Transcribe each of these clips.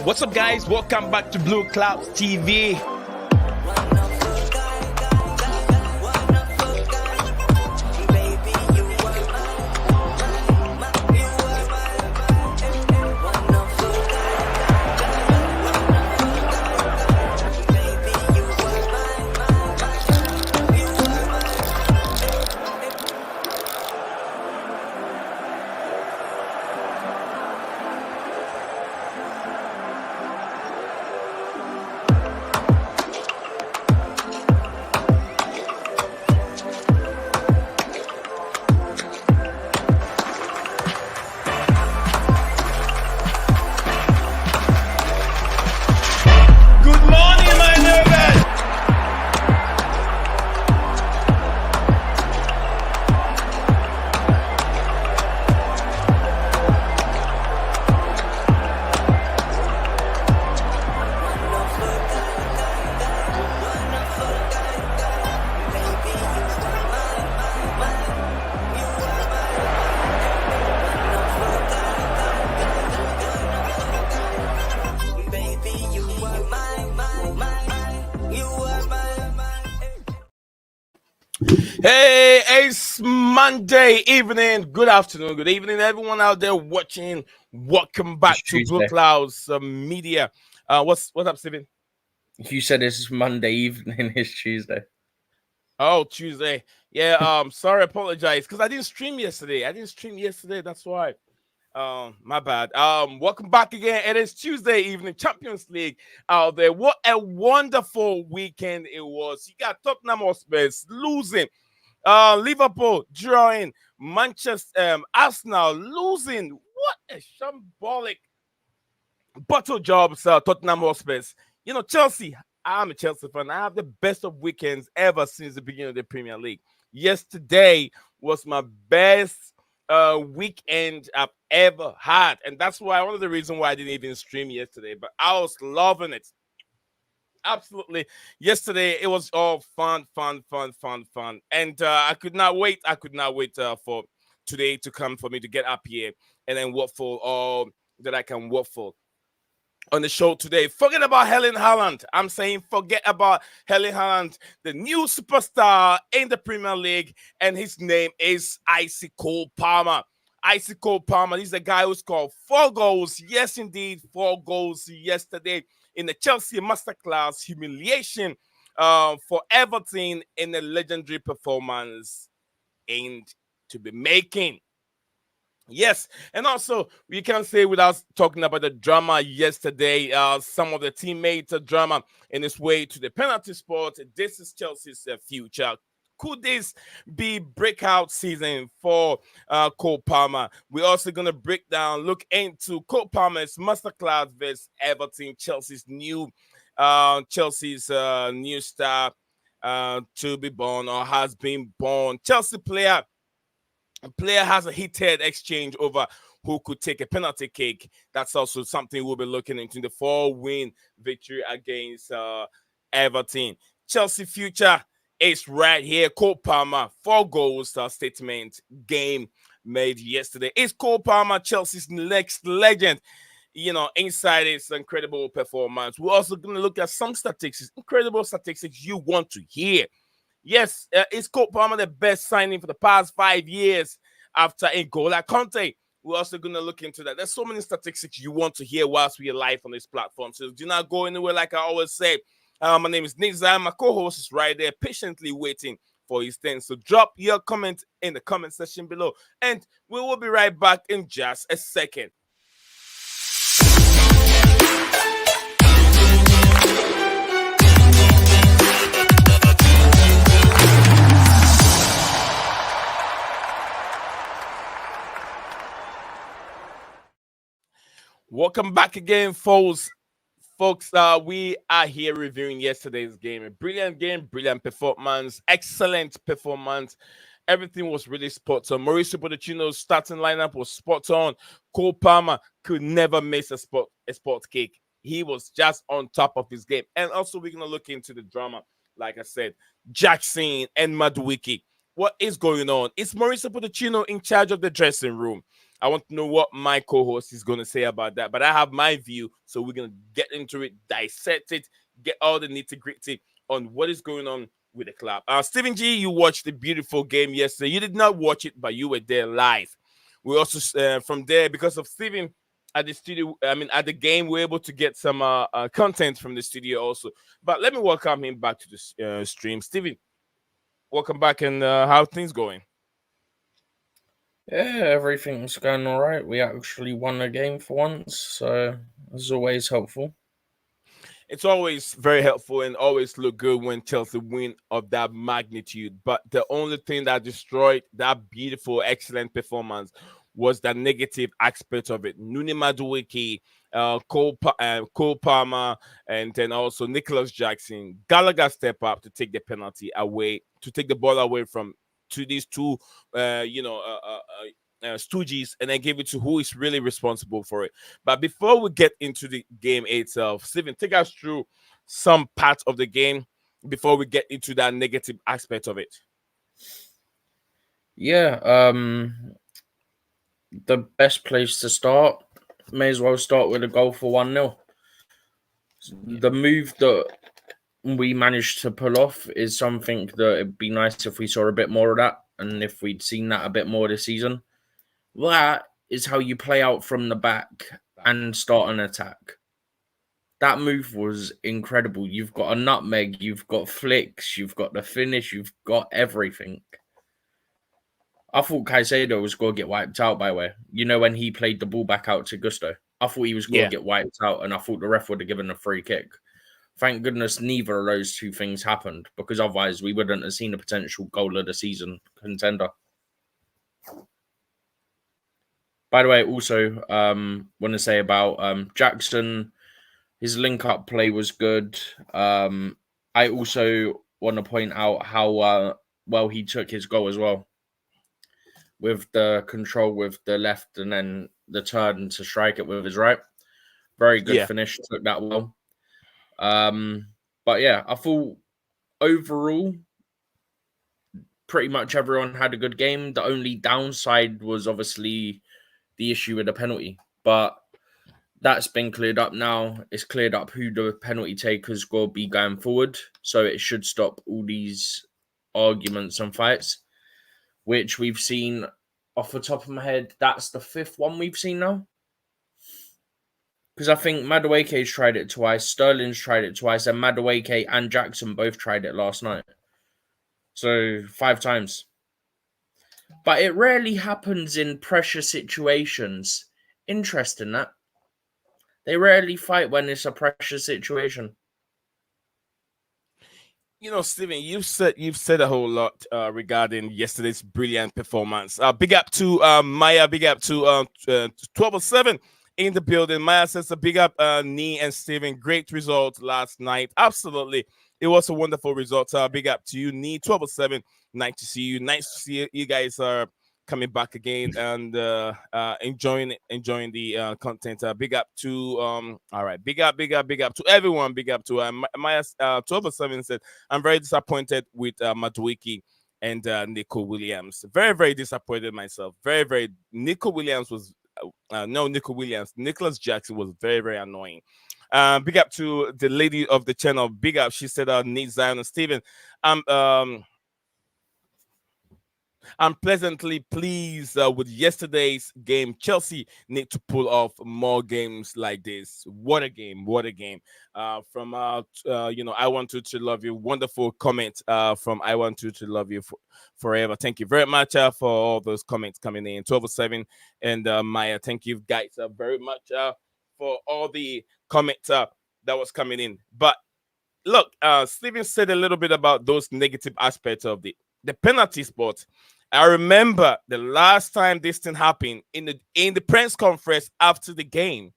What's up, guys? Welcome back to Blueclouds TV. Hey, it's Monday evening. Good afternoon, good evening, everyone out there watching. Welcome back to Blueclouds Media. What's up, Steven? You said it's Monday evening. It's Tuesday. Oh, Tuesday. Yeah. Sorry, apologize because I didn't stream yesterday. That's why. My bad. Welcome back again. It is Tuesday evening, Champions League out there. What a wonderful weekend it was. You got Tottenham Hotspur losing. Liverpool drawing, Manchester, Arsenal losing. What a shambolic bottle jobs, Tottenham Hotspur. You know, Chelsea. I'm a Chelsea fan. I have the best of weekends ever since the beginning of the Premier League. Yesterday was my best weekend I've ever had, and that's why one of the reasons why I didn't even stream yesterday. But I was loving it. Absolutely. Yesterday, it was all fun. And I could not wait. For today to come for me to get up here and then work for all that I can work for on the show today. Forget about Erling Haaland. I'm saying forget about Erling Haaland, the new superstar in the Premier League, and his name is Cole Palmer. Cole Palmer, he's the guy who scored 4 goals. Yes, indeed, 4 goals yesterday in the Chelsea masterclass humiliation for Everton in a legendary performance aimed to be making. Yes, and also we can say without talking about the drama yesterday, some of the teammates' drama in his way to the penalty spot. This is Chelsea's future. Could this be breakout season for Cole Palmer? We're also going to look into Cole Palmer's masterclass versus Everton, Chelsea's new star to be born or has been born. Chelsea player has a heated exchange over who could take a penalty kick. That's also something we'll be looking into the 4-win victory against Everton. Chelsea future is right here. Cole Palmer, 4 goals statement game made yesterday. Is Cole Palmer Chelsea's next legend? You know, inside his incredible performance. We're also going to look at some statistics, incredible statistics you want to hear. Yes, is Cole Palmer the best signing for the past 5 years after a goal like Conte? We're also going to look into that. There's so many statistics you want to hear whilst we are live on this platform. So do not go anywhere, like I always say. My name is Nizam. My co-host is right there, patiently waiting for his turn. So drop your comment in the comment section below, and we will be right back in just a second. Welcome back again, folks. We are here reviewing yesterday's game. A brilliant game, brilliant performance, excellent performance. Everything was really spot on. Mauricio Pochettino's starting lineup was spot on. Cole Palmer could never miss a spot kick. He was just on top of his game. And also, we're going to look into the drama, like I said, Jackson and Madueke. What is going on? Is Mauricio Pochettino in charge of the dressing room? I want to know what my co-host is going to say about that. But I have my view, so we're going to get into it, dissect it, get all the nitty gritty on what is going on with the club. Stephen G, you watched the beautiful game yesterday. You did not watch it, but you were there live. We also from there, because of Stephen at the studio, I mean at the game, we're able to get some content from the studio also. But let me welcome him back to the stream. Stephen, welcome back, and how things going? Yeah, everything's going all right. We actually won a game for once, so it's always helpful. It's always very helpful and always look good when Chelsea win of that magnitude. But the only thing that destroyed that beautiful, excellent performance was the negative aspect of it. Nuni Madueke, Cole Palmer, and then also Nicholas Jackson. Gallagher step up to take the penalty away, to take the ball away from to these two, stooges, and then give it to who is really responsible for it. But before we get into the game itself, Steven, take us through some parts of the game before we get into that negative aspect of it. Yeah, the best place to start, may as well start with a goal for 1-0. Yeah. The move that we managed to pull off is something that it'd be nice if we saw a bit more of that, and if we'd seen that a bit more this season. That is how you play out from the back and start an attack. That move was incredible. You've got a nutmeg, you've got flicks, you've got the finish, you've got everything. I thought Caicedo was going to get wiped out, by the way. You know, when he played the ball back out to Gusto, I thought he was going to get wiped out, and I thought the ref would have given a free kick. Thank goodness neither of those two things happened, because otherwise we wouldn't have seen a potential goal of the season contender. By the way, also want to say about Jackson, his link-up play was good. I also want to point out how well he took his goal as well, with the control with the left and then the turn to strike it with his right. Very good finish, took that well. But yeah, I thought overall pretty much everyone had a good game. The only downside was obviously the issue with the penalty, but that's been cleared up now. It's cleared up who the penalty takers will be going forward, so it should stop all these arguments and fights, which we've seen off the top of my head. That's the 5th one we've seen now, because I think Madueke's tried it twice, Sterling's tried it twice, and Madueke and Jackson both tried it last night. So 5 times. But it rarely happens in pressure situations. Interesting that. They rarely fight when it's a pressure situation. You know, Steven, you've said a whole lot regarding yesterday's brilliant performance. Big up to Maya, big up to 1207 in the building. Maya says a big up Nee and Steven. Great result last night. Absolutely. It was a wonderful result. Big up to you, Nee. 1207. Nice to see you. Nice to see you guys are coming back again and enjoying the content. Big up to all right, big up to everyone. Big up to Maya 1207 said, I'm very disappointed with Madueke and Nico Williams. Very, very disappointed myself. Very Nico Williams was Nicholas Jackson was very, very annoying. Big up to the lady of the channel. Big up. She said, Nate Zion and Steven. I'm pleasantly pleased with yesterday's game. Chelsea need to pull off more games like this. What a game! What a game! From I want to love you. Wonderful comment from I want to love you forever. Thank you very much for all those comments coming in. 1207 and Maya. Thank you guys very much for all the comments that was coming in. But look, Steven said a little bit about those negative aspects of the penalty spot. I remember the last time this thing happened in the press conference after the game.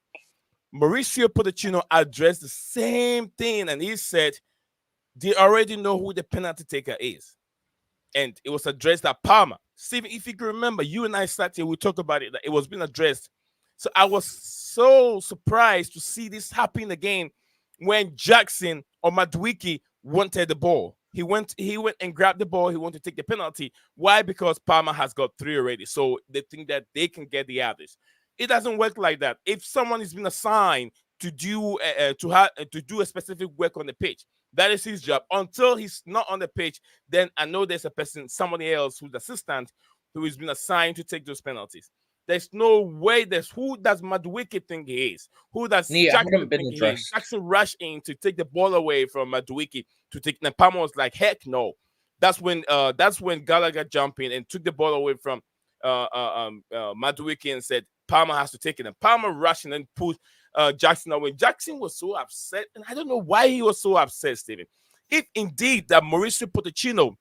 Mauricio Pochettino addressed the same thing, and he said they already know who the penalty taker is, and it was addressed at Palmer. Steven, if you can remember, you and I sat here, we talked about it, that it was being addressed. So I was so surprised to see this happen again when Jackson or Madueke wanted the ball. He went and grabbed the ball. He wanted to take the penalty. Why? Because Palmer has got 3 already. So they think that they can get the others. It doesn't work like that. If someone has been assigned to do a specific work on the pitch, that is his job. Until he's not on the pitch, then I know there's a person, somebody else who's assistant, who has been assigned to take those penalties. There's no way. There's who does Madueke think he is? Who does Nee, it Jackson hadn't been think he is? addressed. Jackson rushed in to take the ball away from Madueke to take. And Palmer was like, "Heck no!" That's when Gallagher jumped in and took the ball away from Madueke and said Palmer has to take it. And Palmer rushed in and pulled Jackson away. Jackson was so upset, and I don't know why he was so upset, Stephen. If indeed that Mauricio Pochettino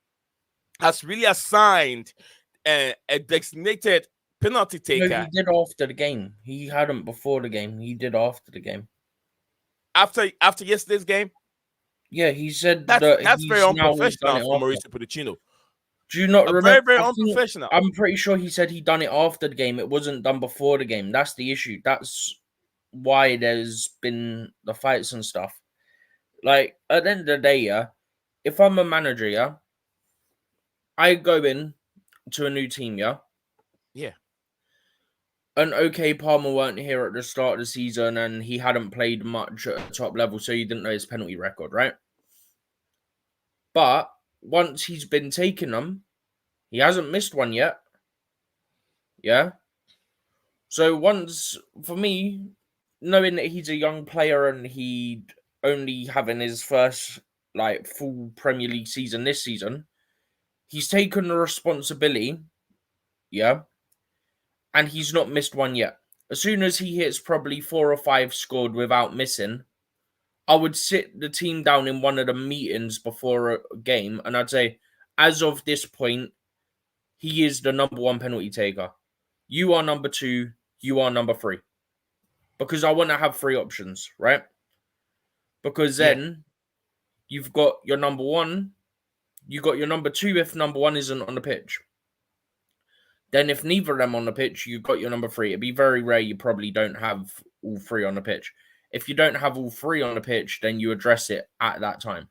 has really assigned a designated penalty No, taker he did after the game. He hadn't before the game. He did after the game. after yesterday's game, Yeah, he said that's that very he's now done unprofessional it for after. Mauricio Pochettino. Do you not remember? Very I think- unprofessional. I'm pretty sure he said he done it after the game. It wasn't done before the game. That's the issue. That's why there's been the fights and stuff. Like, at the end of the day, yeah, if I'm a manager, yeah, I go in to a new team, yeah. Yeah. And okay, Palmer weren't here at the start of the season and he hadn't played much at the top level, so you didn't know his penalty record, right? But once he's been taking them, he hasn't missed one yet. Yeah. So once, for me, knowing that he's a young player and he'd only having his first like full Premier League season this season, he's taken the responsibility, yeah, and he's not missed one yet. As soon as he hits probably 4 or 5 scored without missing, I would sit the team down in one of the meetings before a game and I'd say, as of this point, he is the number 1 penalty taker. You are number 2, you are number 3. Because I want to have 3 options, right? Because then you've got your number 1, you got your number 2 if number 1 isn't on the pitch. Then if neither of them on the pitch, you've got your number 3. It'd be very rare you probably don't have all 3 on the pitch. If you don't have all 3 on the pitch, then you address it at that time.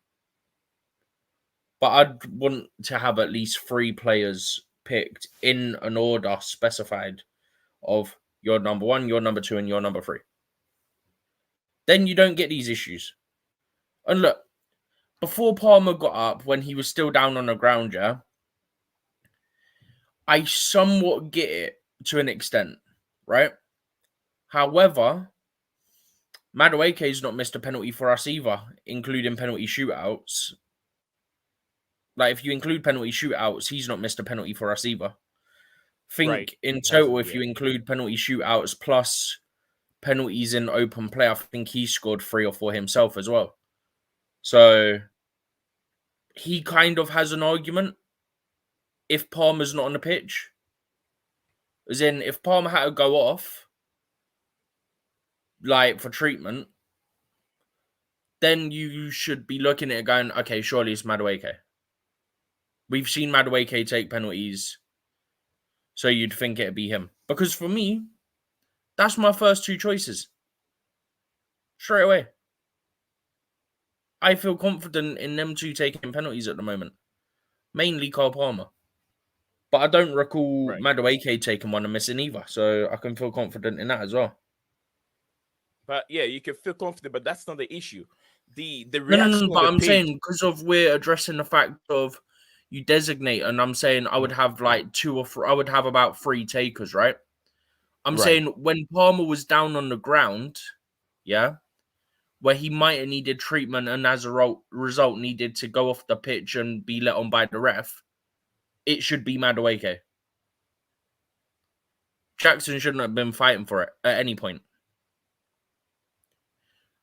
But I'd want to have at least 3 players picked in an order specified of your number 1, your number 2, and your number 3. Then you don't get these issues. And look, before Palmer got up, when he was still down on the ground, yeah, I somewhat get it to an extent, right? However, Madueke's not missed a penalty for us either, including penalty shootouts. Like, if you include penalty shootouts, he's not missed a penalty for us either. Think in total, if you include penalty shootouts plus penalties in open play, I think he scored 3 or 4 himself as well. So he kind of has an argument if Palmer's not on the pitch. As in, if Palmer had to go off, like, for treatment, then you should be looking at it going, okay, surely it's Madueke. We've seen Madueke take penalties, so you'd think it'd be him. Because for me, that's my first 2 choices. Straight away. I feel confident in them 2 taking penalties at the moment. Mainly Cole Palmer. But I don't recall Madueke taking one and missing either, so I can feel confident in that as well. But yeah, you can feel confident, but that's not the issue. The reaction. No, but I'm saying because of we're addressing the fact of you designate, and I'm saying I would have like 2 or 3. I would have about 3 takers, right? I'm saying when Palmer was down on the ground, yeah, where he might have needed treatment and as a result needed to go off the pitch and be let on by the ref, it should be Madueke. Jackson shouldn't have been fighting for it at any point.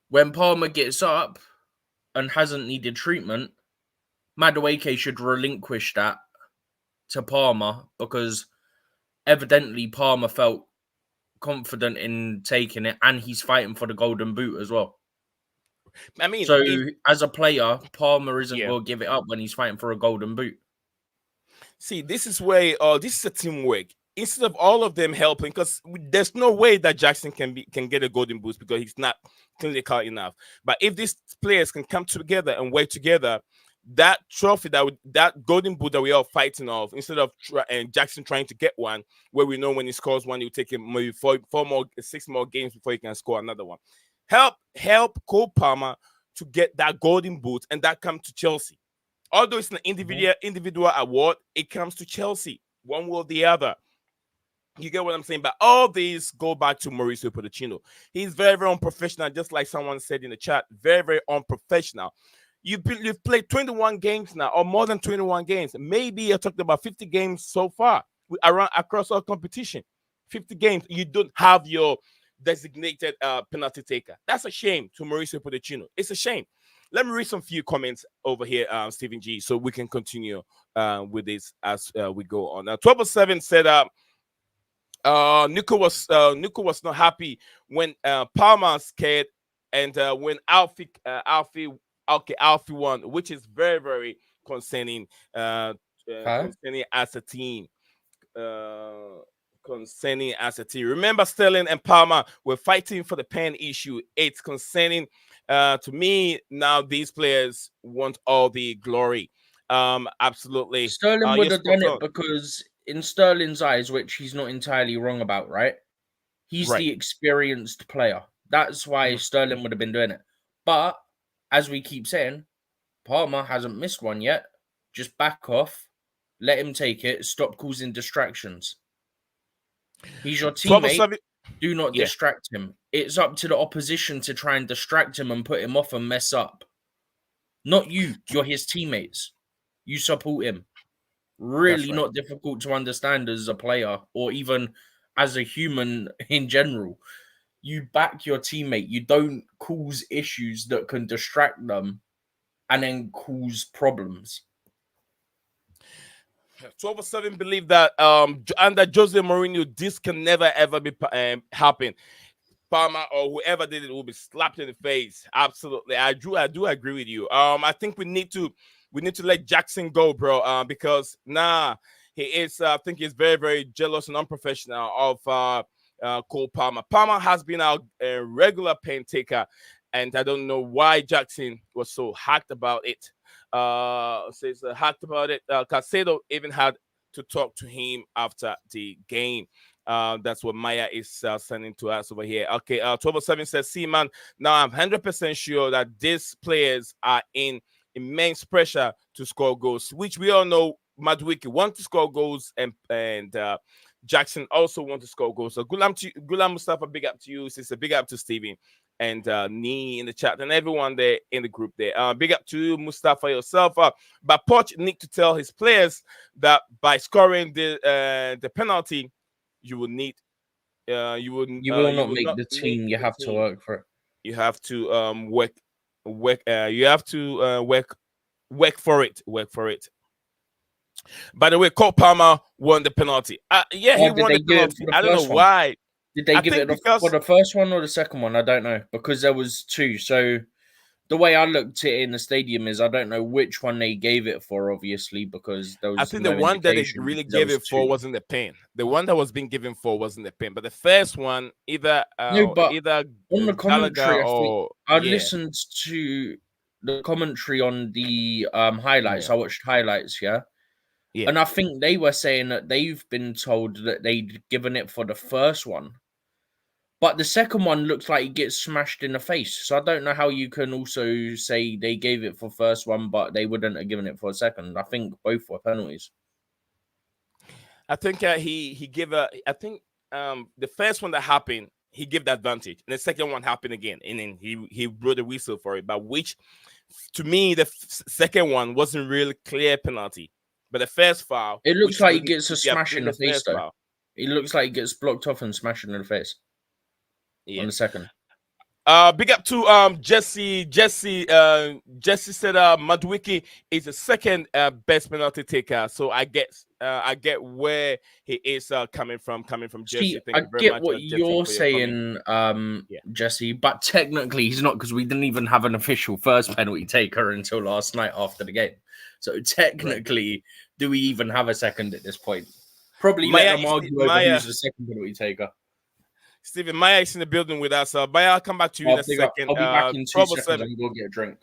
When Palmer gets up and hasn't needed treatment, Madueke should relinquish that to Palmer because evidently Palmer felt confident in taking it and he's fighting for the golden boot as well. I mean, so as a player, Palmer isn't going to give it up when he's fighting for a golden boot. See, this is where this is a teamwork. Instead of all of them helping, because there's no way that Jackson can get a golden boot because he's not clinical enough. But if these players can come together and work together, that trophy that golden boot that we are fighting off, instead of and Jackson trying to get one, where we know when he scores one, he'll take him maybe four more, 6 more games before he can score another one. Help Cole Palmer to get that golden boot, and that comes to Chelsea. Although it's an individual award, it comes to Chelsea, one way or the other. You get what I'm saying? But all these go back to Mauricio Pochettino. He's very, very unprofessional, just like someone said in the chat. Very, very unprofessional. You've played 21 games now, or more than 21 games. Maybe you're talking about 50 games so far around across all competition. 50 games. You don't have your designated penalty taker. That's a shame to Mauricio Pochettino. It's a shame. Let me read some few comments over here, Stephen G, so we can continue with this as we go on. Now, 1207 said, Nico was not happy when Palmer scared, and when Alfie won, which is very, very concerning. Concerning as a team. Concerning as a team. Remember, Sterling and Palmer were fighting for the pen issue. It's concerning to me now. These players want all the glory. Absolutely. Sterling would have done it because in Sterling's eyes, which he's not entirely wrong about, right? He's the experienced player. That's why Sterling would have been doing it. But as we keep saying, Palmer hasn't missed one yet. Just back off, let him take it. Stop causing distractions. He's your teammate. Do not distract him. It's up to the opposition to try and distract him and put him off and mess up. Not you. You're his teammates. You support him. Really not difficult to understand as a player or even as a human in general. You back your teammate. You don't cause issues that can distract them and then cause problems. 1207 believe that under Jose Mourinho, this can never ever be happen. Palmer or whoever did it will be slapped in the face. Absolutely, I do agree with you. I think we need to let Jackson go, bro. Because he is. I think he's very, very jealous and unprofessional of Cole Palmer. Palmer has been our regular pen taker, and I don't know why Jackson was so hacked about it. Says hacked about it. Caicedo even had to talk to him after the game. That's what Maya is sending to us over here. Okay, 1207 says, see, man, now I'm 100% sure that these players are in immense pressure to score goals, which we all know Madueke wants to score goals, and Jackson also wants to score goals. So Gulam Mustafa, big up to you. It's a big up to Steven and Nee in the chat and everyone there in the group there. Big up to you, Mustafa, yourself. But Poch need to tell his players that by scoring the penalty, you will need you will not make the team. You have to work for it. You have to work. You have to work for it. Work for it. By the way, Cole Palmer won the penalty. He won the penalty. I don't know why. Did they give it for the first one or the second one? I don't know, because there was two. So the way I looked at it in the stadium is I don't know which one they gave it for, obviously, because there was I think the one that they really gave it for wasn't the pen. The one that was being given for wasn't the pen. But the first one, either on the commentary, I listened to the commentary on the highlights. I watched highlights, yeah. And I think they were saying that they've been told that they'd given it for the first one. But the second one looks like it gets smashed in the face. So I don't know how you can also say they gave it for first one, but they wouldn't have given it for a second. I think both were penalties. I think he gave I think the first one that happened, he gave the advantage. And the second one happened again. And then he blew the whistle for it. But which, to me, the second one wasn't really clear penalty. But the first foul, it looks like he gets a smash in the face, though. It looks like he gets blocked off and smashed in the face. On the second. Big up to Jesse. Jesse said Madueke is the second best penalty taker. So I get where he is coming from Jesse. I get what you're saying, Jesse, but technically he's not, because we didn't even have an official first penalty taker until last night after the game. So technically, do we even have a second at this point? Probably let them argue over who's the second penalty taker. Stephen, Maya is in the building with us. Maya, I'll come back to you in a second. I'll be back in 2 seconds and we'll get a drink.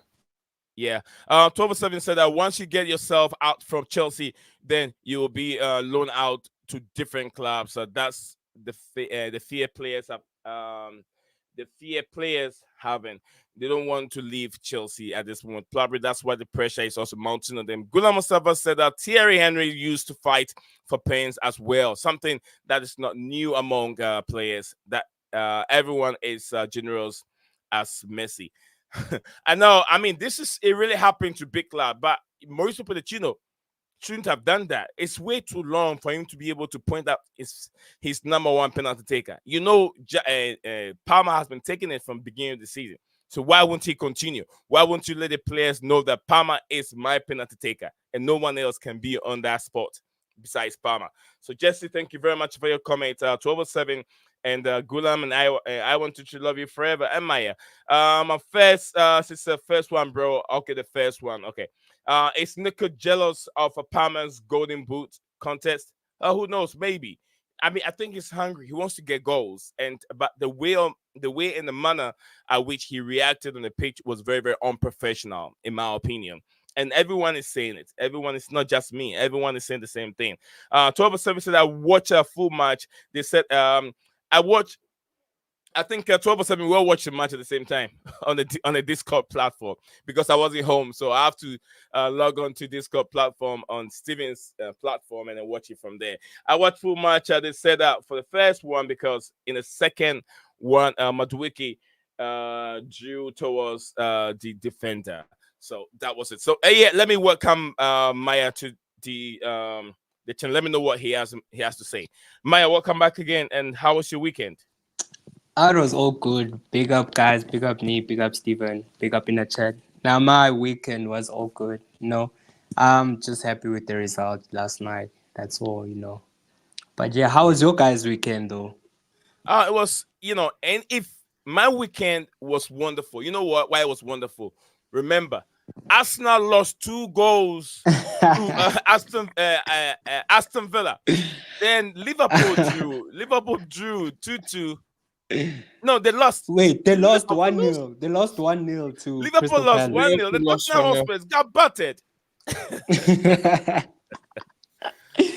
Yeah. 1207 said that once you get yourself out from Chelsea, then you will be loaned out to different clubs. So that's the fear players have. The fear players having. They don't want to leave Chelsea at this moment. Probably that's why the pressure is also mounting on them. Gulam Mustafa said that Thierry Henry used to fight for pains as well. Something that is not new among players. That everyone is generous as Messi. I know. I mean, this is it really happened to Big Club, but Mauricio Pochettino shouldn't have done that. It's way too long for him to be able to point out his number one penalty taker. Palmer has been taking it from the beginning of the season. So why won't he continue? Why won't you let the players know that Palmer is my penalty taker and no one else can be on that spot besides Palmer? So Jesse, thank you very much for your comment. 1207 and Gulam and I want to love you forever. And Maya, my first, since the first one, bro. Okay, the first one. Okay. Is Nico jealous of a Palmer's Golden Boot contest? Who knows? Maybe. I mean, I think he's hungry. He wants to get goals, and but the way and the manner at which he reacted on the pitch was very, very unprofessional, in my opinion. And everyone is saying it. Everyone is not just me. Everyone is saying the same thing. 1207 said I watch a full match. They said I watch I think 12 or 7 we all watched the match at the same time on the Discord platform because I wasn't home, so I have to log on to Discord platform on Steven's platform and then watch it from there. I watched full match. They said that for the first one because in the second one, Madueke drew towards the defender, so that was it. So yeah, let me welcome Maya to the channel. Let me know what he has to say. Maya, welcome back again. And how was your weekend? It was all good. Big up, guys. Big up, Nee. Big up, Steven. Big up in the chat. Now, my weekend was all good. I'm just happy with the result last night. That's all. But yeah, how was your guys' weekend, though? It was, and if my weekend was wonderful, you know what? Why it was wonderful? Remember, Arsenal lost 2 goals to Aston Villa. Then Liverpool drew 2-2. No, they lost. Wait, they Did lost Liverpool one lose? nil. They lost 1-0 to Liverpool Crystal lost Palace. 1-0. The Liverpool lost Tottenham 1-0. Hotspurs got battered.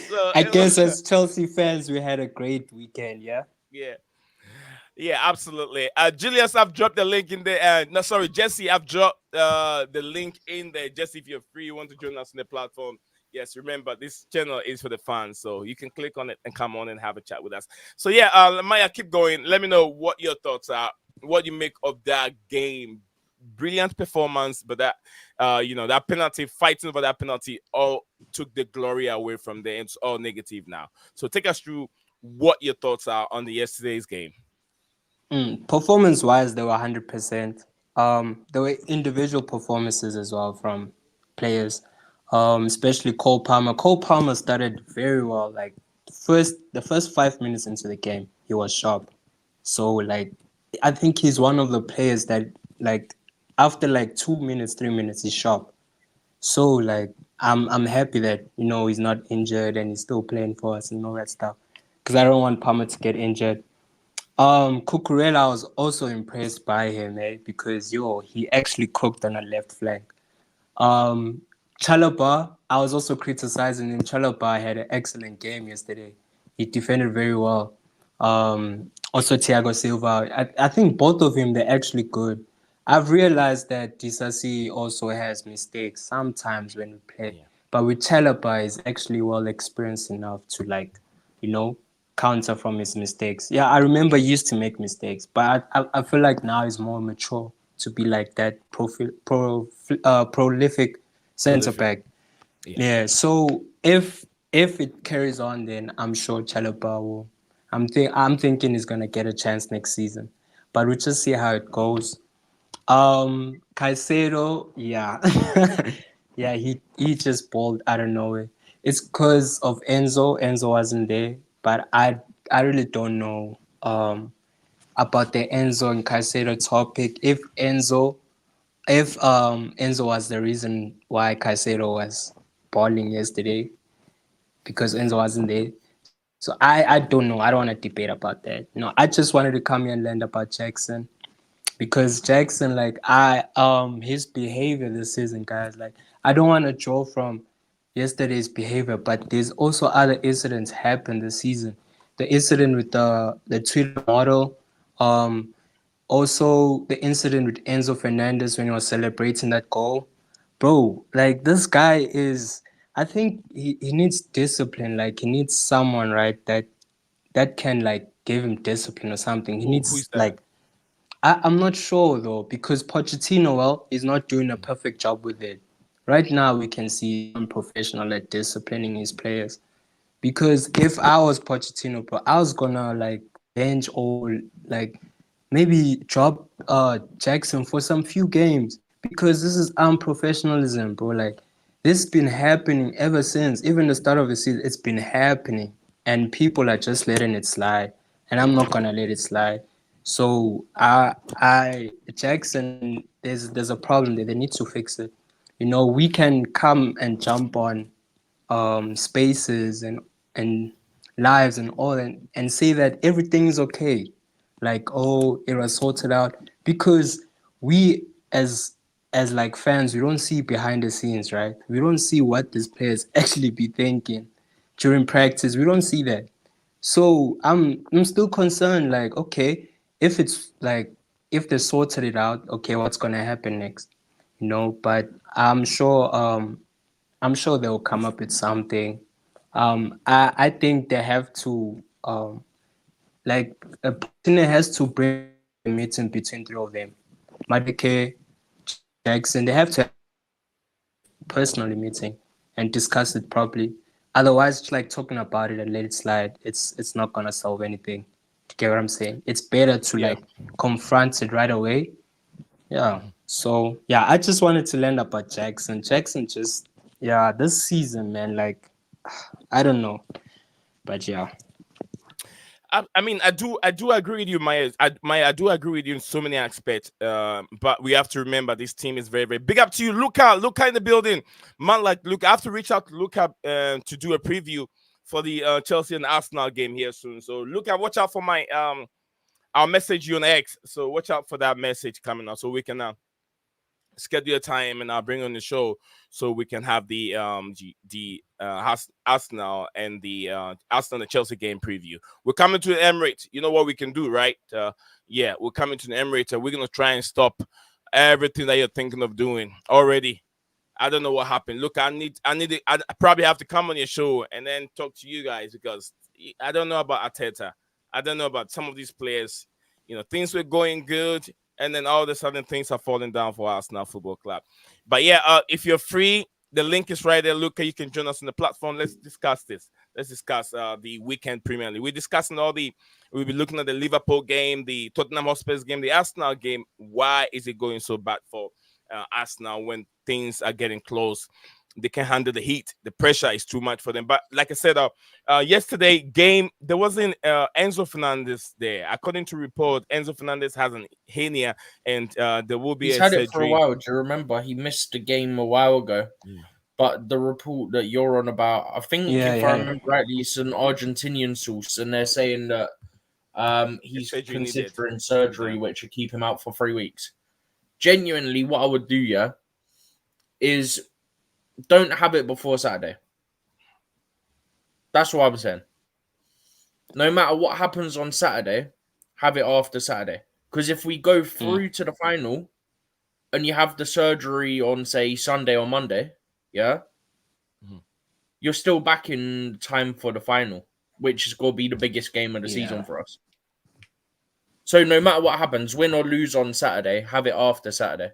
So I it was, guess as Chelsea fans, we had a great weekend, yeah? yeah. Yeah, absolutely. Julius, I've dropped the link in there. No, sorry, Jesse, I've dropped the link in there. Jesse, if you're free, you want to join us on the platform. Yes, remember this channel is for the fans, so you can click on it and come on and have a chat with us. So yeah, Maya, keep going. Let me know what your thoughts are, what you make of that game. Brilliant performance, but that penalty, fighting over that penalty, all took the glory away from there. It's all negative now. So take us through what your thoughts are on the yesterday's game. Performance-wise, they were 100%. There were individual performances as well from players, especially Cole Palmer. Cole Palmer started very well. Like the first 5 minutes into the game, he was sharp. So like, I think he's one of the players that like after like 2 minutes, 3 minutes, he's sharp. So like, I'm happy that he's not injured and he's still playing for us and all that stuff. Because I don't want Palmer to get injured. Cucurella, I was also impressed by him, because he actually cooked on a left flank. Um, Chalobah, I was also criticizing him. Chalobah had an excellent game yesterday. He defended very well. Also Thiago Silva. I think both of them, they're actually good. I've realized that Disasi also has mistakes sometimes when we play. Yeah. But with Chalobah, is actually well experienced enough to you know, counter from his mistakes. Yeah, I remember he used to make mistakes, but I feel like now he's more mature to be like that prolific center Prolific. back. Yeah. Yeah. So if it carries on, then I'm sure Chalobah will. I'm thinking he's gonna get a chance next season, but we'll just see how it goes. Caicedo, yeah, yeah, he just balled out of nowhere. It's because of Enzo. Enzo wasn't there, but I really don't know about the Enzo and Caicedo topic. If Enzo was the reason why Caicedo was balling yesterday, because Enzo wasn't there. So I don't know. I don't want to debate about that. No, I just wanted to come here and learn about Jackson. because Jackson, like his behavior this season, guys, like I don't want to draw from yesterday's behavior, but there's also other incidents happened this season. The incident with the Twitter model, um, also the incident with Enzo Fernandez when he was celebrating that goal, bro. Like this guy is, I think he needs discipline. Like he needs someone, right, that can like give him discipline or something. He Who needs is that? like I'm not sure though because Pochettino, well, is not doing a perfect job with it. Right now, we can see he's unprofessional at disciplining his players. Because if I was Pochettino, bro, I was gonna like bench or like maybe drop Jackson for some few games because this is unprofessionalism, bro. Like this has been happening ever since, even the start of the season. It's been happening, and people are just letting it slide, and I'm not gonna let it slide. So Jackson, there's a problem there. They need to fix it. You know, we can come and jump on spaces and lives and all and say that everything is okay, like oh it was sorted out because we as like fans we don't see behind the scenes, right? We don't see what these players actually be thinking during practice. We don't see that. So I'm still concerned, like okay, if it's like if they sorted it out, okay, what's gonna happen next, you know? But I'm sure they'll come up with something. I think they have to like Pochettino has to bring a meeting between three of them, Madike, Jackson. They have to have personally meeting and discuss it properly. Otherwise, just like talking about it and let it slide, it's not gonna solve anything. You get what I'm saying? It's better to Yeah. like confront it right away. Yeah. Mhm. So yeah, I just wanted to learn about Jackson. Jackson just yeah, this season, man, like I don't know. But yeah. I mean, I do agree with you, Maya. Maya, I do agree with you in so many aspects. But we have to remember this team is very, very big up to you. Luca in the building, man. Like, look, I have to reach out to Luca to do a preview for the Chelsea and Arsenal game here soon. So, Luca, watch out for my I'll message you on X. So, watch out for that message coming out, so we can schedule a time and I'll bring on the show so we can have the Arsenal and the Arsenal and Chelsea game preview. We're coming to the Emirates. You know what we can do, right? Yeah, we're coming to the Emirates and we're gonna try and stop everything that you're thinking of doing already. I don't know what happened. Look, I probably have to come on your show and then talk to you guys because I don't know about Arteta. I don't know about some of these players. You know, things were going good, and then all of a sudden things are falling down for Arsenal Football Club. But yeah, if you're free, the link is right there. Look, you can join us on the platform. Let's discuss this. Let's discuss the weekend Premier League. We're discussing we'll be looking at the Liverpool game, the Tottenham Hotspurs game, the Arsenal game. Why is it going so bad for Arsenal when things are getting close? They can't handle the heat. The pressure is too much for them. But like I said, yesterday game there wasn't Enzo Fernandez there. According to report, Enzo Fernandez has an hernia, and there will be He's a had it for a surgery. while. Do you remember he missed the game a while ago? Yeah. But the report that you're on about, I think Yeah, if I yeah. remember rightly, it's an Argentinian source, and they're saying that A he's surgery needed. considering surgery, Yeah. which would keep him out for 3 weeks. Genuinely, what I would do, yeah, is don't have it before Saturday. That's what I'm saying. No matter what happens on Saturday, have it after Saturday. Because if we go through to the final and you have the surgery on, say, Sunday or Monday, yeah, Mhm. you're still back in time for the final, which is going to be the biggest game of the season Yeah. for us. So no matter what happens, win or lose on Saturday, have it after Saturday.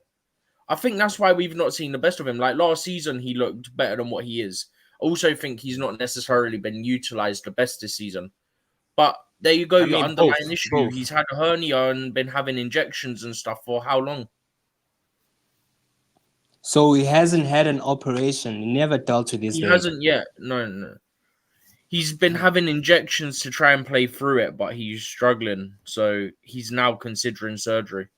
I think that's why we've not seen the best of him. Like last season, he looked better than what he is. I also think he's not necessarily been utilized the best this season. But there you go, I your mean, both, underlying issue. both. He's had a hernia and been having injections and stuff for how long? So he hasn't had an operation. He never dealt with his He leg. hasn't yet. No, no. He's been having injections to try and play through it, but he's struggling. So he's now considering surgery.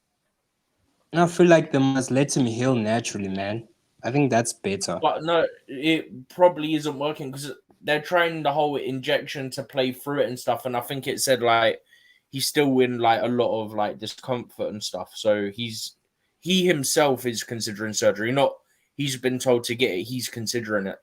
And I feel like they must let him heal naturally, man. I think that's better. But no, it probably isn't working because they're trying the whole injection to play through it and stuff. And I think it said like he's still in like a lot of like discomfort and stuff. So he himself is considering surgery. Not he's been told to get it. He's considering it.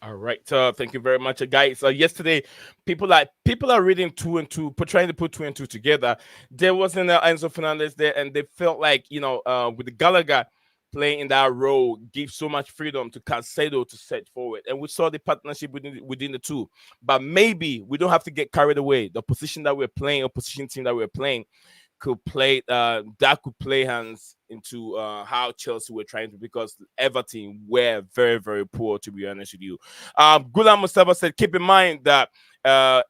All right, thank you very much, guys. Yesterday, people are reading two and two, trying to put two and two together. There wasn't Enzo Fernandez there, and they felt like with the Gallagher playing in that role, give so much freedom to Caicedo to set forward, and we saw the partnership within the two. But maybe we don't have to get carried away. The position that we're playing, opposition team that we're playing, could play that could play hands into how Chelsea were trying to, because Everton were very, very poor, to be honest with you. Gulam Mustafa said, keep in mind that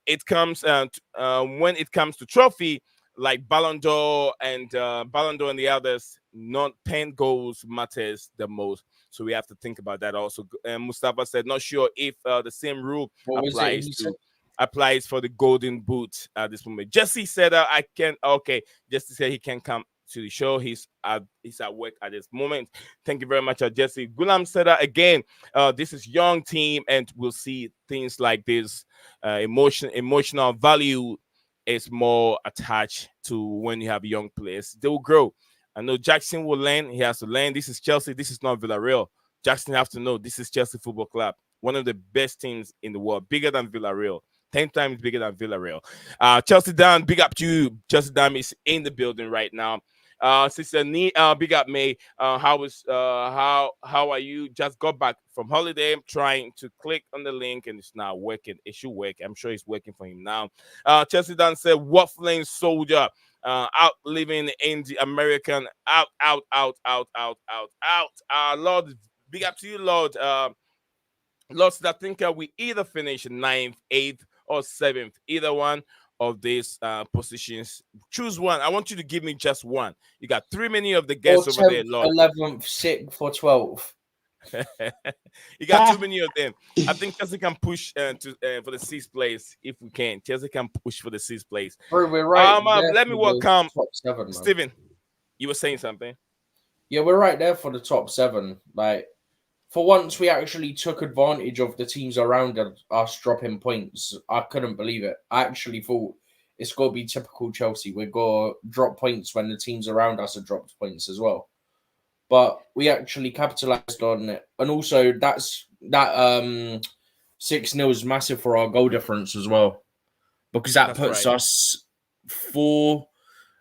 it comes when it comes to trophy like Ballon d'Or and the others, not 10 goals matters the most. So we have to think about that also. Mustafa said, not sure if the same rule What was it he said? applies for the golden boot at this moment. Jesse said I can okay. Jesse said he can come to the show. He's at work at this moment. Thank you very much, Jesse. Gulam said again, this is young team, and we'll see things like this. Emotional value is more attached to when you have young players. They will grow. I know Jackson will learn. He has to learn. This is Chelsea. This is not Villarreal. Jackson have to know this is Chelsea Football Club, one of the best teams in the world, bigger than Villarreal. 10 times bigger than Villarreal. Chelsea Dan, big up to you. Chelsea Dan is in the building right now. Sister Nee, big up May. How are you? Just got back from holiday. I'm trying to click on the link and it's not working. It should work. I'm sure it's working for him now. Chelsea Dan said, waffling soldier. Out living in the American out. Lord, big up to you, Lord. Lord, I think we either finish ninth, eighth, or seventh. Either one of these positions. Choose one. I want you to give me just one. You got three many of the guests over there, Lord. 11th, 6th, or 12th. You got too many of them. I think Chelsea can push for the sixth place if we can. Chelsea can push for the sixth place. Bro, we're right. Let me welcome top 7, man. Steven. You were saying something? Yeah, we're right there for the top 7. Like, for once, we actually took advantage of the teams around us dropping points. I couldn't believe it. I actually thought it's got to be typical Chelsea. We're going to drop points when the teams around us have dropped points as well. But we actually capitalized on it. And also, that 6-0 is massive for our goal difference as well. Because that puts us 4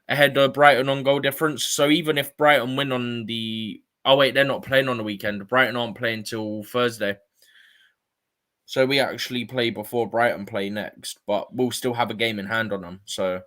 ahead of Brighton on goal difference. So even if Brighton win on the... Oh, wait, they're not playing on the weekend. Brighton aren't playing till Thursday. So we actually play before Brighton play next. But we'll still have a game in hand on them. So...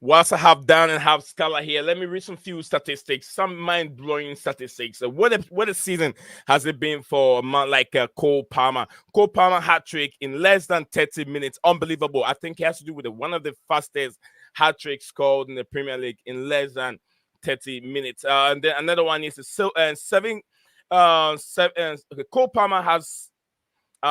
Whilst I have Dan and have Scala here, let me read some few statistics, some mind-blowing statistics. What a season has it been for a man like Cole Palmer? Cole Palmer hat-trick in less than 30 minutes. Unbelievable. I think it has to do with one of the fastest hat-tricks scored in the Premier League in less than 30 minutes. And then another one is Cole Palmer has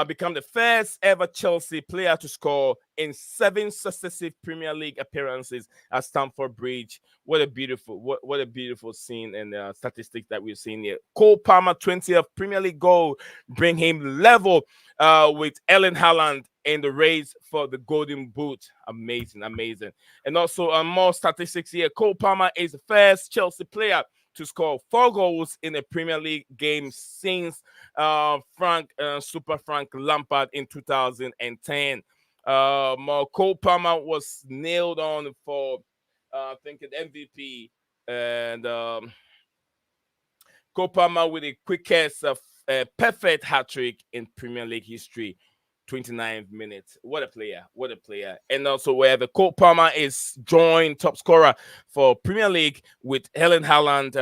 become the first ever Chelsea player to score in 7 successive Premier League appearances at Stamford Bridge. What a beautiful scene and statistics that we've seen here. Cole Palmer 20th Premier League goal bring him level with Erling Haaland in the race for the Golden Boot. Amazing. And also more statistics here. Cole Palmer is the first Chelsea player to score 4 goals in a Premier League game since Super Frank Lampard in 2010. Cole Palmer was nailed on for I think an MVP, and Cole Palmer with the quickest perfect hat-trick in Premier League history. 29 minutes. What a player. And also where the Cole Palmer is joint top scorer for Premier League with Erling Haaland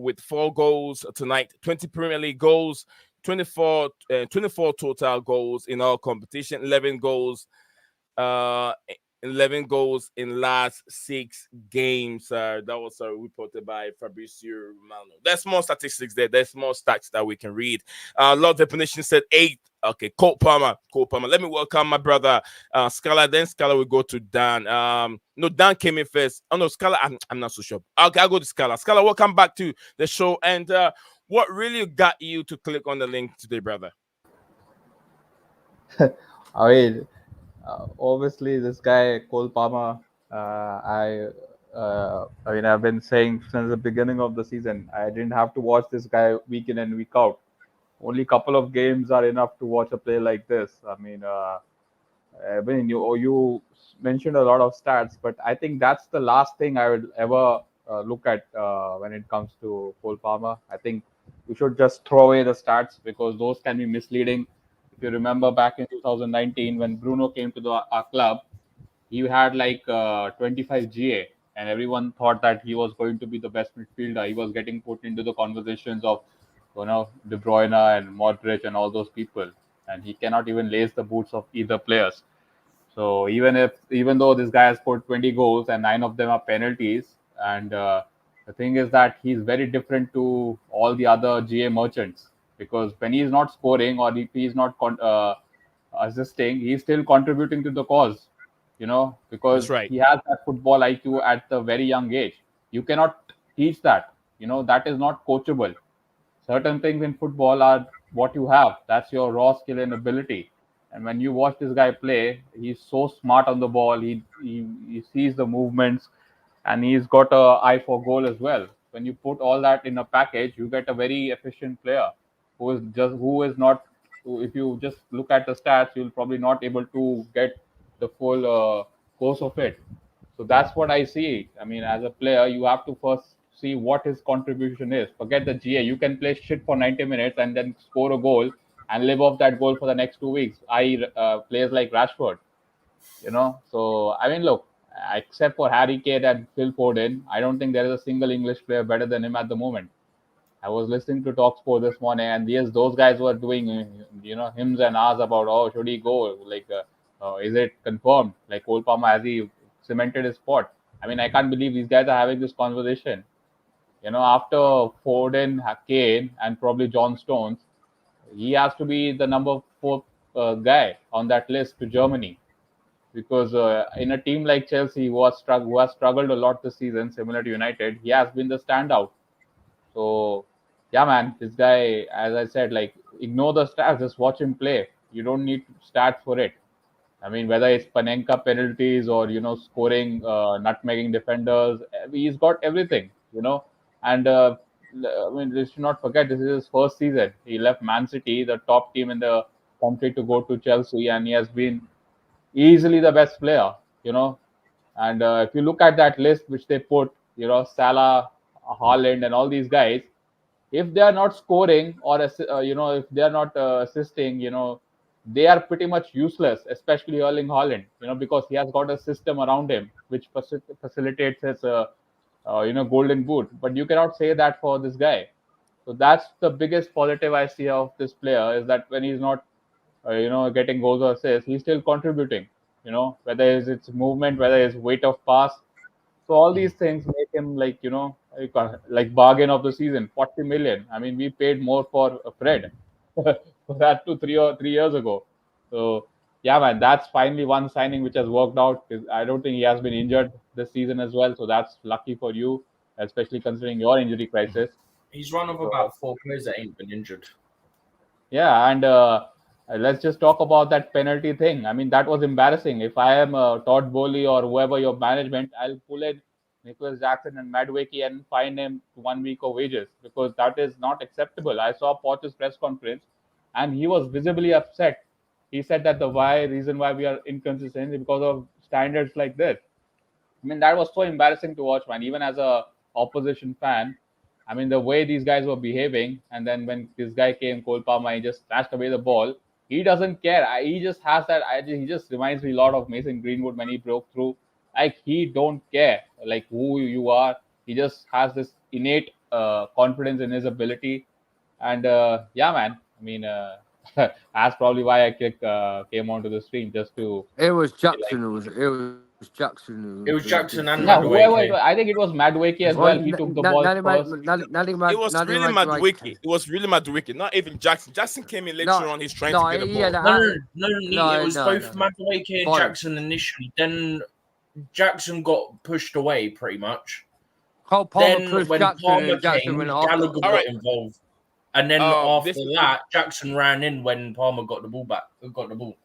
with 4 goals tonight, 20 Premier League goals, 24 total goals in all competition, 11 goals in last 6 games. That was reported by Fabrizio Romano. There's more statistics there. There's more stats that we can read. Lord Definition said 8. Okay, Cole Palmer. Let me welcome my brother Scala. Then Scala will go to Dan. No, Dan came in first. Oh no, Scala. I'm not so sure. Okay, I'll go to Scala. Scala, welcome back to the show. And what really got you to click on the link today, brother? I mean, obviously, this guy Cole Palmer I mean, I've been saying since the beginning of the season, I didn't have to watch this guy week in and week out. Only couple of games are enough to watch a play like this. I mean, you mentioned a lot of stats, but I think that's the last thing I would ever look at when it comes to Cole Palmer. I think we should just throw away the stats because those can be misleading. If you remember back in 2019 when Bruno came to our club, he had like 25 GA, and everyone thought that he was going to be the best midfielder. He was getting put into the conversations of, De Bruyne and Modric and all those people, and he cannot even lace the boots of either players. So even though this guy has scored 20 goals and 9 of them are penalties, and the thing is that he's very different to all the other GA merchants because when he's not scoring or if he's not assisting, he's still contributing to the cause. That's Because right. he has that football IQ at the very young age. You cannot teach that. That is not coachable. Certain things in football are what you have. That's your raw skill and ability. And when you watch this guy play, he's so smart on the ball. He sees the movements, and he's got a eye for goal as well. When you put all that in a package, you get a very efficient player who is not. If you just look at the stats, you'll probably not able to get the full course of it. So that's what I see. I mean, as a player, you have to first see what his contribution is. Forget the GA. You can play shit for 90 minutes and then score a goal and live off that goal for the next 2 weeks. Players like Rashford. So I mean, look, except for Harry Kane and Phil Foden, I don't think there is a single English player better than him at the moment. I was listening to Talksport this morning, and yes, those guys were doing, hymns and ahs about, oh, should he go? Like, is it confirmed? Like, Cole Palmer, has he cemented his spot? I mean, I can't believe these guys are having this conversation. After Foden, Kane, and probably John Stones, he has to be the number 4 guy on that list to Germany. Because in a team like Chelsea, who has struggled a lot this season, similar to United, he has been the standout. So, yeah, man, this guy, as I said, like, ignore the stats, just watch him play. You don't need stats for it. I mean, whether it's Panenka penalties or, scoring, nutmegging defenders, he's got everything. And, I mean, we should not forget, this is his first season. He left Man City, the top team in the country, to go to Chelsea, and he has been easily the best player, you know. And if you look at that list which they put, Salah, Haaland, and all these guys, if they are not scoring or if they are not assisting, they are pretty much useless. Especially Erling Haaland, because he has got a system around him which facilitates his golden boot. But you cannot say that for this guy. So that's the biggest positive I see of this player is that when he's not getting goals or assists, he's still contributing. Whether it's movement, whether it's weight of pass. So all these things make him like bargain of the season, 40 million. I mean, we paid more for Fred for that to 3 years ago. So yeah, man, that's finally one signing which has worked out. I don't think he has been injured this season as well. So that's lucky for you, especially considering your injury crisis. He's one of So about 4 players that ain't been injured. yeah, and let's just talk about that penalty thing. I mean, that was embarrassing. If I am Todd Bowley or whoever your management, I'll pull in Nicholas Jackson and Madueke and fine him 1 week of wages because that is not acceptable. I saw Poch's press conference, and he was visibly upset. He said that the reason why we are inconsistent is because of standards like this. I mean, that was so embarrassing to watch, man. Even as a opposition fan, I mean, the way these guys were behaving, and then when this guy came, Cole Palmer, he just snatched away the ball. He doesn't care. He just has that. He just reminds me a lot of Mason Greenwood when he broke through. Like he don't care, like who you are. He just has this innate confidence in his ability, and yeah, man. I mean, that's probably why came onto the stream just to It was be like. Jackson. It was Jackson It was Jackson and Yeah, whoever it Madueke. was, I think it was Madueke as well. He took the ball first. It was really Madueke. It was really Madueke, not even Jackson. Jackson came in later on. He's trying to get a ball. No, it was both no. Madueke and Bollocks. Jackson initially. Then Jackson got pushed away pretty much. Cole Palmer Then pushed when Jackson Palmer and Jackson came, went after. Gallagher All right. got involved. And then after This that, Jackson ran in when Palmer got the ball back. Got the ball.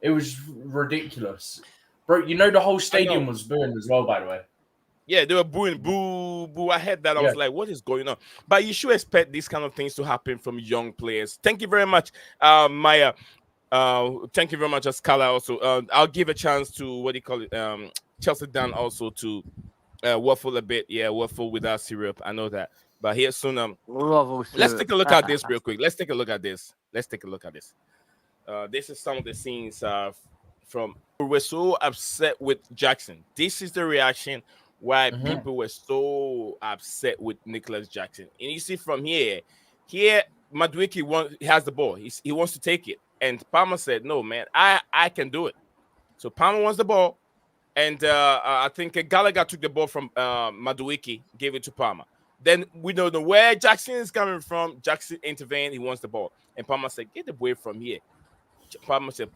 It was ridiculous. Bro, you know the whole I know. stadium was booing as well, by the way. Yeah, they were booing, boo, boo. I heard that. I was Yeah. like, what is going on? But you should expect these kind of things to happen from young players. Thank you very much, Maya. Thank you very much, Ascala. Also, I'll give a chance to what do you call it? Chelsea Dan also to waffle a bit. Yeah, waffle without syrup. I know that. But here soon, let's take a look at this real quick. Let's take a look at this. This is some of the scenes from. We were so upset with Jackson. This is the reaction why Mhm. people were so upset with Nicholas Jackson. And you see from here, Madueke has the ball. He wants to take it. And Palmer said, no, man, I can do it. So Palmer wants the ball. And I think Gallagher took the ball from Madueke, gave it to Palmer. Then we don't know where Jackson is coming from. Jackson intervened. He wants the ball. And Palmer said, get away from here. Palmer said,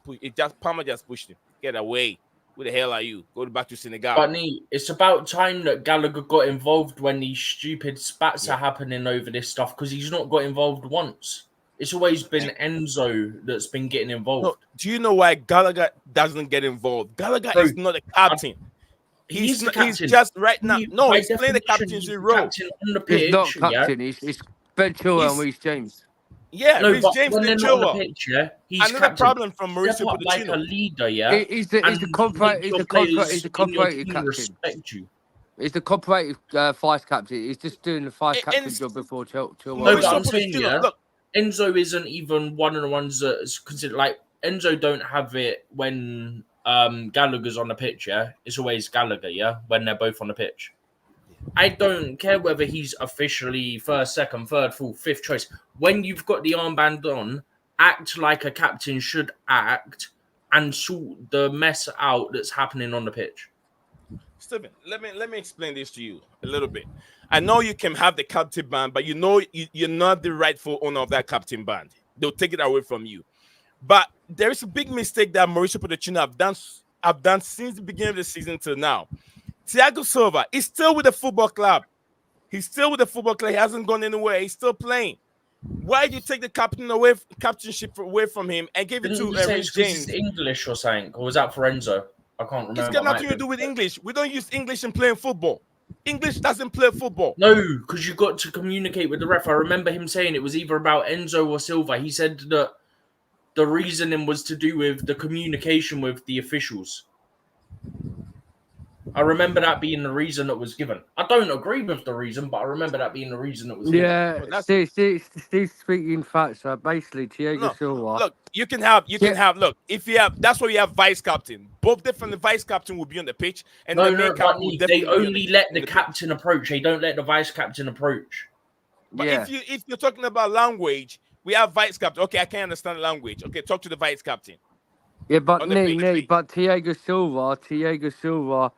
Palmer just pushed him. Get away. Who the hell are you? Go back to Senegal. But it's about time that Gallagher got involved when these stupid spats are happening over this stuff, because he's not got involved once. It's always been Enzo that's been getting involved. No, do you know why Gallagher doesn't get involved? Gallagher is not a captain. He's just right now. No, he's playing the captaincy role. Captain on the pitch, He's not captain. It's Ben Chilwell and Reece James. Yeah, no, Reece but James when did they're not on the Chilwell. pitch, he's Another captain. problem from Mauricio Step up like a Pochettino. leader, yeah. He's the comparative captain. Respect you. He's the comparative vice captain. He's just doing the vice captain and- job before Chilwell. No, but Mauricio I'm saying, Pochettino, look. Enzo isn't even one of the ones that's considered, like, Enzo don't have it when Gallagher's on the pitch, yeah? It's always Gallagher, yeah? When they're both on the pitch. I don't care whether he's officially first, second, third, fourth, fifth choice. When you've got the armband on, act like a captain should act and sort the mess out that's happening on the pitch. Stephen, let me explain this to you a little bit. I know you can have the captain band, but you know you're not the rightful owner of that captain band. They'll take it away from you. But there is a big mistake that Mauricio Pochettino have done since the beginning of the season till now. Thiago Silva is still with the football club. He's still with the football club. He hasn't gone anywhere. He's still playing. Why did you take the captainship away from him and give it to Reece James? It's English or something, or was that for Enzo? I can't remember. It's got nothing to do with English. We don't use English in playing football. English doesn't play football. No, because you got to communicate with the ref. I remember him saying it was either about Enzo or Silva. He said that the reasoning was to do with the communication with the officials. I remember that being the reason that was given. I don't agree with the reason, but I remember that being the reason that was given. Yeah, Steve's speaking facts. Basically, Thiago Silva. Look, you can have. Look, if you have, that's why you have vice captain. Both different. The vice captain will be on the pitch, and the main captain will definitely they only let the captain approach. They don't let the vice captain approach. But if you're talking about language, we have vice captain. Okay, I can't understand language. Okay, talk to the vice captain. Yeah, but Thiago Silva,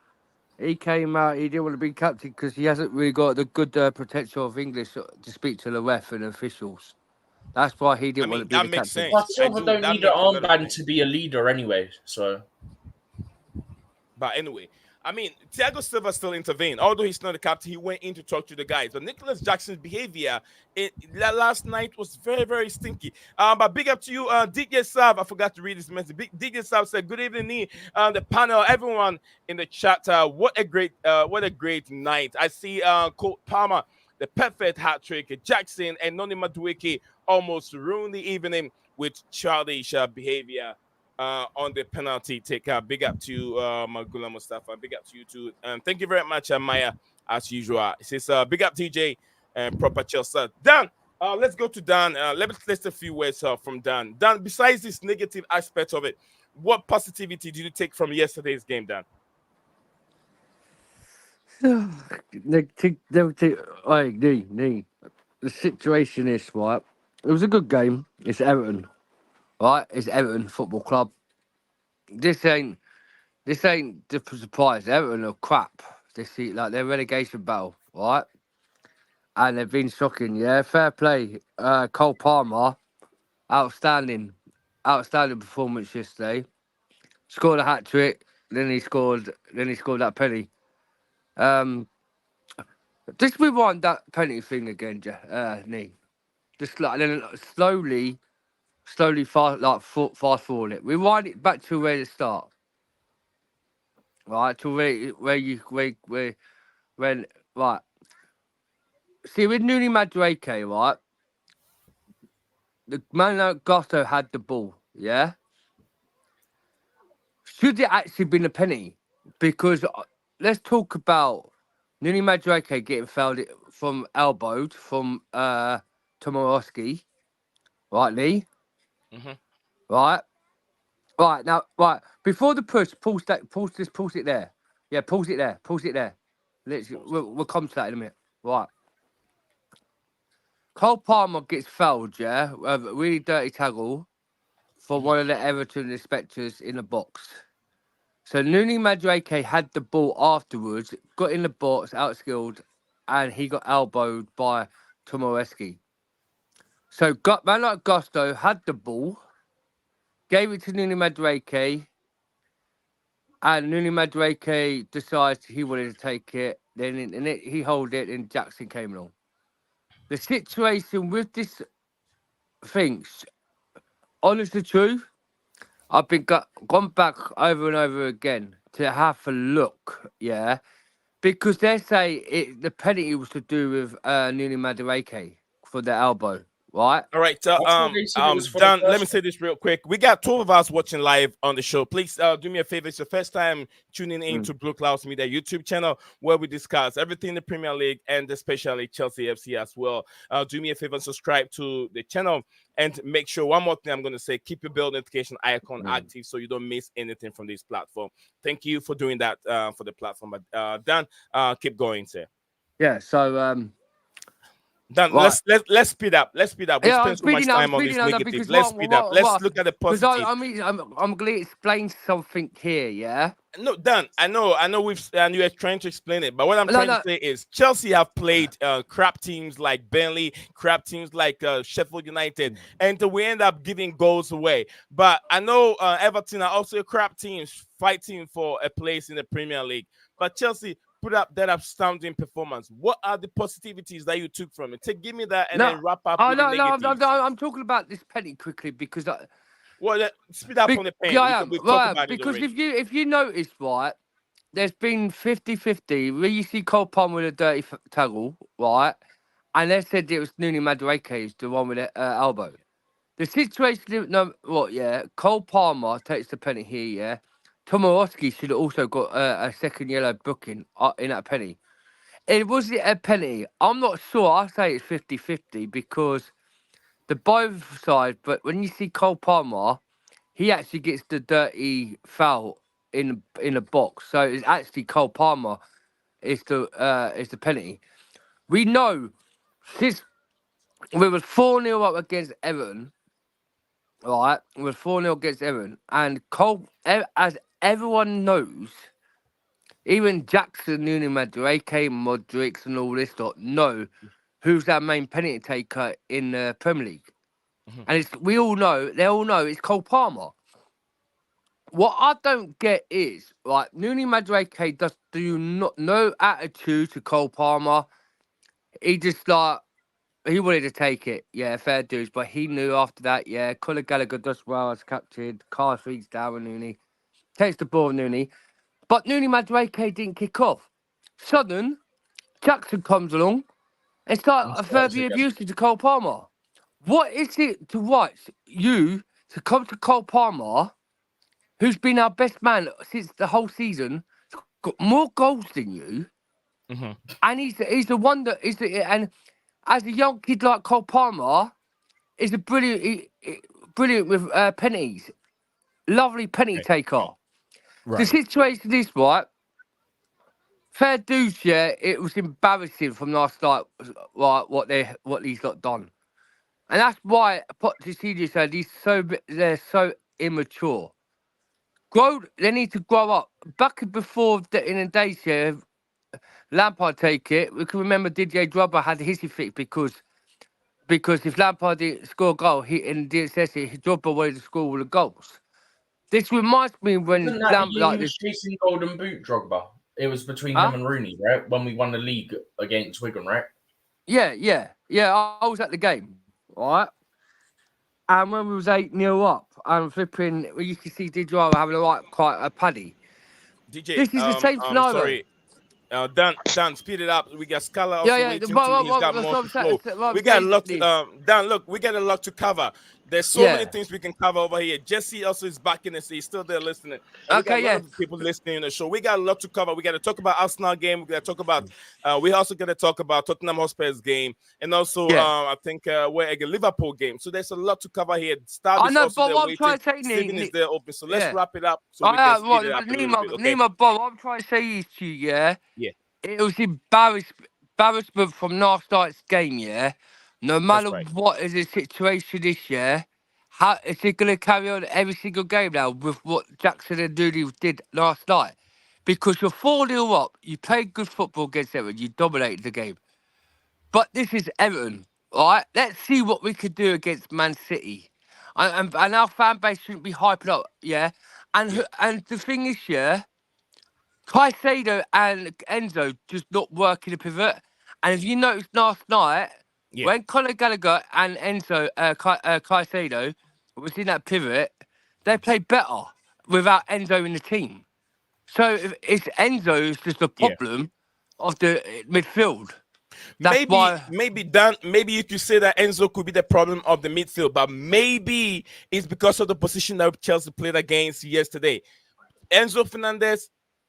he came out. He didn't want to be captain because he hasn't really got the good protection of English to speak to the ref and officials. That's why he didn't want to be the captain. Sense. But Silva don't need an armband to be a leader anyway. So, but anyway, I mean, Thiago Silva still intervened. Although he's not the captain, he went in to talk to the guys. But Nicholas Jackson's behavior last night was very, very stinky. But big up to you, DJ Sav. I forgot to read this message. DJ Sav said, "Good evening, the panel, everyone in the chat. What a great night. I see Cole Palmer, the perfect hat trick. Jackson and Noni Madueke almost ruined the evening with childish behavior." On the penalty take. Big up to Magula Mustafa. Big up to you too. And thank you very much, Maya, as usual. It says big up TJ and proper Chelsea. Dan, let's go to Dan. Let's list a few words from Dan. Dan, besides this negative aspect of it, what positivity did you take from yesterday's game, Dan? The situation is right. It was a good game. It's Everton. Right, it's Everton Football Club. This ain't the surprise. Everton are crap. Like their relegation battle, right? And they've been shocking. Yeah, fair play. Cole Palmer, outstanding performance yesterday. Scored a hat trick. Then he scored that penalty. Just rewind that penalty thing again, Nee. Just like then slowly fast forward it. Rewind it back to where it start. right? To where when right. See, with Nuni Madueke, right? The man like Gusto had the ball, yeah. Should it actually been a penny? Because let's talk about Nuni Madueke getting fouled from elbowed from Tomorowski, right, Lee? Mm-hmm. Right, right now, right before the push, pause it there. Yeah, pause it there. We'll come to that in a minute. Right, Cole Palmer gets fouled, yeah, a really dirty tackle for one of the Everton inspectors in the box. So Nuni Madueke had the ball afterwards, got in the box, outskilled, and he got elbowed by Tomoeski. So man like Gusto had the ball, gave it to Nuni Madueke, and Nuni Madueke decides he wanted to take it. He held it, and Jackson came along. The situation with this thing, honest to truth, I've been gone back over and over again to have a look, yeah, because they say the penalty was to do with Nuni Madueke for the elbow, right? All right, I thought they said it was for the Dan, let me first say this real quick. We got 12 of us watching live on the show. Please do me a favor. It's your first time tuning in to Blue Clouds Media YouTube channel where we discuss everything in the Premier League and especially Chelsea FC as well. Do me a favor and subscribe to the channel and make sure one more thing I'm going to say, keep your bell notification icon active so you don't miss anything from this platform. Thank you for doing that for the platform. But Dan, keep going, sir. Yeah, so Dan, right. let's speed up. Let's speed up. We Yeah, I'm spend so much speeding up. I'm time on this speeding up now negative. because Let's speed up. Let's look at the because positive. I'm going to explain something here. Yeah. No, Dan, I know we've and you are trying to explain it, but what I'm trying to say is Chelsea have played crap teams like Burnley, crap teams like Sheffield United, and we end up giving goals away. But I know Everton are also crap teams fighting for a place in the Premier League. But Chelsea put up that outstanding performance. What are the positivities that you took from it? Give me that and then wrap up with the negatives. I'm talking about this penny quickly because Well, speed up on the pen. I am We've talked right about it because already. if you notice right, there's been 50-50 where you see Cole Palmer with a dirty tackle, right, and they said it was Nuni Madueke is the one with the elbow. The situation, no, what, yeah, Cole Palmer takes the penny here, yeah. Tomorowski should have also got a second yellow booking in that penny. It was it a penny. I'm not sure. I say it's 50-50 because the both sides, but when you see Cole Palmer, he actually gets the dirty foul in the box. So it's actually Cole Palmer is the penalty. We know since we were 4-0 up against Everton, right? We were 4-0 against Everton, and as everyone knows, even Jackson, Nuni Madueke, Modric, and all this lot know who's our main penalty taker in the Premier League. And they all know it's Cole Palmer. What I don't get is, right, Nuni Madueke does do not no attitude to Cole Palmer. He just he wanted to take it, yeah, fair dues, but he knew after that, yeah, Conor Gallagher does well as captain, Carl feeds down with Nuni, takes the ball with Nuni, but Nuni Madueke didn't kick off. Sudden, Jackson comes along and starts a further abuse to Cole Palmer. What is it to you to come to Cole Palmer, who's been our best man since the whole season, got more goals than you, and he's the one that is the and as a young kid like Cole Palmer, is a brilliant with pennies, lovely penny taker. Right. The situation is right. Fair dues, yeah. It was embarrassing from last night, right? What these got done, and that's why Pochettino said they're so immature. They need to grow up. Back before in the days, yeah, Lampard take it. We can remember Didier Drogba had his effect because if Lampard didn't score a goal, didn't say Drogba wanted to score all the goals. This reminds me when Isn't that the year he was chasing Golden Boot, Drogba? It was between him and Rooney, right? When we won the league against Wigan, right? Yeah. I was at the game, right? And when we was 8-0 up, and flipping, you could see Didier having quite a paddy. DJ, This is the same scenario. sorry. Dan, speed it up. We got Scala Yeah, also yeah. waiting too. He's got That's more what to I'm saying. flow. What I'm We got a saying lot is- to, Dan, look, we got a lot to cover. There's so many Yeah. things we can cover over here. Jesse also is back in the seat, still there listening. And we got Okay, a lot yeah. of people listening in the show. We got a lot to cover. We got to talk about Arsenal game. We got to talk about. We also got to talk about Tottenham Hotspur's game, and also Yeah. I think we're a Liverpool game. So there's a lot to cover here. Stab I is know, also but there what I'm waiting. trying to say, Steven is there open. So let's yeah. wrap it up so we can speed it up a little bit. Okay. Nima, Bob, what I'm trying to say is to you, yeah. Yeah. It was embarrassment from last night's game, yeah. No matter right. what is the situation this year, how is it going to carry on every single game now with what Jackson and Dooney did last night? Because you're 4-0 up, you played good football against Everton, you dominated the game. But this is Everton, all right? Let's see what we could do against Man City. And our fan base shouldn't be hyping up, yeah? And the thing is, yeah, Caicedo and Enzo just not working the pivot. And if you noticed last night, when Conor Gallagher and Caicedo was in that pivot, they played better without Enzo in the team. So if it's Enzo who's just the problem of the midfield. That's maybe Dan, maybe you could say that Enzo could be the problem of the midfield, but maybe it's because of the position that Chelsea played against yesterday. Enzo Fernandez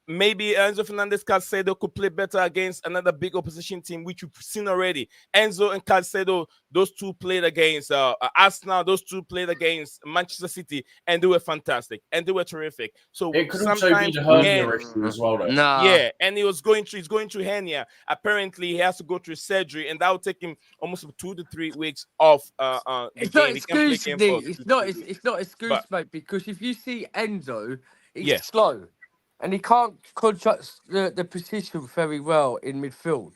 Caicedo could play better against another big opposition team, which we've seen already. Enzo and Caicedo, those two played against Arsenal, those two played against Manchester City, and they were fantastic and they were terrific. So it could also be the hernia issue as well, though. Yeah, and he's going through hernia. Apparently, he has to go through surgery, and that will take him almost 2 to 3 weeks off. It's not excuse, it's not excuse, mate. Because if you see Enzo, he's slow. And he can't construct the position very well in midfield.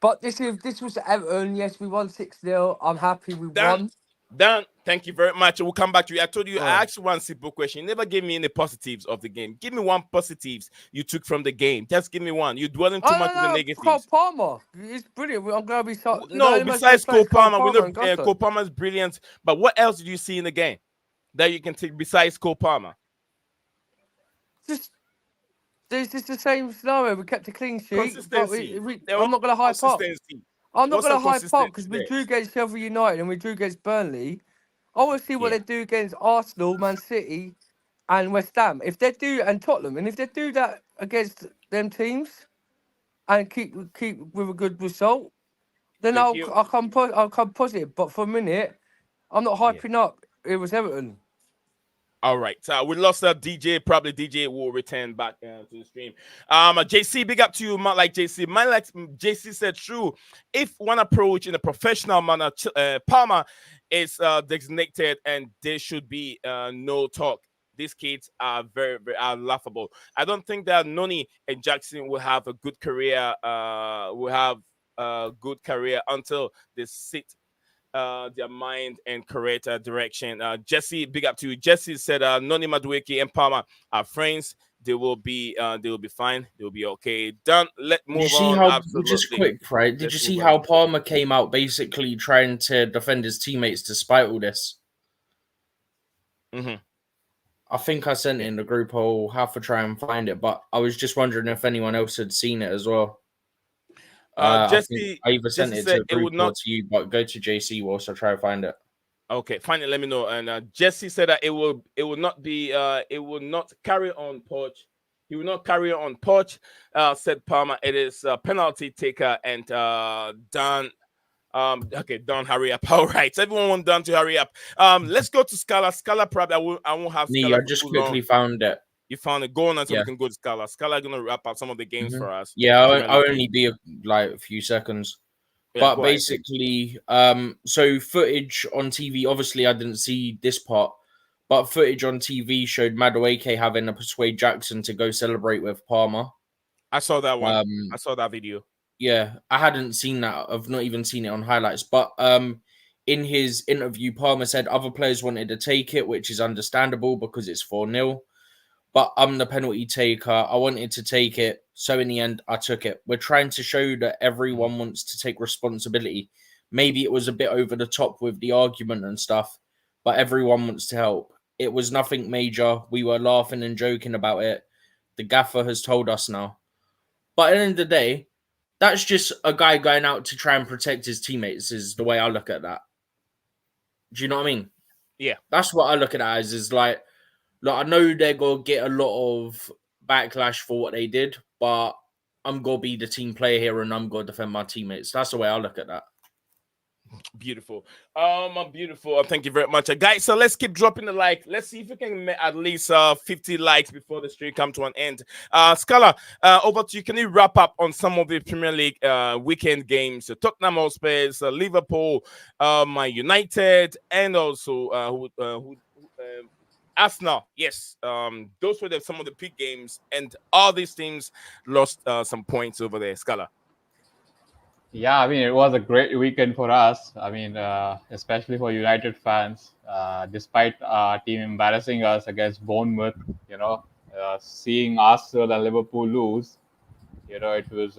But this was Everton. Yes, we won 6-0. I'm happy we won. Dan, thank you very much. We'll come back to you. I told you, I asked you one simple question. You never gave me any positives of the game. Give me one positives you took from the game. Just give me one. You're dwelling too much on the negatives. Cole Palmer, he's brilliant. I'm going to be so. No, besides Cole Palmer, we know Cole Palmer is brilliant. But what else did you see in the game that you can take besides Cole Palmer? There's just the same scenario. We kept a clean sheet. Consistency. I'm not going to hype up. I'm not going to hype up because we drew against Sheffield United and we drew against Burnley. I want to see what they do against Arsenal, Man City, and West Ham. If they do, and Tottenham, and if they do that against them teams and keep with a good result, then I'll come positive. But for a minute, I'm not hyping up. It was Everton. All right. We lost our DJ. Probably DJ will return back to the stream. JC, big up to you, man. Like JC. Man, like JC said, true. If one approach in a professional manner, Palmer is designated, and there should be no talk. These kids are very, very laughable. I don't think that Noni and Jackson will have a good career. Until they sit their mind and correct direction. Jesse, big up to you. Jesse said Noni Madueke and Palmer are friends. They will be fine. They will be okay. Done. Let move on. Just quick, right? Did you see how Palmer came out basically trying to defend his teammates despite all this? Mm-hmm. I think I sent it in the group. I'll have to try and find it, but I was just wondering if anyone else had seen it as well. Jesse, I either sent it to the group or to you, but go to JC whilst I try to find it. Okay, find it. Let me know. And Jesse said that it will not carry on Poch. He will not carry on Poch. Said Palmer. It is a penalty taker and Dan. Okay, Don, hurry up. All right, so everyone want Don to hurry up. Let's go to Scala. Scala, probably I won't have. Nee, I just quickly found it. You found it. Go on until we can go to Scala. Scala gonna wrap up some of the games for us. Yeah, I'll only be a few seconds. Yeah, but basically, so footage on TV. Obviously, I didn't see this part, but footage on TV showed Madueke having to persuade Jackson to go celebrate with Palmer. I saw that one. I saw that video. Yeah, I hadn't seen that. I've not even seen it on highlights. But in his interview, Palmer said other players wanted to take it, which is understandable because it's 4-0. But I'm the penalty taker. I wanted to take it. So in the end, I took it. We're trying to show that everyone wants to take responsibility. Maybe it was a bit over the top with the argument and stuff, but everyone wants to help. It was nothing major. We were laughing and joking about it. the gaffer has told us now. But at the end of the day, that's just a guy going out to try and protect his teammates, is the way I look at that. Do you know what I mean? Yeah. That's what I look at it as, is like, look, I know they're going to get a lot of backlash for what they did, but I'm going to be the team player here and I'm going to defend my teammates. That's the way I look at that. Beautiful. Beautiful. Thank you very much, guys. So let's keep dropping the like. Let's see if we can make at least 50 likes before the stream come to an end. Scala, over to you. Can you wrap up on some of the Premier League weekend games? Tottenham Hotspur, Liverpool, Man United, and also Arsenal. Yes, those were some of the big games, and all these teams lost some points over there. Scala. Yeah, I mean, it was a great weekend for us. I mean, especially for United fans. Despite our team embarrassing us against Bournemouth, seeing Arsenal and Liverpool lose, it was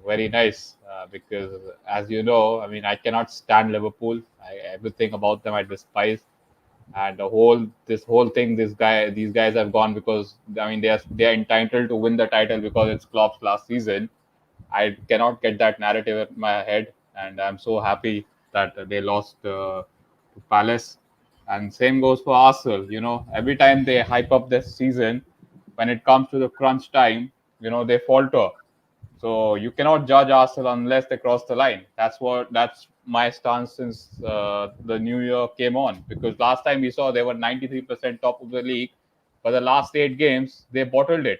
very nice because, as you know, I mean, I cannot stand Liverpool. Everything about them I despise, and this whole thing, these guys have gone because I mean they are entitled to win the title because it's Klopp's last season. I cannot get that narrative in my head, and I'm so happy that they lost to Palace. And same goes for Arsenal. Every time they hype up this season, when it comes to the crunch time, they falter. So you cannot judge Arsenal unless they cross the line. That's my stance since the new year came on. Because last time we saw they were 93% top of the league, but the last 8 games they bottled it.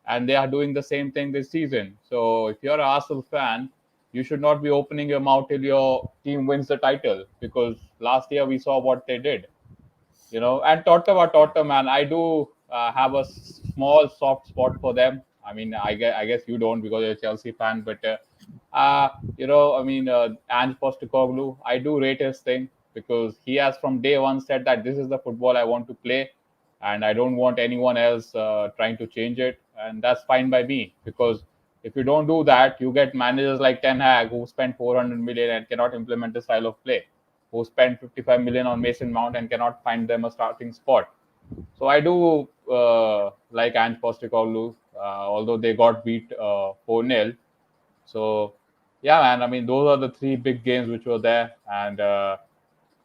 And they are doing the same thing this season. So if you're an Arsenal fan, you should not be opening your mouth till your team wins the title, because last year we saw what they did. And Tottenham, man, I do have a small soft spot for them. I mean, I guess you don't because you're a Chelsea fan, but Ange Postecoglou, I do rate his thing because he has from day one said that this is the football I want to play, and I don't want anyone else trying to change it, and that's fine by me. Because if you don't do that, you get managers like Ten Hag who spend 400 million and cannot implement the style of play, who spend 55 million on Mason Mount and cannot find them a starting spot. So I do like Ange Postecoglou, although they got beat 4-0. So yeah, man. I mean, those are the 3 big games which were there, and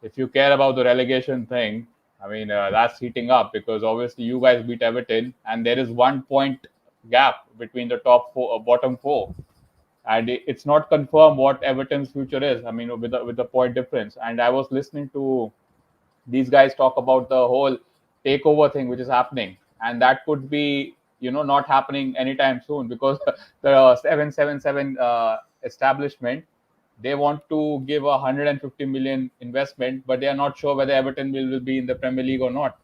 if you care about the relegation thing, I mean, that's heating up because obviously you guys beat Everton, and there is 1 point gap between the top 4, bottom 4, and it's not confirmed what Everton's future is. I mean, with the point difference. And I was listening to these guys talk about the whole takeover thing which is happening, and that could be not happening anytime soon because the 777 establishment, they want to give 150 million investment, but they are not sure whether Everton will be in the Premier League or not.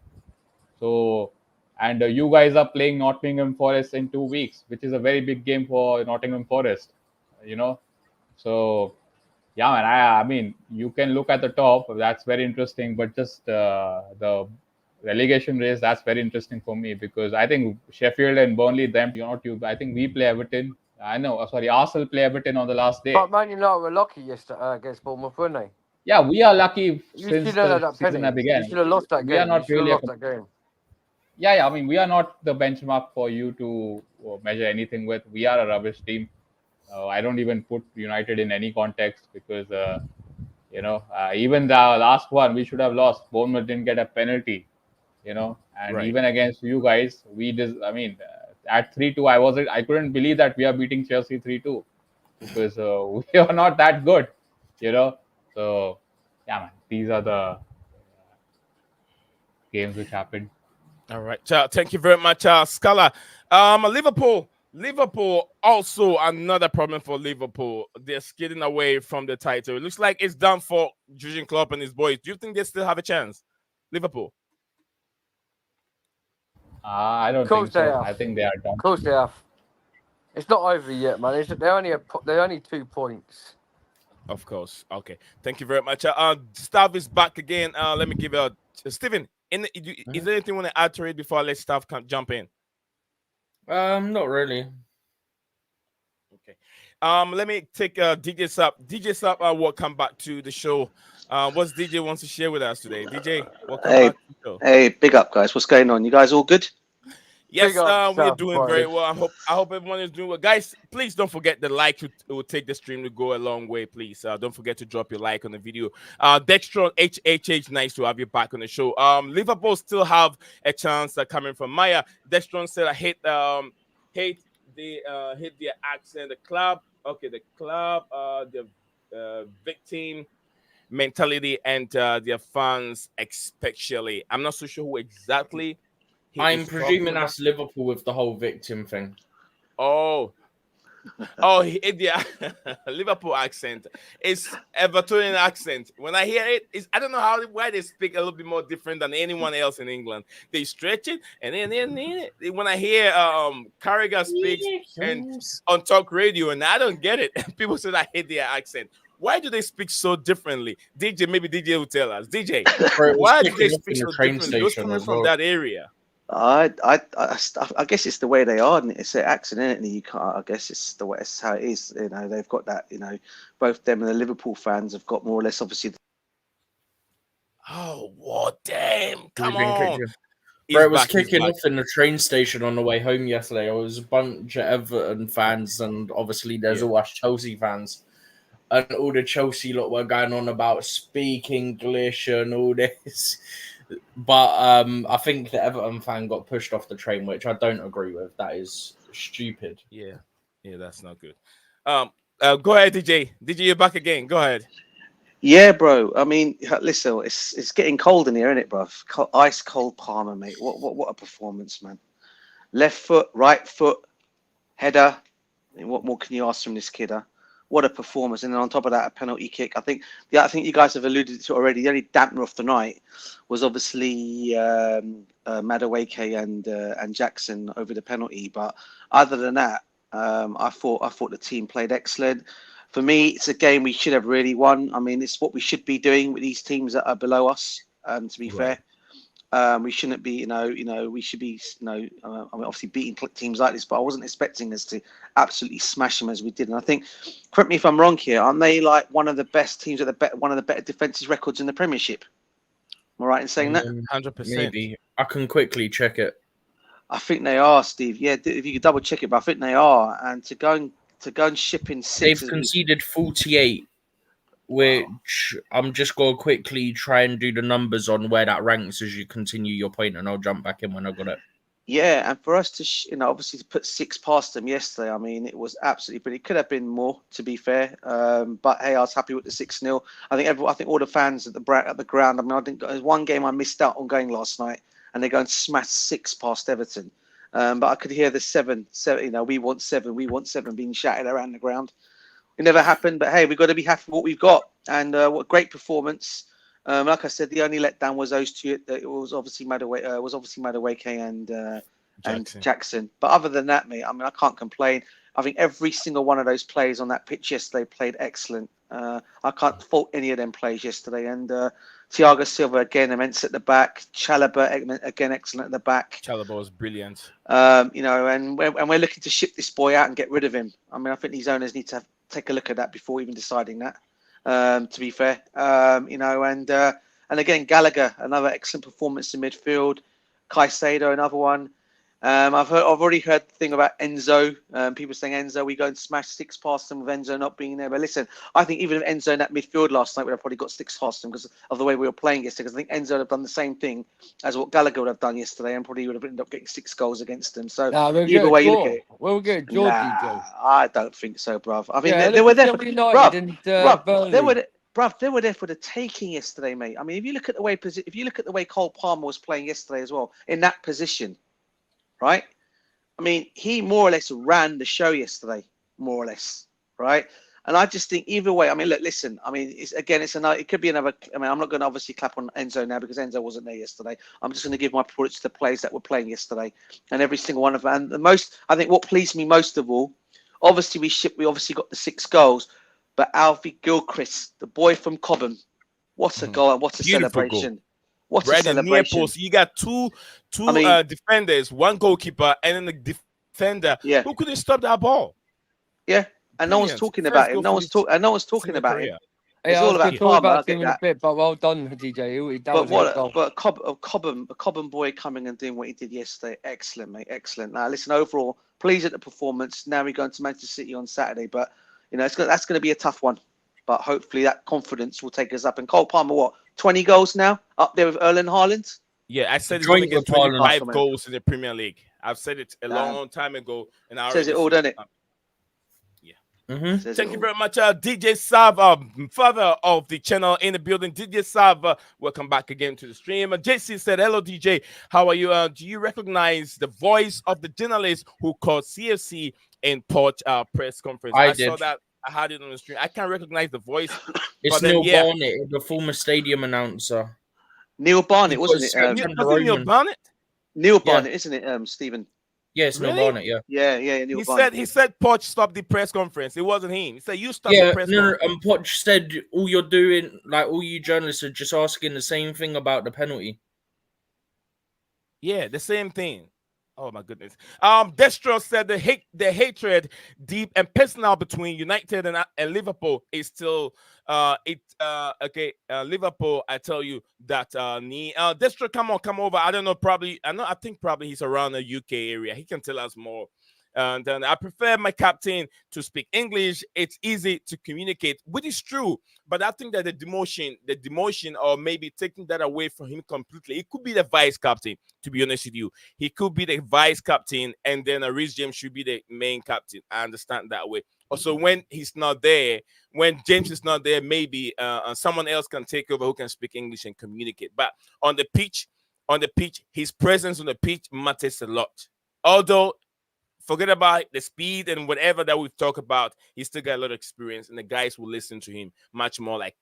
So, and you guys are playing Nottingham Forest in 2 weeks, which is a very big game for Nottingham Forest, So, yeah, man, I mean, you can look at the top. That's very interesting, but just the relegation race, that's very interesting for me because I think Sheffield and Burnley, I think we play Everton. Arsenal play Everton on the last day. But Man United were lucky yesterday against Bournemouth, weren't they? Yeah, we are lucky You since should have the that season penny. began. You should have lost that game. We are not really lost that game. Yeah, I mean, we are not the benchmark for you to measure anything with. We are a rubbish team. I don't even put United in any context because, even the last one, we should have lost. Bournemouth didn't get a penalty, and Right. even against you guys, at 3-2, I couldn't believe that we are beating Chelsea 3-2 because we are not that good, So, yeah, man, these are the games which happened. All right. Thank you very much, Scala. Liverpool also another problem for Liverpool. They're skidding away from the title. It looks like it's done for Jurgen Klopp and his boys. Do you think they still have a chance? Liverpool. I don't think so. I think they are done. Of course they have. It's not over yet, man. They're only 2 points. Of course. Okay. Thank you very much. Stav is back again. Let me give you Stephen. Is there anything you want to add to it before I let Stav jump in? Not really. Okay. Let me take DJ Sap. DJ Sap will come back to the show. What's DJ wants to share with us today? DJ, welcome back to the show. Hey, big up, guys. What's going on? You guys all good? Yes, Big up we're yourself, doing bro. very well. I hope everyone is doing well. Guys, please don't forget the like. It will take the stream to go a long way. Please, don't forget to drop your like on the video. Dextron HHH, nice to have you back on the show. Liverpool still have a chance coming from Maya. Dextron said I hate their accent. The club, okay, the club, the victim mentality and their fans especially. I'm not so sure who exactly he I'm is talking presuming about. that's Liverpool with the whole victim thing. Oh, yeah, Liverpool accent. It's Evertonian accent. When I hear it, I don't know why they speak a little bit more different than anyone else in England. They stretch it, and then when I hear Carragher speaks and on talk radio, and I don't get it. People say I hate their accent. Why do they speak so differently? DJ, maybe DJ will tell us. DJ, Bro, it was why do they kicking off speak in the so train differently? Those station coming as from well. that area. I guess it's the way they are, and it's an accent, isn't it? You can't. I guess it's the way. It's how it is. You know, they've got that. You know, both them and the Liverpool fans have got more or less, obviously. Oh, what? Damn! Come We've been on. kicking. He's Bro, it was back, he's kicking back. off in the train station on the way home yesterday. There was a bunch of Everton fans, and obviously there's all us Chelsea fans. And all the Chelsea lot were going on about speak English and all this. But I think the Everton fan got pushed off the train, which I don't agree with. That is stupid. Yeah, that's not good. Go ahead, DJ. DJ, you're back again. Go ahead. Yeah, bro. I mean, listen, it's getting cold in here, isn't it, bro? Ice cold Palmer, mate. What a performance, man. Left foot, right foot, header. I mean, what more can you ask from this kid? Huh? What a performance! And then on top of that, a penalty kick. I think you guys have alluded to it already. The only dampener of the night was obviously Madueke and Jackson over the penalty. But other than that, I thought the team played excellent. For me, it's a game we should have really won. I mean, it's what we should be doing with these teams that are below us. To be fair. We shouldn't be, we should be, I mean, obviously beating teams like this, but I wasn't expecting us to absolutely smash them as we did. And I think, correct me if I'm wrong here, aren't they like one of the best teams at one of the better defensive records in the Premiership? Am I right in saying that? 100%. Maybe. I can quickly check it. I think they are, Steve. Yeah, if you could double check it, but I think they are. And to go and ship in six, They've conceded 48, which I'm just going to quickly try and do the numbers on where that ranks as you continue your point, and I'll jump back in when I got it. Yeah, and for us to, obviously to put 6 past them yesterday, I mean, it was absolutely brilliant. It could have been more, to be fair. But hey, I was happy with the 6-0. I think all the fans at the ground. I mean, I think there's one game I missed out on going last night, and they go and smash 6 past Everton. But I could hear the 7, we want 7 being shouted around the ground. It never happened, but hey, we've got to be happy with what we've got. And what a great performance. Like I said, the only letdown was those two. It was obviously Madueke and Jackson. But other than that, mate, I mean, I can't complain. I think every single one of those plays on that pitch yesterday played excellent. I can't fault any of them plays yesterday. And Thiago Silva again immense at the back. Chalobah again excellent at the back. Chalobah was brilliant. And we're looking to ship this boy out and get rid of him. I mean, I think these owners need to take a look at that before even deciding that. To be fair, and again Gallagher, another excellent performance in midfield. Caicedo, another one. I've already heard the thing about Enzo. People saying Enzo, we go and smash 6 past them with Enzo not being there. But listen, I think even if Enzo in that midfield last night would have probably got 6 past them because of the way we were playing yesterday. Because I think Enzo would have done the same thing as what Gallagher would have done yesterday, and probably would have ended up getting 6 goals against them. So either way you look at it, we'll get Georgie, Joe. I don't think so, bruv. I mean, Yeah, they were there for United and Burnley. they were there for the taking yesterday, mate. I mean, if you look at the way Cole Palmer was playing yesterday as well in that position, right? I mean, he more or less ran the show yesterday, more or less, right? And I just think either way. I mean, look, listen. I mean, it could be another. I mean, I'm not going to obviously clap on Enzo now because Enzo wasn't there yesterday. I'm just going to give my plaudits to the players that were playing yesterday, and every single one of them. And I think what pleased me most of all, obviously we obviously got the 6 goals, but Alfie Gilchrist, the boy from Cobham, what a goal and what a Beautiful celebration! Goal. What a celebration! Near post. You got two defenders, one goalkeeper, and then the defender who couldn't stop that ball. Yeah, and no one's talking about him. No one's talking about him. It's Yeah, I all was going about to talk Palmer. I about get him in a that. bit, but well done, DJ. That But was a good goal. a Cobham boy coming and doing what he did yesterday, excellent, mate, excellent. Now, listen, overall, pleased at the performance. Now we're going to Manchester City on Saturday, but that's going to be a tough one. But hopefully that confidence will take us up. And Cole Palmer, what, 20 goals now, up there with Erling Haaland? Yeah, I said he's going to Joint get with Haaland. 25 goals in the Premier League. I've said it a Damn. long time ago, and I Says already it all, see doesn't it? Mm-hmm. Says Thank it you all. very much, DJ Sav, father of the channel in the building. DJ Sav, welcome back again to the stream. JC said, hello, DJ. How are you? Do you recognize the voice of the journalist who called CFC in Port press conference? I saw did. that. I had it on the stream. I can't recognize the voice. It's but then, Neil yeah. Barnett, the former stadium announcer. Neil Barnett, He wasn't got it? sacked under Was it Neil Roman. Barnett? Neil Yeah. Barnett, isn't it, Stephen? Yeah, it's Neil Really? Barnett, yeah. Yeah, Neil Barnett. He said Poch stopped the press conference. It wasn't him. He said you stopped the Yeah, press no, conference. Poch said all you're doing, like all you journalists are just asking the same thing about the penalty. Yeah, the same thing. Oh my goodness. Destro said the hatred deep and personal between United and Liverpool is still Liverpool. I tell you that Destro, come over. I don't know, I think probably he's around the UK area. He can tell us more. And then I prefer my captain to speak English. It's easy to communicate, which is true. But I think that the demotion, or maybe taking that away from him completely, it could be the vice captain. To be honest with you, he could be the vice captain, and then Reece James should be the main captain. I understand that way. Also, when he's not there, when James is not there, maybe someone else can take over who can speak English and communicate. But on the pitch, his presence on the pitch matters a lot. Although, forget about the speed and whatever that we've talked about, he's still got a lot of experience, and the guys will listen to him much more like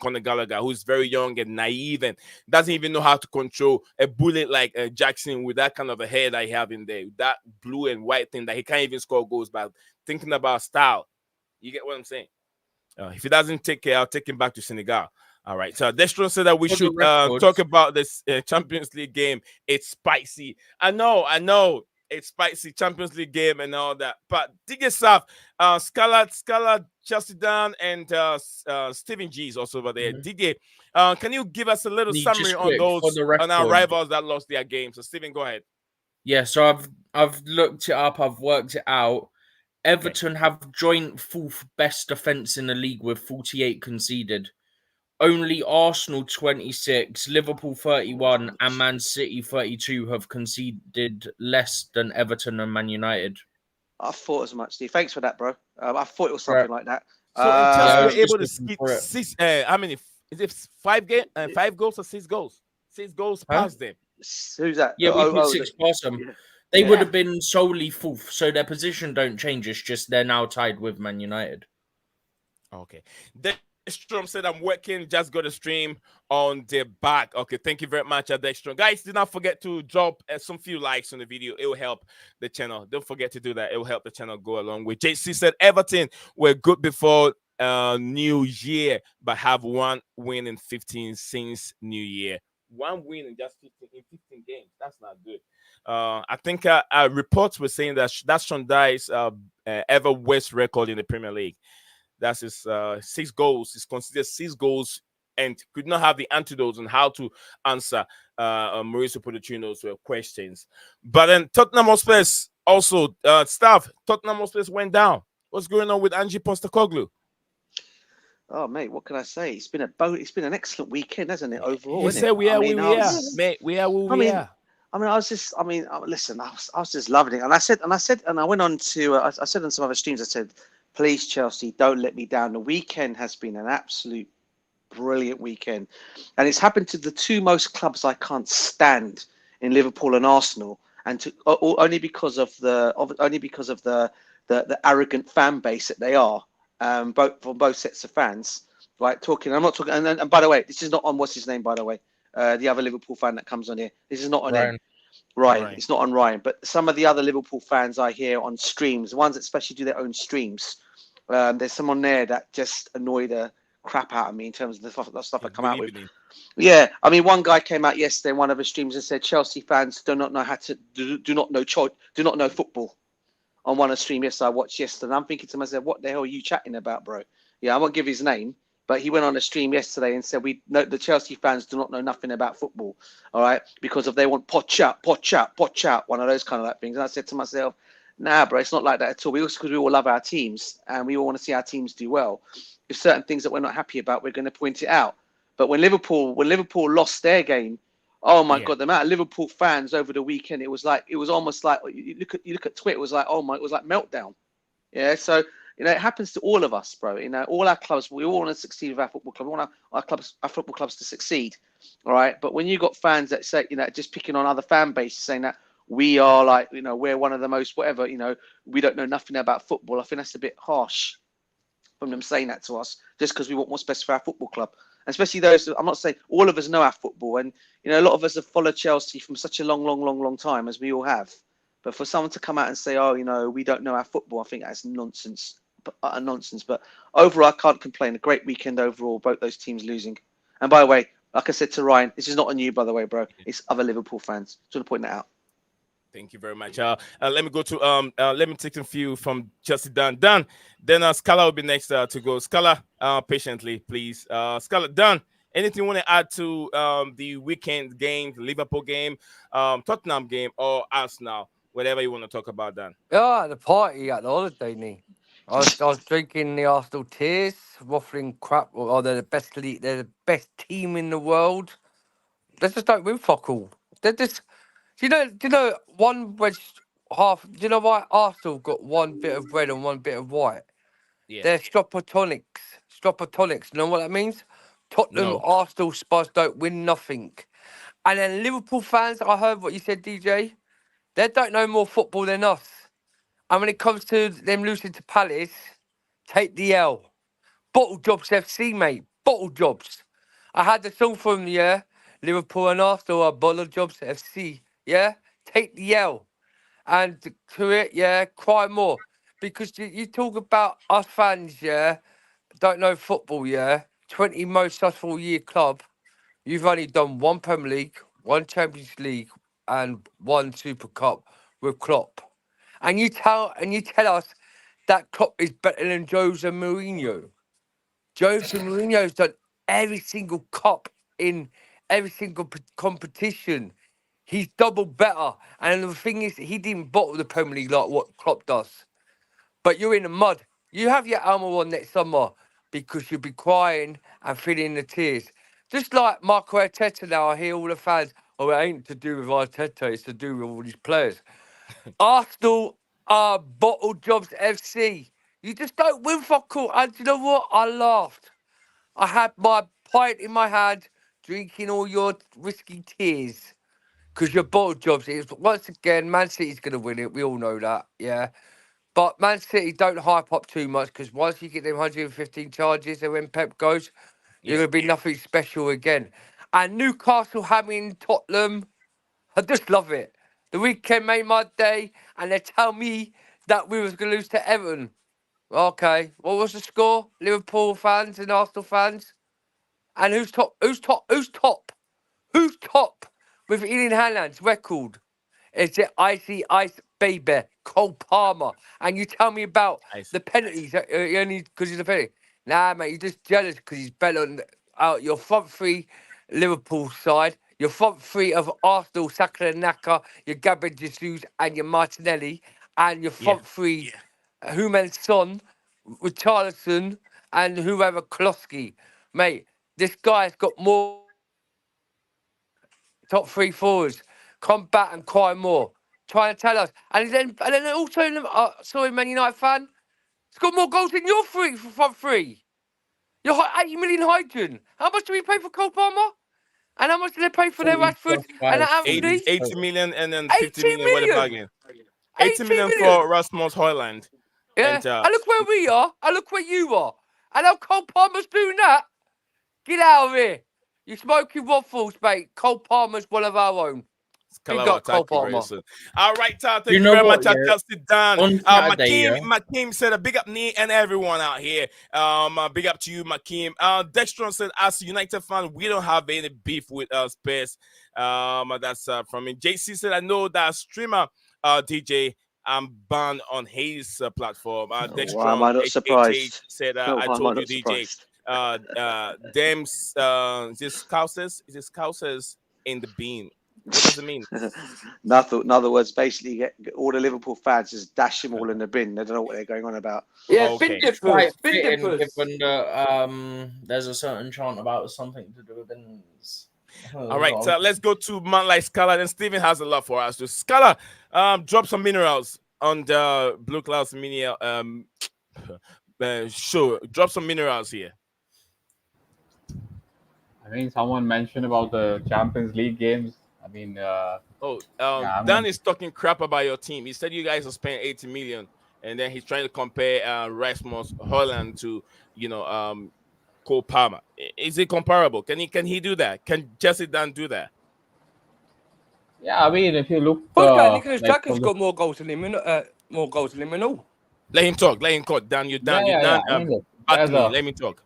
Conor Gallagher, who's very young and naive and doesn't even know how to control a bullet like Jackson with that kind of a head I have in there, that blue and white thing that he can't even score goals by. Thinking about style. You get what I'm saying? If he doesn't take care, I'll take him back to Senegal. All right. So Destron said that we should talk about this Champions League game. It's spicy. I know. It's spicy Champions League game and all that. But DJ Saf, Scala, Chelsea Dan, and Stephen G is also over there. DJ, can you give us a little summary on those on our rivals that lost their game? So Stephen, go ahead. Yeah, so I've looked it up, I've worked it out. Everton have joint fourth best defence in the league with 48 conceded. Only Arsenal 26, Liverpool 31, and Man City 32 have conceded less than Everton and Man United. I thought as much, Steve. Thanks for that, bro. I thought it was something like that. So Chelsea were able to skip six. How many? Is it 5 goals or 6 goals? 6 goals past them. Who's that? Yeah, we put 6 past them. Yeah. They would have been solely fourth, so their position don't change. It's just they're now tied with Man United. Okay. Dextrom said, I'm working, just got a stream on the back. Okay, thank you very much, Dextrom. Guys, do not forget to drop some few likes on the video. It will help the channel. Don't forget to do that. It will help the channel go along with. JC said, Everton were good before New Year, but have 1 win in 15 since New Year. 1 win in just 15 games. That's not good. I think reports were saying that that's Sean Dyche's ever worst record in the Premier League. That's his 6 goals. He's considered 6 goals and could not have the antidotes on how to answer Mauricio Pochettino's questions. But then Tottenham Hotspur also, Tottenham Hotspur went down. What's going on with Ange Postecoglou? Oh, mate, what can I say? It's been an excellent weekend, hasn't it? Overall, he said we are. Mate, we are who we are. Listen, I was just loving it, and I went on to, I said on some other streams, I said, please, Chelsea, don't let me down. The weekend has been an absolute brilliant weekend, and it's happened to the 2 most clubs I can't stand in Liverpool and Arsenal, and only because of the arrogant fan base that they are, from both sets of fans. Right, I'm not talking, and by the way, this is not on what's his name, by the way. The other Liverpool fan that comes on here. This is not on him. Ryan. It's not on Ryan. But some of the other Liverpool fans I hear on streams, the ones that especially do their own streams, there's someone there that just annoy the crap out of me in terms of the stuff I come out with. Yeah, I mean, one guy came out yesterday in one of his streams and said Chelsea fans do not know football. On one of the stream yesterday I watched yesterday, and I'm thinking to myself, what the hell are you chatting about, bro? Yeah, I won't give his name, But he went on a stream yesterday and said we know the Chelsea fans do not know nothing about football, all right? Because if they want potch out, one of those kind of like things. And I said to myself, nah, bro, it's not like that at all. Because we all love our teams and we all want to see our teams do well. If certain things that we're not happy about, we're going to point it out. But when Liverpool lost their game, oh my God, the amount of Liverpool fans over the weekend, it was almost like you look at Twitter, it was like, oh my, it was like meltdown. Yeah, so it happens to all of us, bro. All our clubs, we all want to succeed with our football club. We want our football clubs to succeed. All right. But when you got fans that say, just picking on other fan bases saying that we are like, we're one of the most whatever, we don't know nothing about football. I think that's a bit harsh from them saying that to us just because we want what's best for our football club. And especially those, I'm not saying all of us know our football. And, a lot of us have followed Chelsea from such a long time as we all have. But for someone to come out and say, oh, we don't know our football, I think that's nonsense. But overall, I can't complain. A great weekend overall, both those teams losing. And by the way, like I said to Ryan, this is not on you, by the way, bro. It's other Liverpool fans. Just want to point that out. Thank you very much. Let me go to let me take a few from Chelsea. Dan. Then Scala will be next to go. Scala, patiently, please. Scala, Dan. Anything you want to add to the weekend game, the Liverpool game, Tottenham game, or Arsenal? Whatever you want to talk about, Dan. Yeah, the party at the holiday, me. I was drinking the Arsenal tears, waffling crap. Oh, they're the best league. They're the best team in the world. They just don't win fuck all. They're just. Do you know one wedge half? Do you know why Arsenal got one bit of red and one bit of white? Yeah. They're stropotonics. Stropotonics. You know what that means? Tottenham, No. Arsenal, Spurs don't win nothing. And then Liverpool fans, I heard what you said, DJ. They don't know more football than us. And when it comes to them losing to Palace, take the L. Bottle Jobs FC, mate. Bottle Jobs. I had the song from, Liverpool and Arsenal are Bottle Jobs FC. Yeah? Take the L. And to it, cry more. Because you talk about us fans, don't know football, 20 most successful year club. You've only done one Premier League, one Champions League, and one Super Cup with Klopp. And you tell us that Klopp is better than Jose Mourinho. Jose Mourinho's done every single cup in every single competition. He's double better. And the thing is, he didn't bottle the Premier League like what Klopp does. But you're in the mud. You have your armour on next summer because you'll be crying and feeling the tears. Just like Marco Arteta now, I hear all the fans, oh, it ain't to do with Arteta, it's to do with all these players. Arsenal are Bottle Jobs FC. You just don't win fuck all. And you know what? I laughed. I had my pint in my hand, drinking all your risky tears. Because your Bottle Jobs is, once again, Man City's going to win it. We all know that, yeah. But Man City don't hype up too much because once you get them 115 charges and when Pep goes, you're going to be nothing special again. And Newcastle having Tottenham, I just love it. The weekend made my day, and they tell me that we was going to lose to Everton. Okay, what was the score? Liverpool fans and Arsenal fans? And who's top? Who's top? Who's top? Who's top with Erling Haaland's record? Is it Icy Ice Baby, Cole Palmer? And you tell me about the penalties only because he's a penalty. Nah, mate, you're just jealous because he's better on your front three Liverpool side, your front three of Arsenal, Saka and Naka, your Gabriel Jesus and your Martinelli, and your front three, Human Son, Richarlison, and whoever Klosky. Mate, this guy's got more top three forwards. Come back and cry more. Try and tell us. And then also, sorry, Man United fan, he's got more goals than your three for front three. You're 80 million hydrogen. How much do we pay for Cole Palmer? And how much do they pay for their Rashford and Anthony? 80 million and then 50 80 million. What million. about again? 80 million for Rasmus Højlund. Yeah. And look where we are. And look where you are. And how Cole Palmer's doing that. Get out of here. You're smoking waffles, mate. Cole Palmer's one of our own. Big up Cole Palmer. All right, thank you very much. I just done. Makeem said a big up me and everyone out here. Big up to you, Makeem. Dextron said, as a United fan, we don't have any beef with Spurs. That's from me. JC said, I know that streamer DJ banned on his platform. Dextron why am I not surprised? said, I told you, DJ. them this Scousers in the bin. What does it mean? In other words, basically, get all the Liverpool fans just dash them all in the bin. They don't know what they're going on about. Yeah, Okay. bin Quite dippers, bin fitting dippers. given that there's a certain chant about something to do with bins. All right, so let's go to man like Scala. Then Steven has a lot for us. So Scala, drop some minerals on the Blue Clouds Mini show. Drop some minerals here. I mean, someone mentioned about the Champions League games. I mean, Oh, yeah, I Dan mean, is talking crap about your team. He said you guys are spending 80 million, and then he's trying to compare Rasmus Holland to Cole Palmer. Is it comparable? Can he do that? Can Jesse Dan do that? yeah. I mean, if you look What about Nicholas like Jackson's from the got more goals than him and all. Let him talk. Let him talk. Dan, you yeah, Dan, you yeah, yeah. Dan. I mean, look, At there's me. a Let me talk.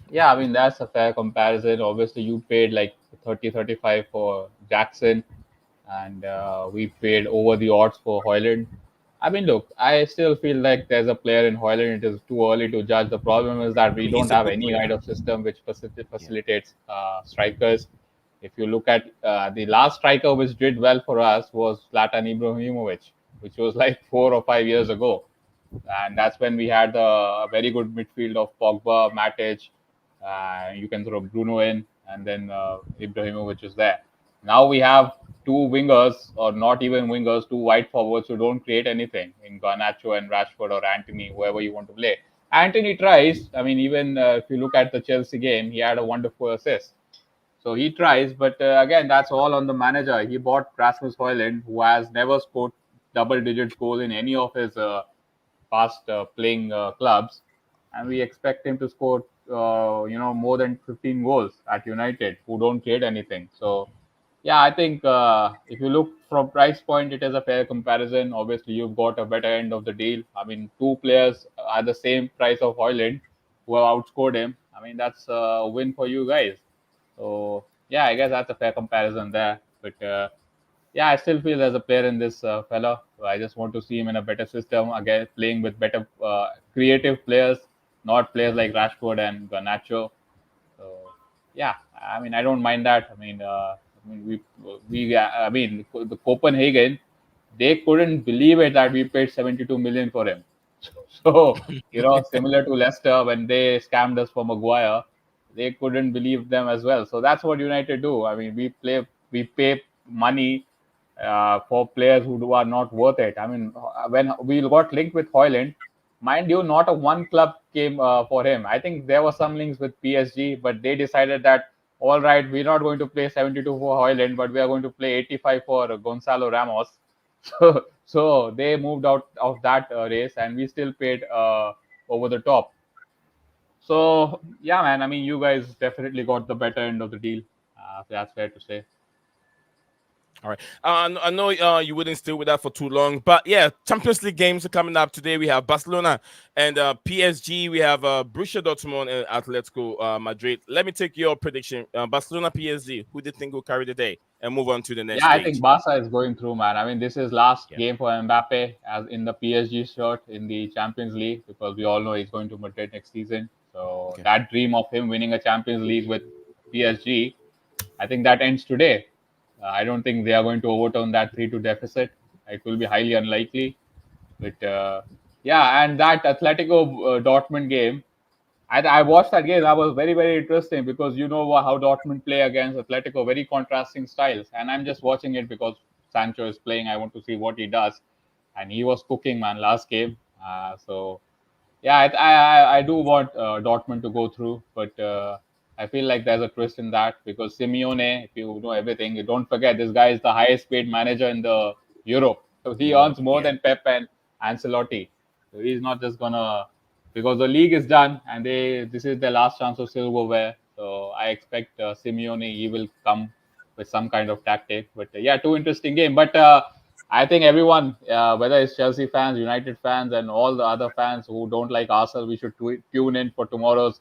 yeah. I mean, that's a fair comparison. Obviously, you paid like 30, 35 for Jackson, and we paid over the odds for Hoyland. I mean, look, I still feel like there's a player in Hoyland. It is too early to judge. The problem is that we He's don't a have good any player. kind of system which Yeah. facilitates strikers. If you look at the last striker which did well for us was Zlatan Ibrahimovic, which was like 4 or 5 years ago, and that's when we had a very good midfield of Pogba, Matic. You can throw Bruno in, and then Ibrahimovic is there. Now we have two wingers, or not even wingers, two wide forwards who don't create anything in Garnacho and Rashford or Anthony, whoever you want to play. Anthony tries. I mean, even if you look at the Chelsea game, he had a wonderful assist. So he tries, but again, that's all on the manager. He bought Rasmus Højlund, who has never scored double digits goal in any of his past playing clubs, and we expect him to score, more than 15 goals at United, who don't create anything. So, yeah, I think if you look from price point, it is a fair comparison. Obviously, you've got a better end of the deal. I mean, two players at the same price of Hoyland who have outscored him. I mean, that's a win for you guys. So, yeah, I guess that's a fair comparison there. But yeah, I still feel there's a player in this fella. I just want to see him in a better system again, playing with better creative players, not players like Rashford and Garnacho. So yeah, I mean, I don't mind that. I mean, the Copenhagen, they couldn't believe it that we paid 72 million for him. So, similar to Leicester when they scammed us for Maguire, they couldn't believe them as well. So that's what United do. I mean, we pay money for players who are not worth it. I mean, when we got linked with Hoyland, mind you, not a one club came for him. I think there were some links with PSG, but they decided that all right, we're not going to play 72 for Hoyland, but we are going to play 85 for Gonzalo Ramos. So they moved out of that race, and we still paid over the top. So yeah, man. I mean, you guys definitely got the better end of the deal. That's fair to say. All right. I know you wouldn't stay with that for too long, but yeah, Champions League games are coming up today. We have Barcelona and PSG. We have Borussia Dortmund and Atletico Madrid. Let me take your prediction. Barcelona, PSG. Who do you think will carry the day and move on to the next Yeah, I stage? think Barca is going through, man. I mean, this is last Yeah. game for Mbappe as in the PSG shirt in the Champions League, because we all know he's going to Madrid next season. So Okay. that dream of him winning a Champions League with PSG, I think that ends today. I don't think they are going to overturn that 3-2 deficit. It will be highly unlikely. But yeah, and that Atletico Dortmund game, I watched that game. That was very, very interesting because you know how Dortmund play against Atletico, very contrasting styles. And I'm just watching it because Sancho is playing. I want to see what he does. And he was cooking, man, last game. So yeah, I do want Dortmund to go through, but I feel like there's a twist in that because Simeone, if you know everything, you don't forget this guy is the highest paid manager in the Europe. So he Europe. earns more Yeah. than Pep and Ancelotti. So he's not just gonna, because the league is done and this is their last chance of silverware. So I expect Simeone, he will come with some kind of tactic. But yeah, two interesting game. But I think everyone, whether it's Chelsea fans, United fans, and all the other fans who don't like Arsenal, we should tune in for tomorrow's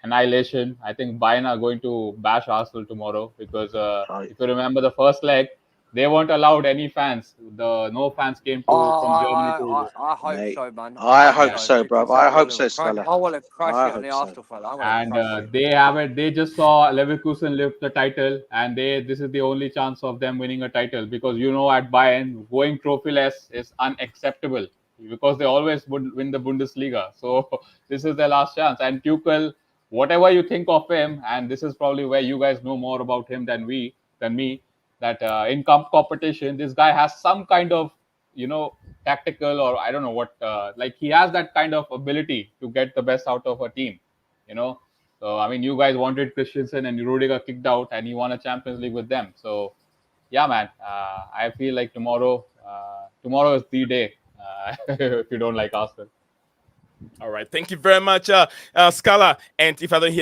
annihilation. I think Bayern are going to bash Arsenal tomorrow because Right. if you remember the first leg, they weren't allowed any fans. The no fans came to from Germany to. I hope Mate, so, man. I I hope hope Yeah. so so, bruv. because I hope so, Scala. I want to crush I it on the hope so. Arsenal fan. I want to And crush it. they haven't. They just saw Leverkusen lift the title, and this is the only chance of them winning a title, because at Bayern going trophyless is unacceptable, because they always would win the Bundesliga. So this is their last chance. And Tuchel, whatever you think of him, and this is probably where you guys know more about him than me, that in competition, this guy has some kind of you know tactical, or I don't know what, like he has that kind of ability to get the best out of a team, you know. So I mean, you guys wanted Christensen and Rudiger kicked out, and he won a Champions League with them. So yeah, man, I feel like tomorrow is the day. If you don't like Arsenal. All right, thank you very much, Scala. And if I don't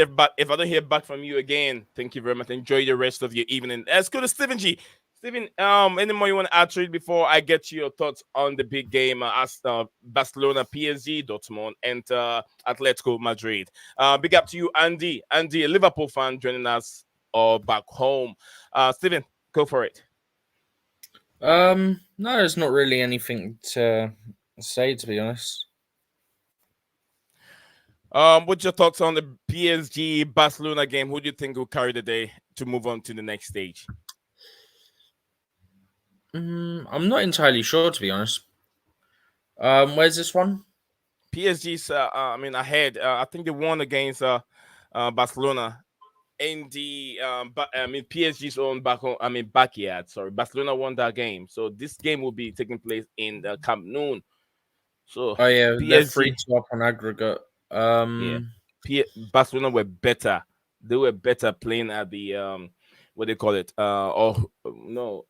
hear back from you again, thank you very much. Enjoy the rest of your evening. Let's go to Stephen G. Stephen, any more you want to add to it before I get to your thoughts on the big game, as Barcelona, PSG, Dortmund, and Atletico Madrid. Big up to you, Andy. Andy, a Liverpool fan, joining us back home. Stephen, go for it. No, there's not really anything to say, to be honest. What's your thoughts on the PSG Barcelona game? Who do you think will carry the day to move on to the next stage? I'm not entirely sure, to be honest. Where's this one? PSG's, ahead. I think they won against Barcelona in the PSG's own backyard. Sorry, Barcelona won that game, so this game will be taking place in the Camp Nou. So Oh yeah, they're PSG, 3-2 up on aggregate. yeah, Barcelona were better. They were better playing at the what they call it? Oh no,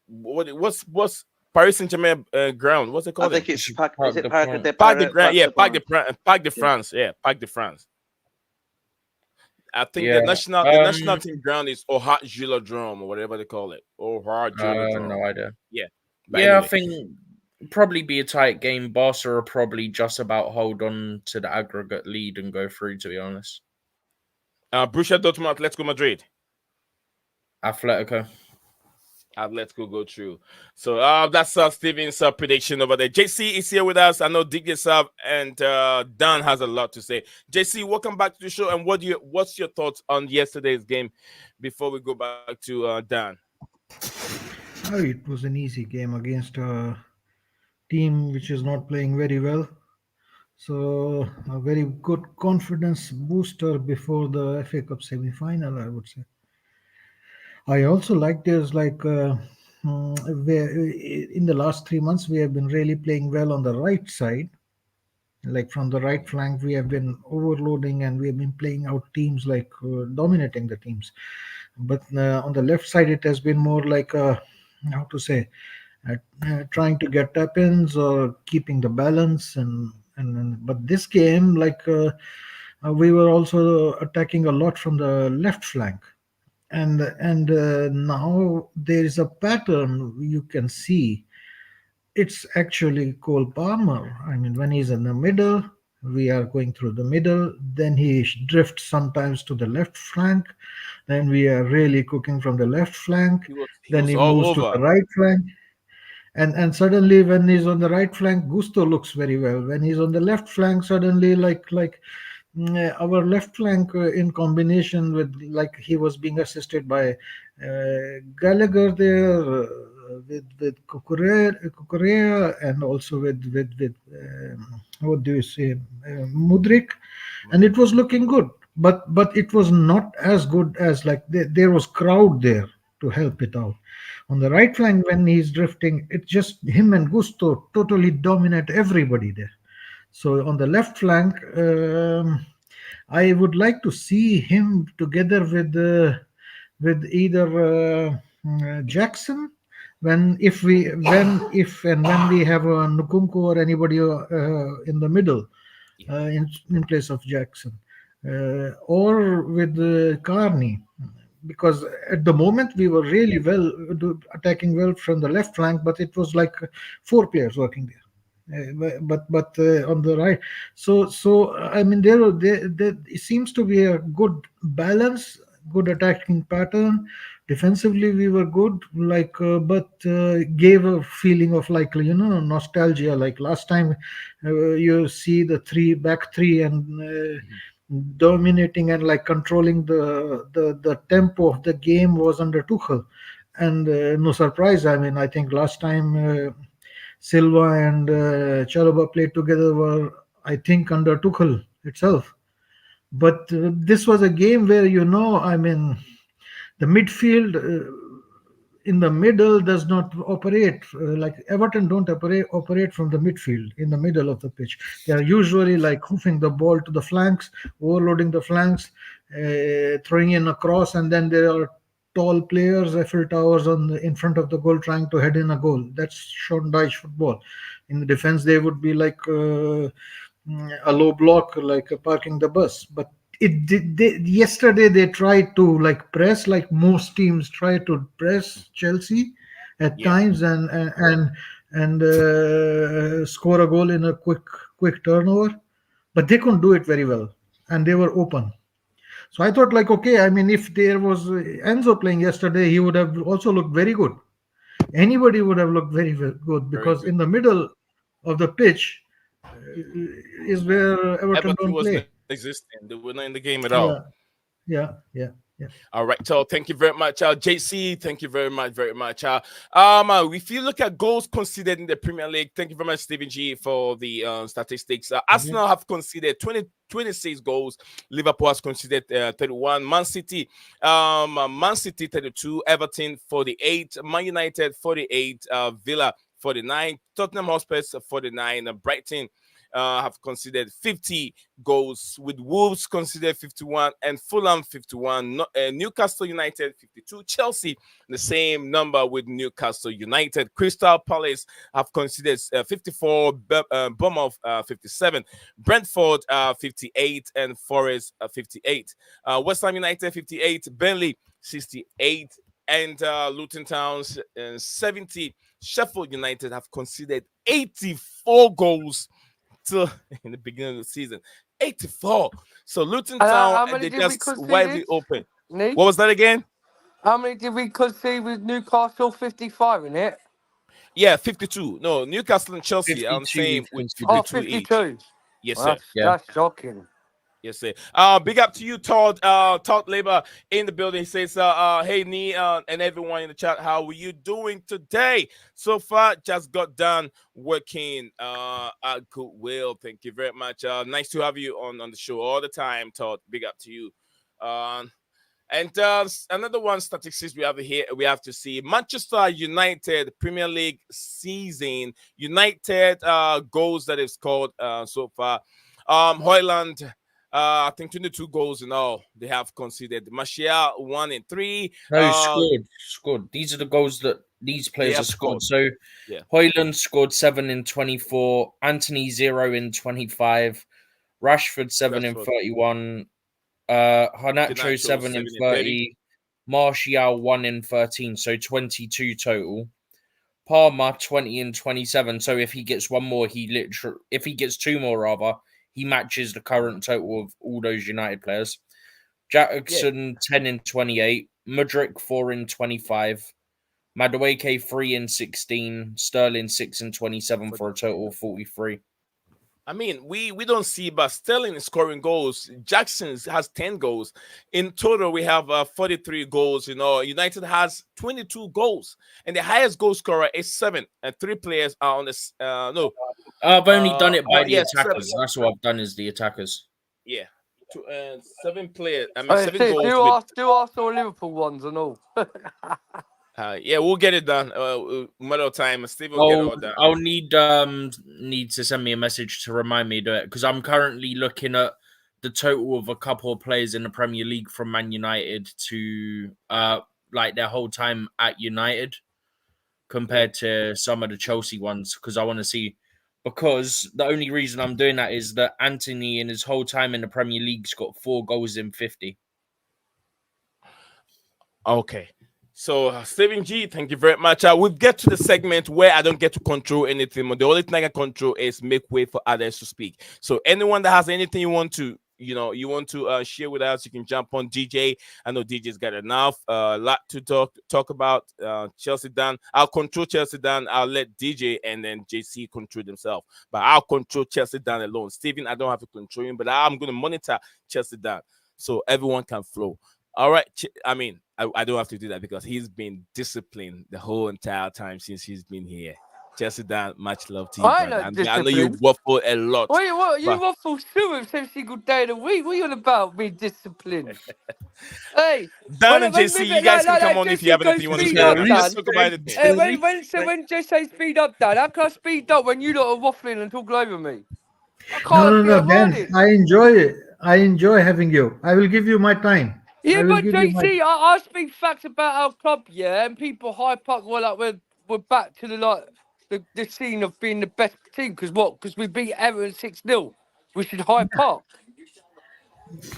what's Paris Saint Germain ground? What's it I called? think it's Parc is it de Parc France. de Parc de Grand, yeah, Parc de Yeah. France, yeah, Parc de France. I think Yeah. the national team ground is Ohad Gilodrome or whatever they call it. Ohad Gilodrome. No idea. Yeah. But Yeah, I anyway. think probably be a tight game. Barca will probably just about hold on to the aggregate lead and go through, to be honest. Borussia Dortmund, Atletico Madrid. Atletico. Atletico go through. So that's Steven's prediction over there. JC is here with us. I know Dig yourself and Dan has a lot to say. JC, welcome back to the show. And what's your thoughts on yesterday's game before we go back to Dan? Oh, it was an easy game against a team which is not playing very well. So a very good confidence booster before the FA Cup semi-final, I would say. I also like there's in the last 3 months we have been really playing well on the right side. Like from the right flank, we have been overloading and we have been playing out teams like dominating the teams. But on the left side, it has been more like how to say, trying to get tap-ins or keeping the balance. But this game, we were also attacking a lot from the left flank. And now there is a pattern you can see. It's actually Cole Palmer. I mean, when he's in the middle, we are going through the middle. Then he drifts sometimes to the left flank. Then we are really cooking from the left flank. He Then was he all moves to over. the right flank. And suddenly when he's on the right flank, Gusto looks very well. When he's on the left flank, suddenly our left flank in combination with, like, he was being assisted by Gallagher there, with Cucurella, and also with what do you say, Mudrik, and it was looking good. But it was not as good as, like, there was crowd there to help it out. On the right flank, when he's drifting, it's just him and Gusto totally dominate everybody there. So on the left flank, I would like to see him together with either Jackson, when we have a Nkunku or anybody in the middle, in place of Jackson, or with Carney. Because at the moment we were really well attacking well from the left flank, but it was like four players working there. But on the right, so I mean, there it seems to be a good balance, good attacking pattern Defensively, we were good, but gave a feeling of nostalgia. Like last time, you see the back three, and dominating and like controlling the tempo of the game was under Tuchel, and no surprise. I mean, I think last time Silva and Chalobah played together were, I think, under Tuchel itself. But this was a game where, I mean, the midfield in the middle does not operate like Everton don't operate from the midfield in the middle of the pitch. They are usually like hoofing the ball to the flanks, overloading the flanks, throwing in a cross, and then there are tall players, Eiffel Towers in front of the goal, trying to head in a goal. That's Sean Dyche football. In the defense, they would be like a low block, like parking the bus. But yesterday they tried to like press, like most teams try to press Chelsea at Yeah. times, and score a goal in a quick turnover, but they couldn't do it very well, and they were open. So I thought, like, okay, I mean, if there was Enzo playing yesterday, he would have also looked very good. Anybody would have looked very, very good, Very because good. in the middle of the pitch is where Everton Everton don't was play. not existing. They were not in the game at all. Yeah, yeah. All right, so thank you very much, JC. Thank you very much, very much. If you look at goals conceded in the Premier League, thank you very much, Stephen G, for the statistics. Arsenal have conceded 26 goals. Liverpool has conceded 31. Man City 32. Everton 48. Man United 48. Villa 49. Tottenham Hotspur 49. Brighton have conceded 50 goals, with Wolves conceded 51 and Fulham 51. Newcastle United 52. Chelsea the same number with Newcastle United. Crystal Palace have conceded 54. Bournemouth 57. Brentford 58 and Forest 58. West Ham United 58. Burnley 68. And Luton Town's 70. Sheffield United have conceded 84 goals till in the beginning of the season. 84. So Luton Town, How and many they did we just widely concede? open. Nick? What was that again? How many did we concede with Newcastle? 55 in it? Yeah, 52. No, Newcastle and Chelsea are on the 52 same we've with conceded. 52 each. 52. Yes, Well, sir. that's shocking. Yes, sir. Big up to you, Todd. Todd Labor in the building. He says, hey, Nee, and everyone in the chat, how are you doing today? So far, just got done working at Goodwill. Thank you very much. Nice to have you on the show all the time, Todd. Big up to you. And another one statistics we have here, we have to see Manchester United Premier League season. United goals that is scored so far. Haaland, I think 22 goals in all they have conceded. Martial 1 and 3. No, scored. These are the goals that these players have scored. So Yeah. Haaland scored 7 in 24, Anthony 0 in 25, Rashford 7 in 31, Garnacho 7 in 30, Martial 1 in 13, so 22 total. Palmer 20 in 27. So if he gets one more, if he gets two more rather, he matches the current total of all those United players. Jackson 10 in 28, Mudryk 4 in 25, Madueke 3 in 16, Sterling 6 in 27 for a total of 43. I mean, we don't see, but Sterling is scoring goals. Jackson has 10 goals. In total, we have 43 goals. You know, United has 22 goals, and the highest goal scorer is 7. And 3 players are on this. No, I've only done it by the attackers. 7. That's what I've done is the attackers. Yeah, 7 players. I mean, 7 goals. Do Arsenal and Liverpool ones and all. Yeah, we'll get it done. Matter of time. Steve will get it all done. I'll need to send me a message to remind me to do it, because I'm currently looking at the total of a couple of players in the Premier League from Man United to like their whole time at United compared to some of the Chelsea ones, because I want to see. Because the only reason I'm doing that is that Anthony, in his whole time in the Premier League's got 4 goals in 50. Okay. So, Stephen G, thank you very much. We'll get to the segment where I don't get to control anything. The only thing I can control is make way for others to speak. So, anyone that has anything you want to you want to share with us, you can jump on DJ. I know DJ's got enough, a lot to talk about. Chelsea down. I'll control Chelsea down. I'll let DJ and then JC control themselves, but I'll control Chelsea down alone. Steven, I don't have to control him, but I'm going to monitor Chelsea down so everyone can flow. All right. I mean, I don't have to do that because he's been disciplined the whole entire time since he's been here. Chelsea down, much love to you, I brother. know I know you discipline. waffle a lot. What you but- waffle through every single day of the week? What are you on about? Being disciplined? Hey, Dan and JC, you guys can come on if you have anything you want to speed say. up, Let's Dan. talk about anything. Hey, when Jesse speed up, Dan, how can I speed up when you lot are waffling and talking over me? I No, can't no, get no, a word Dan. in. I enjoy it. I enjoy having you. I will give you my time. Yeah, I will but give you my. JC, I speak facts about our club, yeah, and people hype up. Well, like we're back to the scene of being the best team because what? Because we beat Everton 6-0. We should hype up.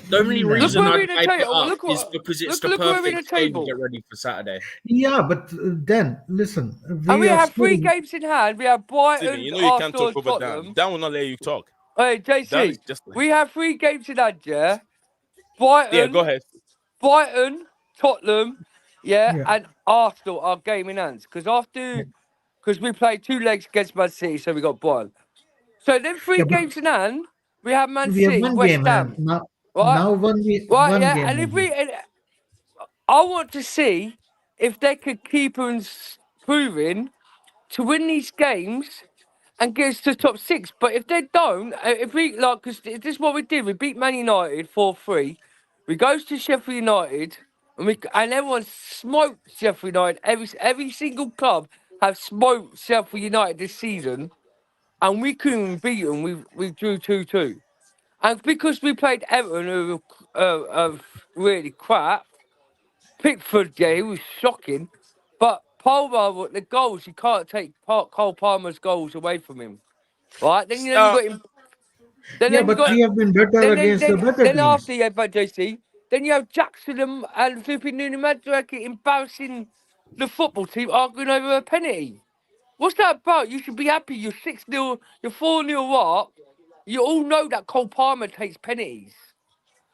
The only No. Look reason where we're I'd in the hype it table. up Look is what. because it's the Look where we're in the perfect game to table. get ready for Saturday. Yeah, but then listen, And we we are have 3 scoring. games in hand. We have Steven, Brighton, you know you can't Arsenal, talk and over Dan. Tottenham. Dan will not let you talk. Hey, Dan is JC, just like, we have 3 games in hand, yeah? yeah, go Brighton, ahead. Tottenham, yeah, Yeah, and Arsenal are game in hands. Because we played 2 legs against Man City, so we got Brighton. So then 3 yeah, but games in hand, we have Man we have City, one West game, and Ham, now right? Right, one yeah, game and if only. we, and I want to see if they could keep on proving to win these games and get us to top 6. But if they don't, if we like, because this is what we did, we beat Man United 4-3. We goes to Sheffield United and everyone smoked Sheffield United. Every single club have smoked Sheffield United this season, and we couldn't beat them. We drew 2-2. And because we played Everton, who were really crap, Pickford, yeah, he was shocking. But Palmer, the goals, you can't take Cole Palmer's goals away from him. Right? Then you Uh, got him. Then, Yeah, then you but got we have been better against the better then teams. after yeah, but JC, then you have Jackson and flipping Nuno Madueke embarrassing the football team arguing over a penalty. What's that about? You should be happy. You're 6-0, you're 4-0 up. You all know that Cole Palmer takes penalties.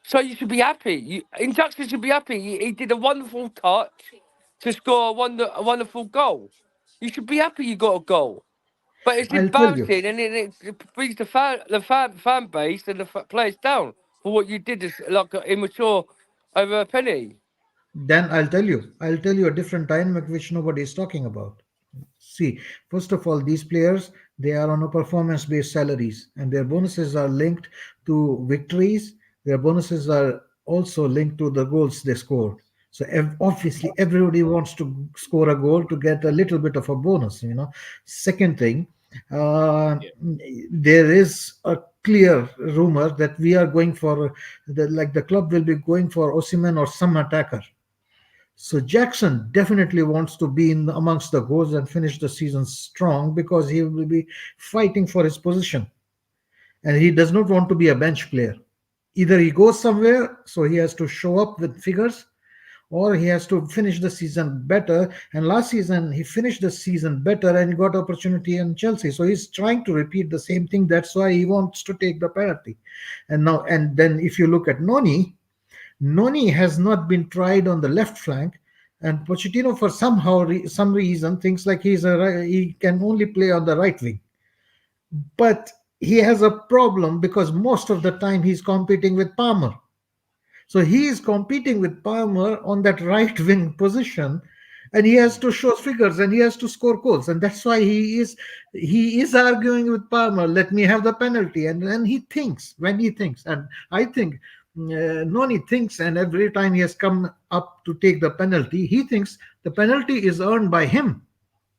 So you should be happy. Jackson should be happy. He did a wonderful touch to score a wonderful goal. You should be happy you got a goal. But it's I'll tell you. embarrassing, and it brings the fan base and the players down for what you did as like immature over a penny. Then I'll tell you. I'll tell you a different dynamic which nobody is talking about. See, first of all, these players, they are on a performance-based salaries, and their bonuses are linked to victories. Their bonuses are also linked to the goals they scored. So obviously, everybody wants to score a goal to get a little bit of a bonus. Second thing, uh, yeah. there is a clear rumor that we are going for the club will be going for Osimhen or some attacker. So Jackson definitely wants to be in amongst the goals and finish the season strong because he will be fighting for his position, and he does not want to be a bench player. Either he goes somewhere, so he has to show up with figures, or he has to finish the season better. And last season he finished the season better and he got opportunity in Chelsea. So he's trying to repeat the same thing. That's why he wants to take the penalty. And then if you look at Noni has not been tried on the left flank, and Pochettino, for some reason, thinks like he can only play on the right wing. But he has a problem because most of the time he's competing with Palmer. So he is competing with Palmer on that right wing position, and he has to show figures and he has to score goals, and that's why he is arguing with Palmer. Let me have the penalty, and then he thinks, and I think Noni thinks, and every time he has come up to take the penalty, he thinks the penalty is earned by him,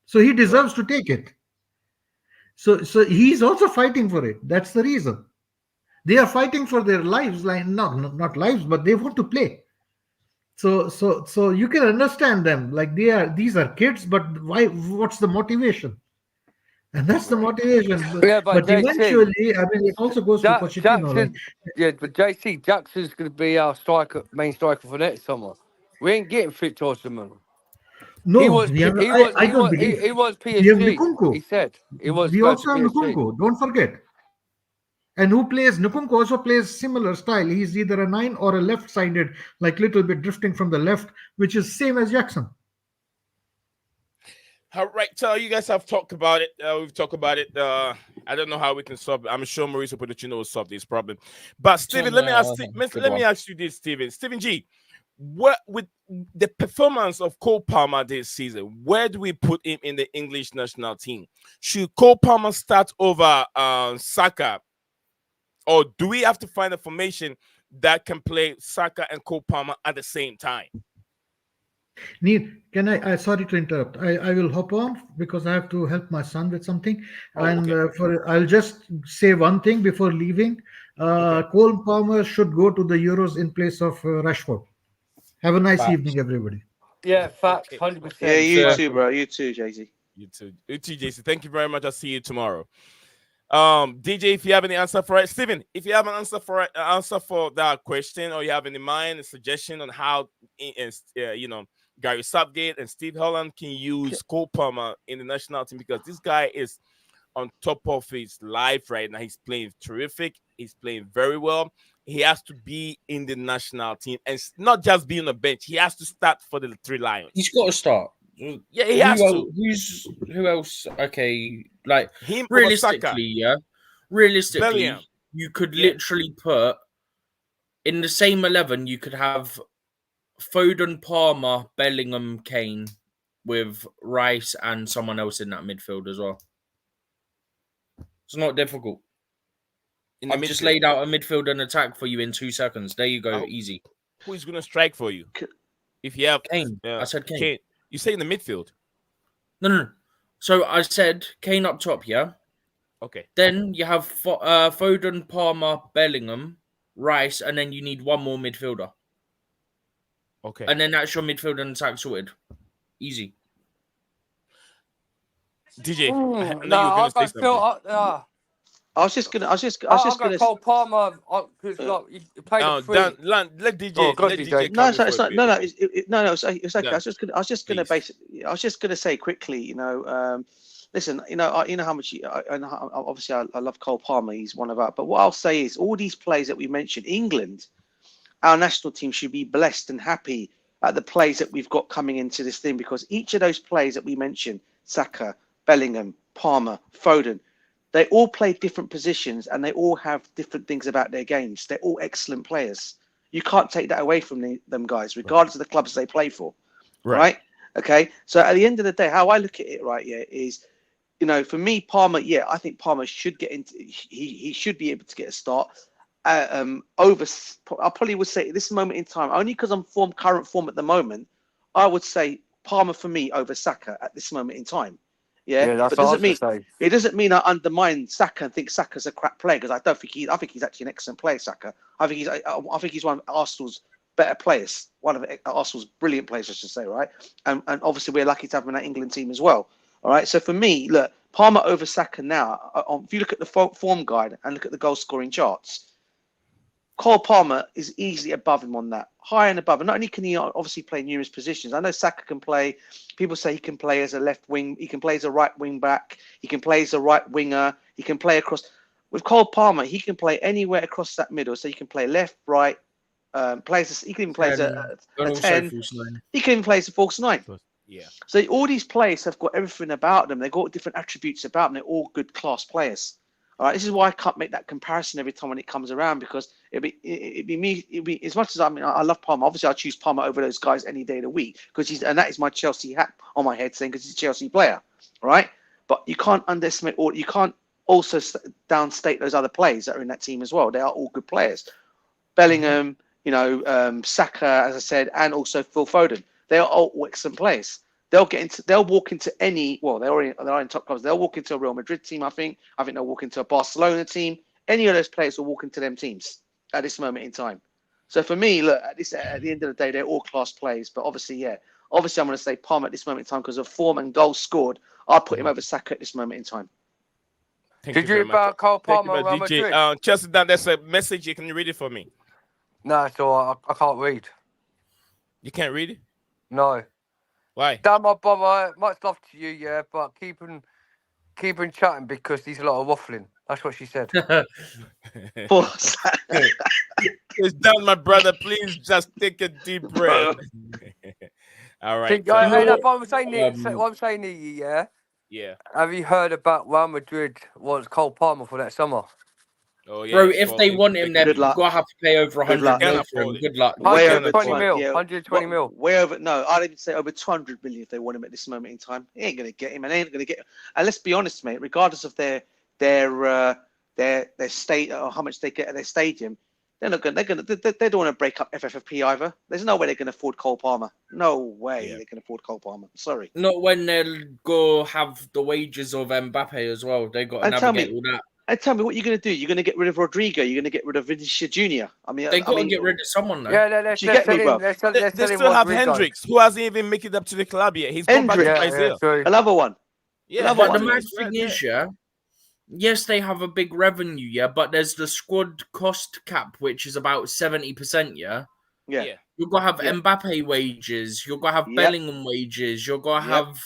so he Right. deserves to take it. So he's also fighting for it. That's the reason. They are fighting for their lives, like not lives, but they want to play. So you can understand them. Like these are kids, but why? What's the motivation? And that's the Right. motivation. But, Yeah, but but JC, eventually, I mean, it also goes to Pochettino. Like Jackson, yeah, but JC Jackson's going to be our main striker for next summer. We ain't getting fit to Osimhen. He no, was we have, he I was I he don't was believe he was we have PSG. Nkunku. He said he was We going to also have PSG. Nkunku. Don't forget. And who plays Nukunku also plays similar style. He's either a 9 or a left-sided, like little bit drifting from the left, which is same as Jackson. All right, so you guys have talked about it. We've talked about it. I don't know how we can solve it. I'm sure Mauricio Pochettino will solve this problem. But Steven, let me ask. Good Let one. me ask you this, Steven G. What with the performance of Cole Palmer this season? Where do we put him in the English national team? Should Cole Palmer start over Saka, or do we have to find a formation that can play Saka and Cole Palmer at the same time? Neil, can I sorry to interrupt. I will hop on because I have to help my son with something. Oh, And okay. I'll just say one thing before leaving. Okay. Cole Palmer should go to the Euros in place of Rashford. Have a nice Facts. evening, everybody. Yeah, facts, Okay. 100%. Yeah, you Fair. too, bro. You too, Jay-Z. You too, JC. Thank you very much. I'll see you tomorrow. DJ, if you have any answer for it, Steven, if you have an answer for that question, or you have any mind, a suggestion on how, Gary Southgate and Steve Holland can use Cole Palmer in the national team, because this guy is on top of his life right now. He's playing terrific. He's playing very well. He has to be in the national team and not just be on the bench. He has to start for the Three Lions. He's got to start. Yeah, he has to. Who else? Okay, like Him over Saka. Realistically, Bellingham. you could Yeah. literally put in the same 11. You could have Foden, Palmer, Bellingham, Kane, with Rice and someone else in that midfield as well. It's not difficult. I've just laid out a midfield and attack for you in 2 seconds. There you go, easy. Who is going to strike for you? If you have Kane. I said Kane. You say in the midfield? No. So I said Kane up top, yeah? Okay. Then you have Foden, Palmer, Bellingham, Rice, and then you need one more midfielder. Okay. And then that's your midfield and attack sorted. Easy. DJ, I know you were I'll going to go say Phil. something. I was just gonna. I'll go Cole Palmer because he played at three. Let DJ. Oh, God, let DJ. DJ. No, come it's in not. for a No, no, bit. it's okay. No, I was just gonna please. basically. I was just gonna say quickly. Listen. You know how much. Obviously, I love Cole Palmer. He's one of our. But what I'll say is, all these players that we mentioned, England, our national team should be blessed and happy at the plays that we've got coming into this thing, because each of those plays that we mentioned, Saka, Bellingham, Palmer, Foden, they all play different positions and they all have different things about their games. They're all excellent players. You can't take that away from them guys, regardless of the clubs they play for. Right? Okay. So at the end of the day, how I look at it, right, is, for me, Palmer, I think Palmer should get into. He should be able to get a start. I probably would say at this moment in time, only because I'm current form at the moment, I would say Palmer for me over Saka at this moment in time. Yeah, that's but what I was going to say. it doesn't mean I undermine Saka and think Saka's a crap player, because I think he's actually an excellent player, Saka. I think he's one of Arsenal's better players, one of Arsenal's brilliant players, I should say, right? And obviously we're lucky to have him in that England team as well. All right. So for me, look, Palmer over Saka now. If you look at the form guide and look at the goal scoring charts, Cole Palmer is easily above him on that, high and above. And not only can he obviously play numerous positions, I know Saka can play. People say he can play as a left wing. He can play as a right wing back. He can play as a right winger. He can play across. With Cole Palmer, he can play anywhere across that middle. So he can play left, right. He can even play as a 10. He can even play as a false 9. Yeah. So all these players have got everything about them. They've got different attributes about them. They're all good class players. All right, this is why I can't make that comparison every time when it comes around, because it'd be as much as I love Palmer. Obviously, I choose Palmer over those guys any day of the week, because that is my Chelsea hat on my head saying, because he's a Chelsea player, all right? But you can't underestimate, or you can't also downstate those other players that are in that team as well. They are all good players. Bellingham, Saka, as I said, and also Phil Foden. They are all excellent players. They'll walk into any. Well, they're in top clubs. They'll walk into a Real Madrid team. I think they'll walk into a Barcelona team. Any of those players will walk into them teams at this moment in time. So for me, look, at the end of the day, they're all class players. But obviously, I'm going to say Palmer at this moment in time because of form and goals scored. I'd put him over Saka at this moment in time. Did you about Cole Palmer and Real Madrid? Chelsea, there's a message. Can you read it for me? No, it's all right. I can't read. You can't read it? No. Why? Damn, my brother, much love to you, but keep on chatting because he's a lot of waffling. That's what she said. Pause. It's done, my brother. Please just take a deep breath. All right. Think, hey, know, no, but I'm saying, um, what I'm saying, Iggy, yeah. Yeah. Have you heard about Real Madrid wants Cole Palmer for that summer? Oh yeah. bro, it's if they fucking want him, they're Good luck. gonna have to pay over Good 100 luck. mil Can't for him. afford it. Good luck. Way Can't over afford 120 it. mil. Yeah. 120 mil. Way over. No, I'd even say over 200 million if they want him at this moment in time. He ain't gonna get him, and they ain't gonna get. And let's be honest, mate. Regardless of their state or how much they get at their stadium, they're not gonna. They don't want to break up FFP either. There's no way they're gonna afford Cole Palmer. No way Yeah. they can afford Cole Palmer. Sorry. Not when they'll go have the wages of Mbappe as well. They got to And tell navigate me, all that. and tell me what you're gonna do. You're gonna get rid of Rodrigo. You're gonna get rid of Vinicius Junior. They got to get rid of someone though. Yeah, Do you get me, bro? they're They selling still have Rodrigo. Hendricks, who hasn't even made it up to the club yet. He's gone back to Hendricks. Yeah, Brazil. true. Another one. Yeah, Another But the one. mad Hendricks, thing right is, there. yeah, yes, they have a big revenue, yeah, but there's the squad cost cap, which is about 70%, yeah. Yeah. Yeah. You've got to have Yeah. Mbappe wages, you've got to have Yep. Bellingham wages, you've got to Yep. have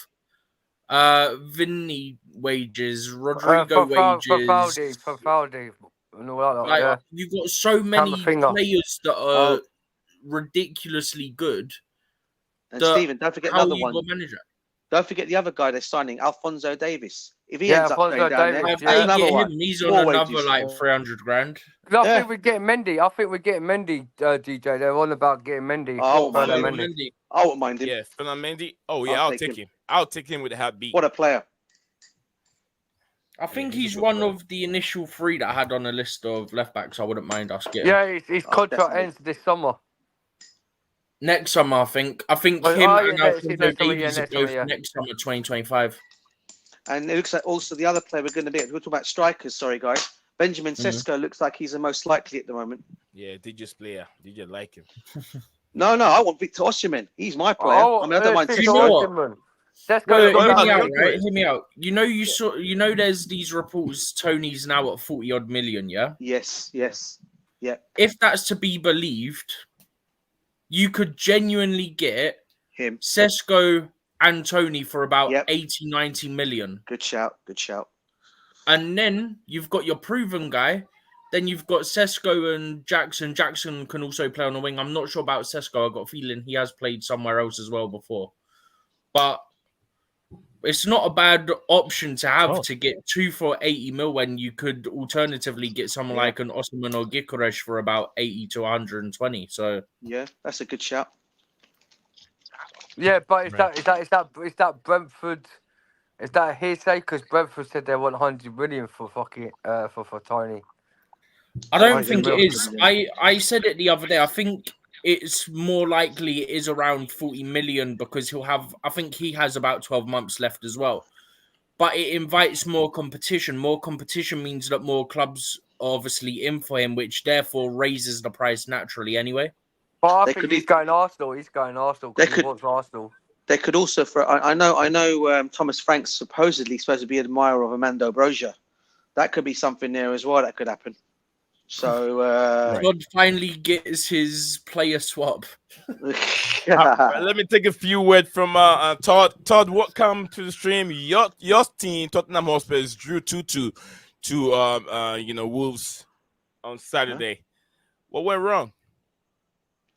Vinny wages, For Rodrigo wages. Faldi, and all that. Like Yeah. you've got so many Camavinga. players that are ridiculously good. And that Stephen, don't forget how another you one. got manage it? Don't forget the other guy they're signing, Alfonso Davis. If he Yeah, ends up Alphonso going down Davies, there, If yeah. that's they another get one. him, he's More on another wages. like 300 grand. No, I Yeah. think we're getting Mendy. DJ. They're on about getting Mendy. Oh, Fernando my Mendy. Mendy. I wouldn't mind him. Yeah, Fernand Mendy. Oh yeah, I'll I'll take take him. him. I'll take him with a heartbeat. What a player. I think he's a he's good one player. of the initial three that I had on a list of left backs. I wouldn't mind us getting. Yeah, his Oh, contract definitely. ends this summer. Next summer, I think. I think Oh, him yeah, and next Alfonso summer, yeah, Davies are next summer, both yeah. next summer, 2025. And it looks like also the other player we're going to be. We're talking about strikers. Sorry, guys. Benjamin Sesko looks like he's the most likely at the moment. Yeah, DJ's player. DJ like him. No, I want Victor Osimhen. He's my player. Oh, I mean, I don't mind Do you know Sesko. what? Osimhen. That's No, What hear about me out, Gyökeres? right? Hear me out. You know, you know, there's these reports. Tony's now at 40 odd million. Yeah. Yes. Yeah. If that's to be believed, you could genuinely get Him. Sesko and Tony for about Yep. 80, 90 million. Good shout. And then you've got your proven guy. Then you've got Sesko and Jackson. Jackson can also play on the wing. I'm not sure about Sesko. I've got a feeling he has played somewhere else as well before. But it's not a bad option to have to get two for 80 mil when you could alternatively get someone Yeah. like an Osman or Gyökeres for about 80 to 120. So Yeah, that's a good shout. Yeah, but is that Brentford? Is that a hearsay? Because Brentford said they want 100 million for fucking for Tony. I don't 100 think it mil. is. I said it the other day. I think it's more likely it is around 40 million because I think he has about 12 months left as well. But it invites more competition. More competition means that more clubs are obviously in for him, which therefore raises the price naturally anyway. But I They think could he's e- going Arsenal. He's going Arsenal They because he could- wants Arsenal. They could also I know Thomas Frank's supposedly supposed to be an admirer of Armando Broja. That could be something there as well that could happen. So God finally gets his player swap. Right, let me take a few words from Todd. Todd, welcome to the stream. Your team, Tottenham Hotspur, drew 2-2 to Wolves on Saturday. What went wrong?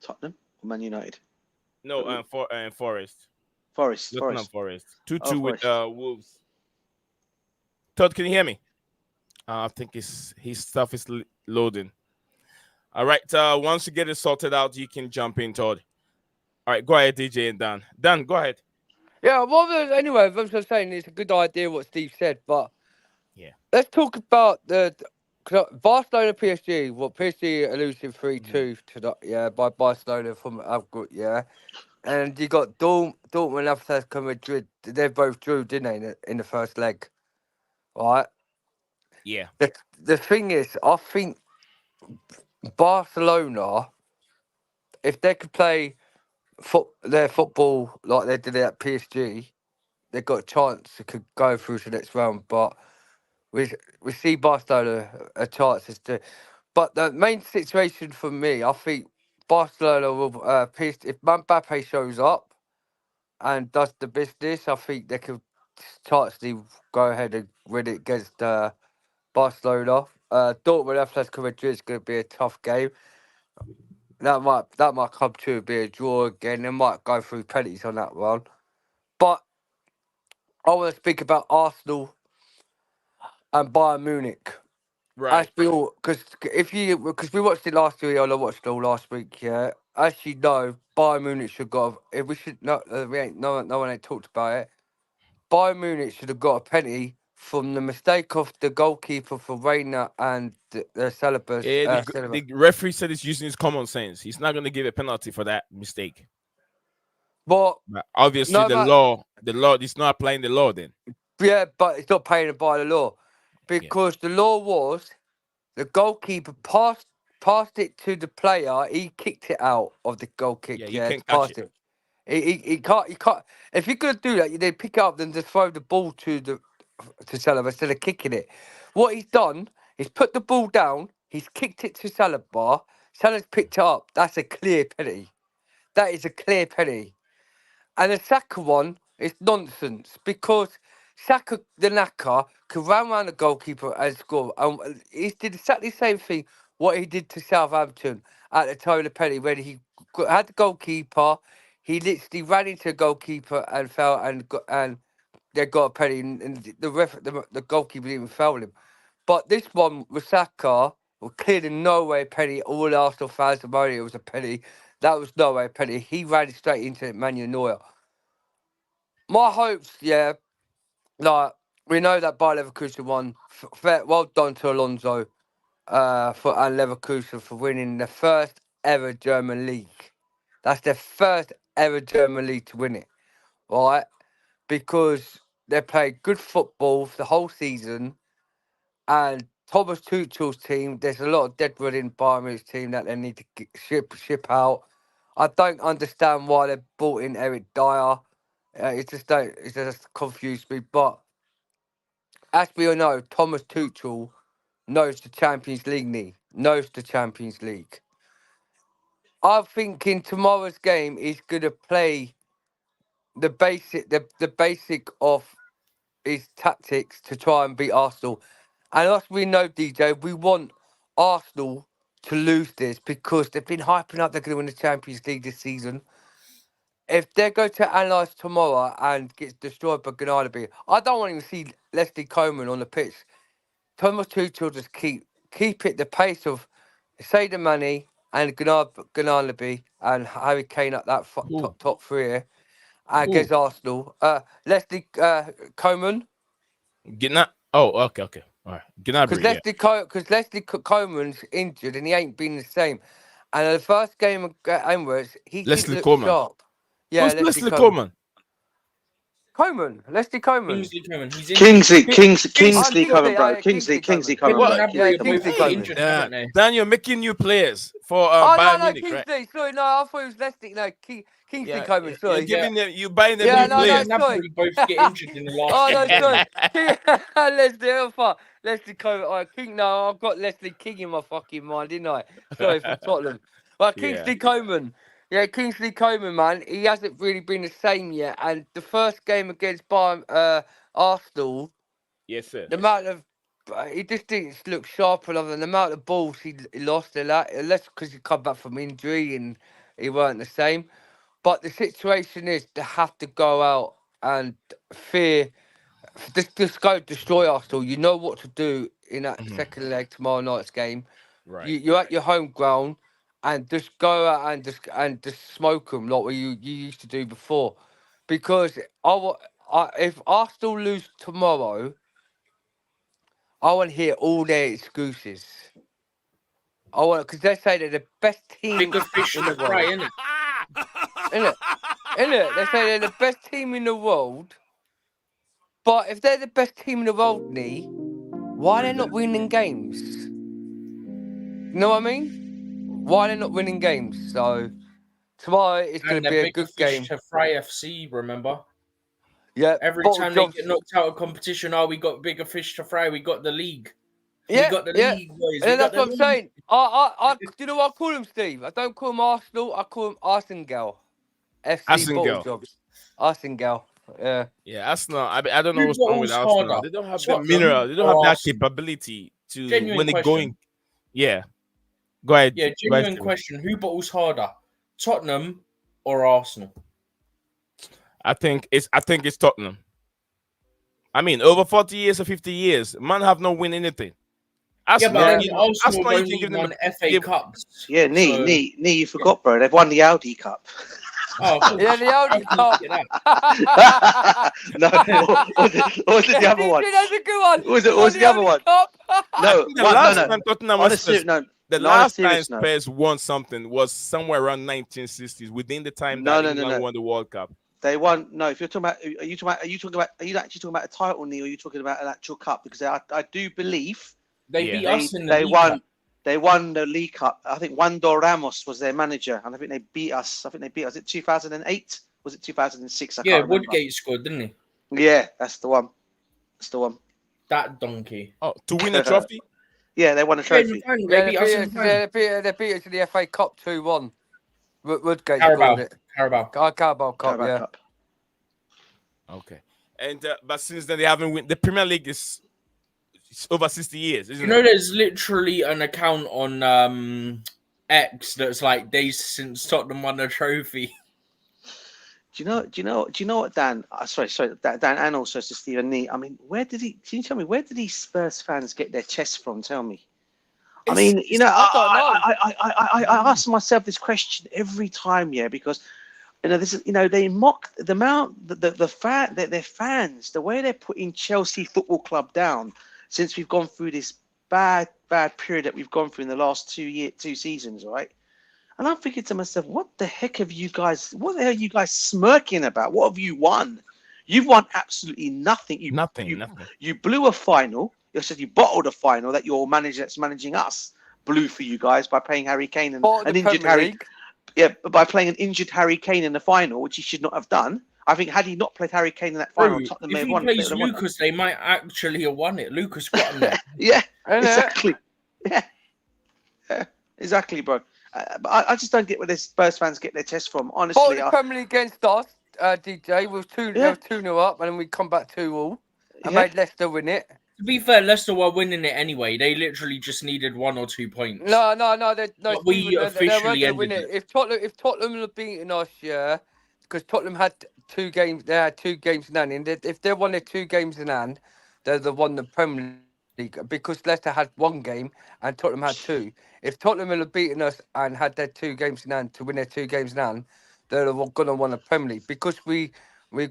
Tottenham or Man United? No, Forest. Forest. Tottenham Forest. 2-2 Oh, with Forest. Wolves. Todd, can you hear me? I think his stuff is loading. All right. Once you get it sorted out, you can jump in, Todd. All right, go ahead, DJ and Dan. Dan, go ahead. Yeah, well, anyway, I'm just saying it's a good idea what Steve said, but yeah, let's talk about the Barcelona PSG. Well, PSG are losing 3-2 to by Barcelona from Algor, yeah, and you got Dortmund and Atletico Madrid. They both drew, didn't they, in the first leg, right? Yeah. The thing is, I think Barcelona, if they could play their football like they did at PSG, they've got a chance to could go through to the next round. But we see Barcelona a chance to. But the main situation for me, I think Barcelona will if Mbappe shows up and does the business, I think they could chance to go ahead and win it against Barcelona. Dortmund Atletico Madrid is going to be a tough game. That might come to be a draw again. They might go through penalties on that one. But I want to speak about Arsenal and Bayern Munich. Right. Because we watched it last week, I watched it all last week. Yeah, as you know, Bayern Munich should got. If we should not, no one ain't talked about it. Bayern Munich should have got a penalty from the mistake of the goalkeeper for Reina and the Celebes. The referee said he's using his common sense. He's not going to give a penalty for that mistake. But obviously, no, the law, is not applying the law then. Yeah, but it's not paying by the law because the law was the goalkeeper passed it to the player. He kicked it out of the goal kick. Yeah, you can't catch it. He can't. If you're gonna do that, they pick it up and just throw the ball to Salah instead of kicking it. What he's done is put the ball down. He's kicked it to Salah. Salah's picked it up. That's a clear penalty. That is a clear penalty. And the Saka one is nonsense because Saka, the knacker, could run around the goalkeeper and score. He did exactly the same thing what he did to Southampton at the time of the penalty when he had the goalkeeper. He literally ran into the goalkeeper and fell and they got a penalty. And the goalkeeper didn't even foul him. But this one with Saka was clearly no way a penalty. All the Arsenal fans were moaning it was a penalty. That was no way a penalty. He ran straight into Manuel Neuer. My hopes, yeah, like we know that Bayer Leverkusen won. Well done to Alonso and Leverkusen for winning the first ever German league. That's their first ever German league to win it, right? Because they played good football for the whole season, and Thomas Tuchel's team. There's a lot of dead wood in Bayern Munich's team that they need to ship out. I don't understand why they brought in Eric Dyer. It just confused me. But as we all know, Thomas Tuchel knows the Champions League. Knows the Champions League. I'm thinking tomorrow's game is gonna play the basic of his tactics to try and beat Arsenal. And as we know, DJ, we want Arsenal to lose this because they've been hyping up they're going to win the Champions League this season. If they go to analyse tomorrow and gets destroyed by Gnabry, I don't want to even see Leslie Coleman on the pitch. Thomas Tuchel just keep it the pace of Sadio Mane and Gnabry and Harry Kane at that top three against Arsenal. Leslie Coleman. Oh, okay. All right. Because Leslie Coleman's injured and he ain't been the same. And the first game of Emirates, he looked sharp. Yeah, who's Leslie Coleman? Leslie Coleman. Kingsley Coleman. He's Kingsley Coleman, bro. Kingsley Coleman. Kingsley Coleman. Daniel making new players for Bayern Munich, Kingsley. right? Sorry, no, I thought it was Leslie. No, Kingsley Coleman. Sorry. You buying them new players. Sorry. Both get injured in the last. Sorry. Leslie Coleman. No, I've got Leslie King in my fucking mind, didn't I? Sorry for Scotland. Well, Kingsley Coleman. Yeah, Kingsley Coleman, man, he hasn't really been the same yet. And the first game against Arsenal, yes, sir. The amount of he just didn't look sharp enough, and the amount of balls he lost a lot, less because he come back from injury and he weren't the same. But the situation is they have to go out and just go destroy Arsenal. You know what to do in that second leg tomorrow night's game. Right. You're at your home ground. And just go out and just smoke them like you used to do before, because if Arsenal lose tomorrow, I want to hear all their excuses. Because they say they're the best team in the world. Innit? They say they're the best team in the world. But if they're the best team in the world, why are they not winning games? You know what I mean? Why they're not winning games? So tomorrow it's going to be a good game. To Fry FC, remember? Yeah. Every time they get knocked out of competition, we got bigger fish to fry. We got the league. Yeah, we got the league, boys. And that's what I'm saying. Do you know what I call him, Steve? I don't call him Arsenal. I call him Arsengale. FC Bottle Jobs. Arsengale. Yeah. Yeah, Arsenal. I don't know Who what's wrong with bowls Arsenal. harder, They don't have the Tottenham mineral. They don't or have that Arsenal? capability to Genuine when it question. going. Yeah, go ahead. Yeah, Go ahead, genuine Steven. question. Who bottles harder, Tottenham or Arsenal? I think it's Tottenham. I mean, over 40 years or 50 years, man have not win anything. Yeah, Arsenal, but then you know, Arsenal Arsenal, have you can only give them won FA give, Cups. Yeah, So, you forgot, bro. They've won the Audi Cup. oh, cool. Yeah, the Audi How Cup. can you look at No, or was it the other one? That's a good one. Was They it won was the the other Audi one? Cup. I No, think the one, no, last no. time Tottenham On a was serious Spurs, no, the no, on a last time serious note. Spurs won something was somewhere around 1960s, within the time No, that no, no, England no. won the World Cup. They won. No, if you're talking about, are you actually talking about a title, Neil? Or are you talking about an actual cup? Because I do believe They Yeah. beat us in the they League won. Cup. They won the League Cup. I think Wando Ramos was their manager, and I think they beat us. I think they beat us. Was it 2008? Was it 2006? I Yeah, can't remember. Woodgate scored, didn't he? Yeah, that's the one. That's the one. That donkey. Oh, to win a trophy? Yeah, they won a Yeah, in the trophy. final, Yeah, they beat us in the final. they beat us in the FA Cup 2-1. Woodgate Carabao. scored it. Carabao. Carabao Cup, Carabao yeah. Cup. Okay. And but since then they haven't win. The Premier League is it's over 60 years, isn't You know, it? there's literally an account on X that's like days since Tottenham won a trophy. Do you know what, Dan? Sorry, Dan, and also to Stephen Nee. I mean, can you tell me where did these Spurs fans get their chests from? Tell me. I mean, you know, I don't know. I ask myself this question every time, yeah, because you know this is, you know, they mock the amount their fans, the way they're putting Chelsea Football Club down since we've gone through this bad period that we've gone through in the last 2 seasons, right? And I'm thinking to myself, what the hell are you guys smirking about? What have you won? You've won absolutely nothing. Nothing. You blew a final. You said you bottled a final that your manager that's managing us blew for you guys by playing Harry Kane and Part of an the injured Premier Harry. League. Yeah, but by playing an injured Harry Kane in the final, which he should not have done. I think had he not played Harry Kane in that final, Bro, Tottenham may if have he won. plays Lucas, they might actually have won it. Lucas got him there. Yeah, Innit? exactly. Yeah, exactly, bro. But I just don't get where the Spurs fans get their chest from. Part of Honestly, the Premier League against us, DJ, was 2-0 up, and then we come back 2-2. And made Leicester win it. To be fair, Leicester were winning it anyway. They literally just needed 1 or 2 points. No. But we Stephen, they weren't officially going to win ended it. If Tottenham had beaten us, yeah, because Tottenham had 2 games. They had 2 games in hand. And if they won their 2 games in hand, they'd have won the Premier League. Because Leicester had 1 game and Tottenham had 2. If Tottenham had beaten us and had their 2 games in hand to win their 2 games in hand, they'd have gone and won the Premier League. Because we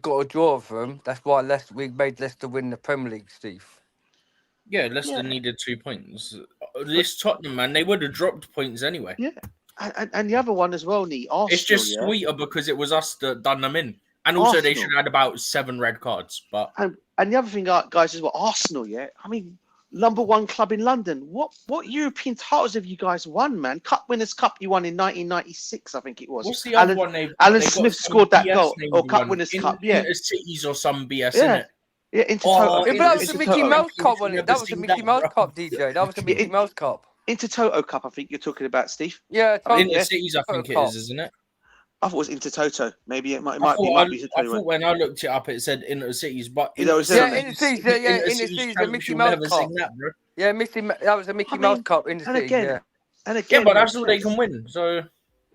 got a draw for them, that's why we made Leicester win the Premier League, Steve. Yeah, Leicester needed 2 points. This Tottenham, man, they would have dropped points anyway. Yeah, and the other one as well, Arsenal. It's just sweeter because it was us that done them in. And also, they should have had about 7 red cards. But and the other thing, guys, is Arsenal. Yeah, I mean, #1 club in London. What European titles have you guys won, man? Cup Winners' Cup you won in 1996, I think it was. What's the other one? Alan Smith scored that goal, or Cup Winners' Cup. Yeah, Cities or some BS yeah. in it. Yeah, that was the Mickey Mouse Cup, wasn't it? That was the Mickey Mouse Cup, DJ. That was the Mickey Mouse Cup. Intertoto Cup, I think you're talking about, Steve. Yeah, Cities, I think it is, isn't it? I thought it was Intertoto. Maybe it might be. I thought when I looked it up, it said Intercities, but Intercities, the Mickey Mouse Cup. Yeah, that was the Mickey Mouse Cup in the Cities. Yeah, but that's all they can win. So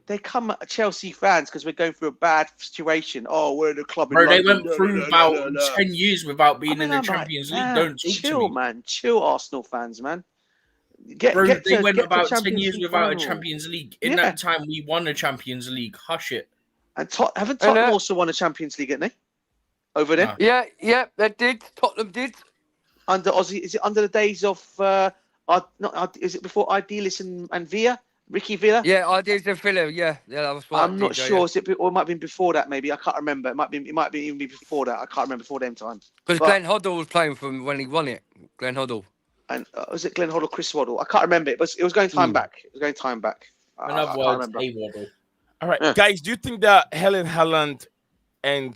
they come at Chelsea fans because we're going through a bad situation. Oh, we're the club. Bro, they went through about 10 years without being in the Champions League. Don't talk chill, to me, man. Chill, Arsenal fans, man. They went about 10 years without a Champions League. In that time, we won a Champions League. Hush it. And haven't Tottenham also won a Champions League, haven't they? Over there? No. Yeah, they did. Tottenham did. Under Aussie, is it under the days of? Is it before Idealis and Villa? Ricky Villa? Yeah, Idealis and Villa. Yeah, that was right. I'm not sure. Is it, or it might have been before that? Maybe I can't remember. It might be even before that. I can't remember before them time. Because Glenn Hoddle was playing for him when he won it. Glenn Hoddle. And was it Glenn Hoddle, Chris Waddle? I can't remember. It was going time back. It was going time back. In other words, Waddle. All right, guys. Do you think that Erling Haaland and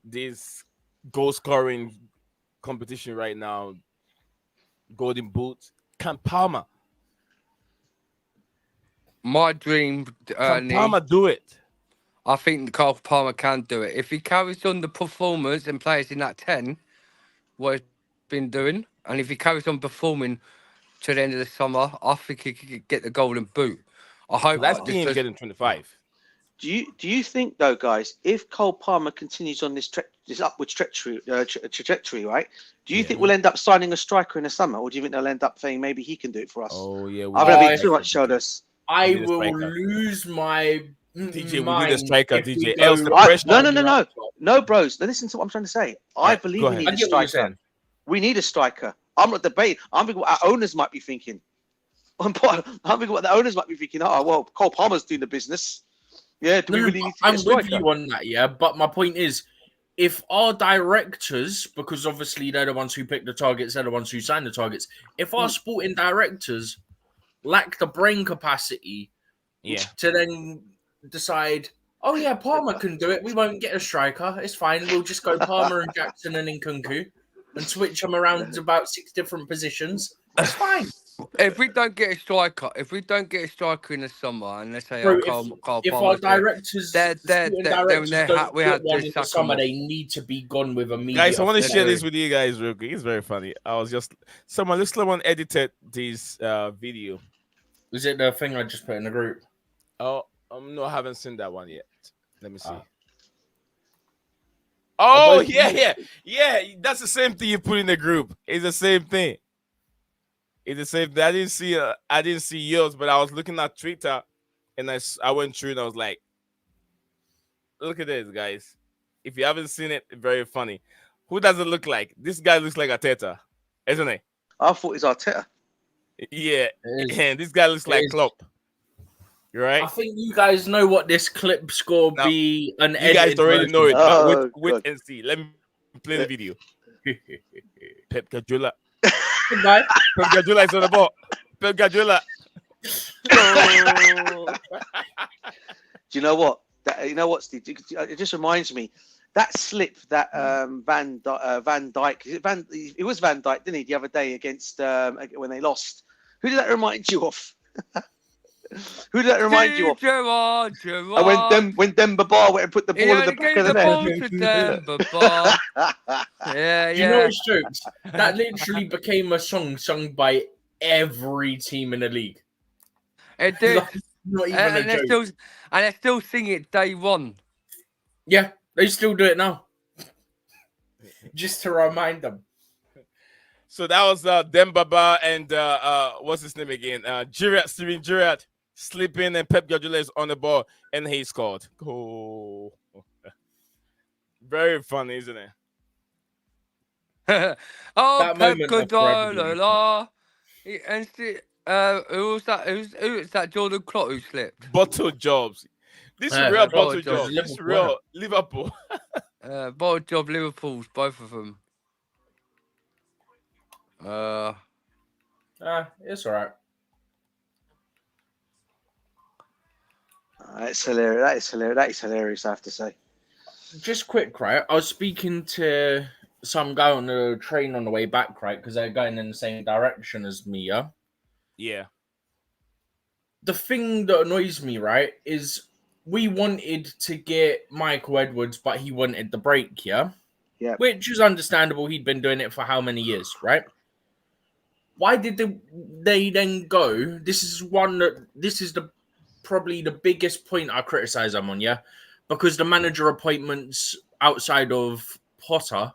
this goal scoring competition right now, Golden Boot, can Palmer? My dream. Can Palmer do it? I think Cole Palmer can do it. If he carries on the performance and plays in that 10, what he's been doing, and if he carries on performing to the end of the summer, I think he could get the golden boot. I hope Let's this see him does. getting 25. Do you think though, guys, if Cole Palmer continues on this upward trajectory, right? Do you Yeah. think we'll end up signing a striker in the summer, or do you think they'll end up saying maybe he can do it for us? Oh yeah, I'm gonna be I- too much shoulders. I need a will striker. lose my DJ, we mind need a striker, if we DJ. go Else the right pressure- No, back no, up top. no, bros. Now listen to what I'm trying to say. I Right, believe go we ahead. need I a get what you're striker. saying. We need a striker. I'm not debating. I'm thinking what our owners might be thinking. I'm thinking what the owners might be thinking. Oh well, Cole Palmer's doing the business. Yeah, do we No, really need to get I'm a with striker? you on that, yeah. But my point is, if our directors, because obviously they're the ones who pick the targets, they're the ones who sign the targets. If our sporting directors lack the brain capacity Yeah. to then decide, oh yeah, Palmer can do it, we won't get a striker. It's fine. We'll just go Palmer and Jackson and Nkunku and switch them around to about 6 different positions. It's fine. If we don't get a striker, in the summer, and let's say Bro, Cole if our Palmer's there, directors, they're- sporting they're- directors they're- don't we get had to one in the sack 'em summer, off. they need to be gone with immediate Guys, I want to effect. share this with you guys real quick. It's very funny. I was just someone edited this video. Is it the thing I just put in the group? Oh, no, I haven't seen that one yet. Let me see. Ah. Oh, both- yeah. That's the same thing you put in the group. It's the same thing. It's the same thing. I didn't see yours, but I was looking at Twitter, and I went through and I was like, look at this, guys. If you haven't seen it, very funny. Who does it look like? This guy looks like Arteta, isn't he? I thought it was Arteta. Yeah, It is. and this guy looks It like is. Klopp. You right? I think you guys know what this clip score Now, be. An You guys edited already version. know it, but Oh, wait God. and see. Let me play the video. Pep Guardiola. Goodbye. Pep Guardiola is on the ball. Pep Guardiola. Do you know what? Steve? It just reminds me that slip that Van Dijk. It was Van Dijk, didn't he? The other day against when they lost. Who did that remind you of? Who did that remind you of? Gerard. When Demba Ba went and put the He ball in the only back gave of the the ball net. to Demba Ba. Yeah, You know yeah. what's jokes? That literally became a song sung by every team in the league. It did. Like, not even And a they're joke. still singing it day one. Yeah, they still do it now. Just to remind them. So that was Demba Ba and what's his name again? Steven Gerrard slipping, and Pep Guardiola is on the ball, and he scored. Oh, very funny, isn't it? Oh, That Pep moment of forever Guardiola. And who was that? Who was that? Jordan Klopp who slipped. Bottle jobs. This is Yeah, real that's bottle Bottle jobs. jobs. This is Liverpool, real Liverpool. Bottle job Liverpool's, both of them. It's all right. It's hilarious. That is hilarious. That is hilarious. I have to say. Just quick, right? I was speaking to some guy on the train on the way back, right? Because they're going in the same direction as me, yeah? Yeah. The thing that annoys me, right, is we wanted to get Michael Edwards, but he wanted the break, yeah? Yeah. Which is understandable. He'd been doing it for how many years, right? Why did they then go? This is probably the biggest point I criticize them on, yeah? Because the manager appointments outside of Potter,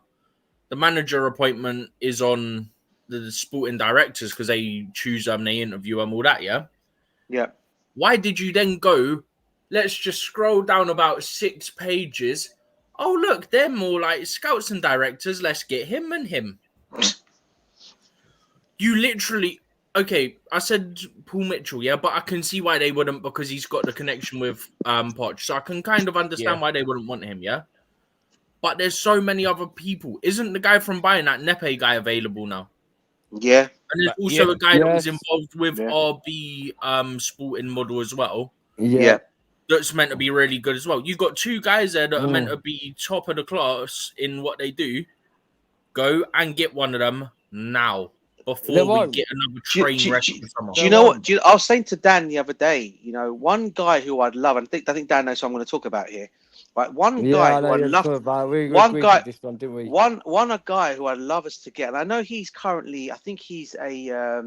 the manager appointment is on the sporting directors because they choose them, they interview them, all that, yeah? Yeah. Why did you then go, let's just scroll down about 6 pages. Oh, look, they're more like scouts and directors. Let's get him and him. You literally... Okay, I said Paul Mitchell, yeah, but I can see why they wouldn't because he's got the connection with Poch. So I can kind of understand why they wouldn't want him, yeah? But there's so many other people. Isn't the guy from Bayern, that Nepe guy, available now? Yeah. And there's also a guy that was Yes. involved with Yeah. RB sporting model as well. Yeah. That's meant to be really good as well. You've got 2 guys there that are meant to be top of the class in what they do. Go and get one of them now. before we won't. get another Do you- train do- wreck do- in the summer. Do you know what? I was saying to Dan the other day, you know, one guy who I'd love, and I think Dan knows who I'm going to talk about here. Right, one Yeah, guy I who know I'd you're love, talking about. We one agreed guy, with this one, didn't we? a guy who I'd love us to get. And I know he's currently, I think he's a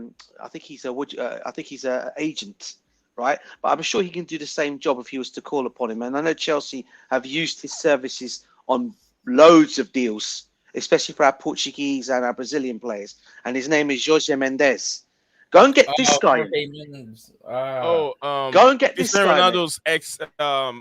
agent, right? But I'm sure he can do the same job if he was to call upon him. And I know Chelsea have used his services on loads of deals, especially for our Portuguese and our Brazilian players. And his name is Jorge Mendes. Go and get this guy. Go and get this Cristiano guy. Mate. Ronaldo's ex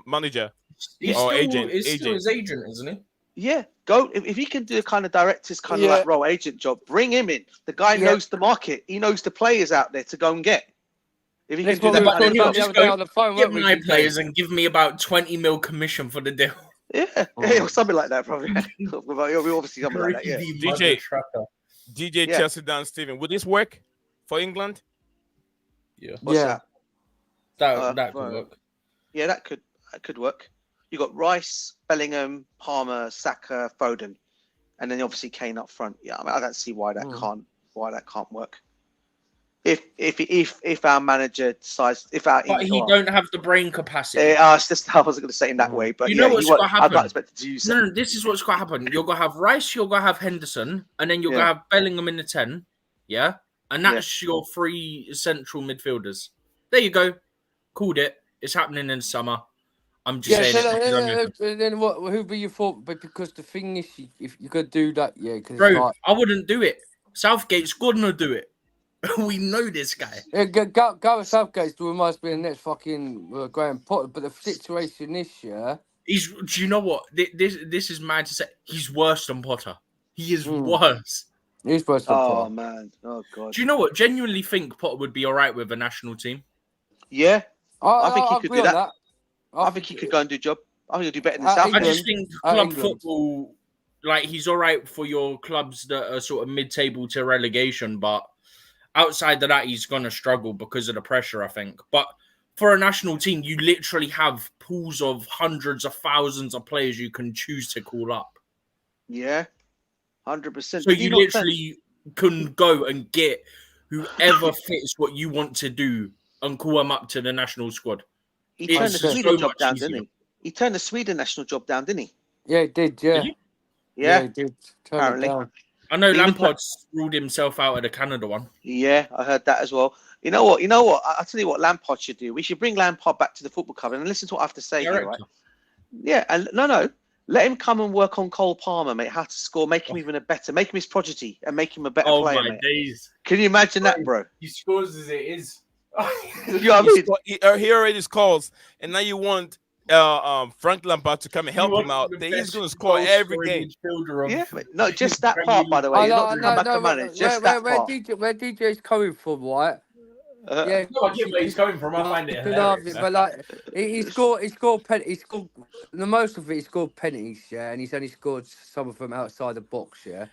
manager. He's Or still, agent, he's still agent. his agent, isn't he? Yeah, go if he can do a kind of director's kind of Yeah. like role agent job, bring him in. The guy Yeah. knows the market. He knows the players out there to go and get. If he That's can do what we that were kind of talking job. about the other day on the phone, Get weren't we? my DJ? players and give me about 20 mil commission for the deal. Yeah, or something like that, probably. Obviously, something like that. Yeah. Greedy DJ. mother trucker. DJ Yeah. Chelsea Dan Steven. Would this work for England? Yeah, What's Yeah. that? that could right. work. Yeah, that could work. You got Rice, Bellingham, Palmer, Saka, Foden, and then obviously Kane up front. Yeah, I mean, I don't see why that can't work. If our manager decides, But he don't have the brain capacity. it's just, I wasn't going to say it in that way, but You know yeah, what's he won't- gonna I'm happen? not expected to use it. No, this is what's going to happen. You're going to have Rice, you're going to have Henderson, and then you're going to have Bellingham in the 10. Yeah? And that's your three central midfielders. There you go. Called it. It's happening in the summer. I'm just saying it. Then what? Who be your thought? But because the thing is, if you could do that, yeah, because Bro, I wouldn't do it. Southgate's going to do it. We know this guy. Gareth Southgate's doing must be the next fucking Graham Potter. But the situation this year, Do you know what? This is mad to say. He's worse than Potter. He is worse. he's worse than Oh Potter. man, oh god. Do you know what? Genuinely think Potter would be all right with a national team. Yeah, I think he could agree do on that. I think he could go and do a job. I think he'll do better than Southgate. I England. just think At club England. football, like he's all right for your clubs that are sort of mid-table to relegation, but outside of that, he's going to struggle because of the pressure, I think. But for a national team, you literally have pools of hundreds of thousands of players you can choose to call up. Yeah, 100%. So you literally can go and get whoever fits what you want to do and call them up to the national squad. He turned the It's so Sweden job much down, easier. didn't he? He turned the Sweden national job down, didn't he? Yeah, he did. Yeah, Did he? Yeah, he did. Turn apparently. it down. I know He was Lampard's ruled himself out of the Canada one. Yeah, I heard that as well. You know what? I'll tell you what Lampard should do. We should bring Lampard back to the football club and listen to what I have to say here, right? Yeah, and no. Let him come and work on Cole Palmer, mate. How to score, make him even a better, make him his prodigy, and make him a better Oh player, my mate. days! Can you imagine that, bro? He scores as it is. You know what I mean? He already scores, and now you want Frank Lampard to come and help him out. He's going to score every game. Yeah, mate. No, just that part, by the way. He's not to come back and manage. Just that where part. DJ's coming from, right? Yeah, No, I get where he's coming from. I find it hilarious. but like he scored the most of it. He scored penalties, yeah, and he's only scored some of them outside the box, yeah.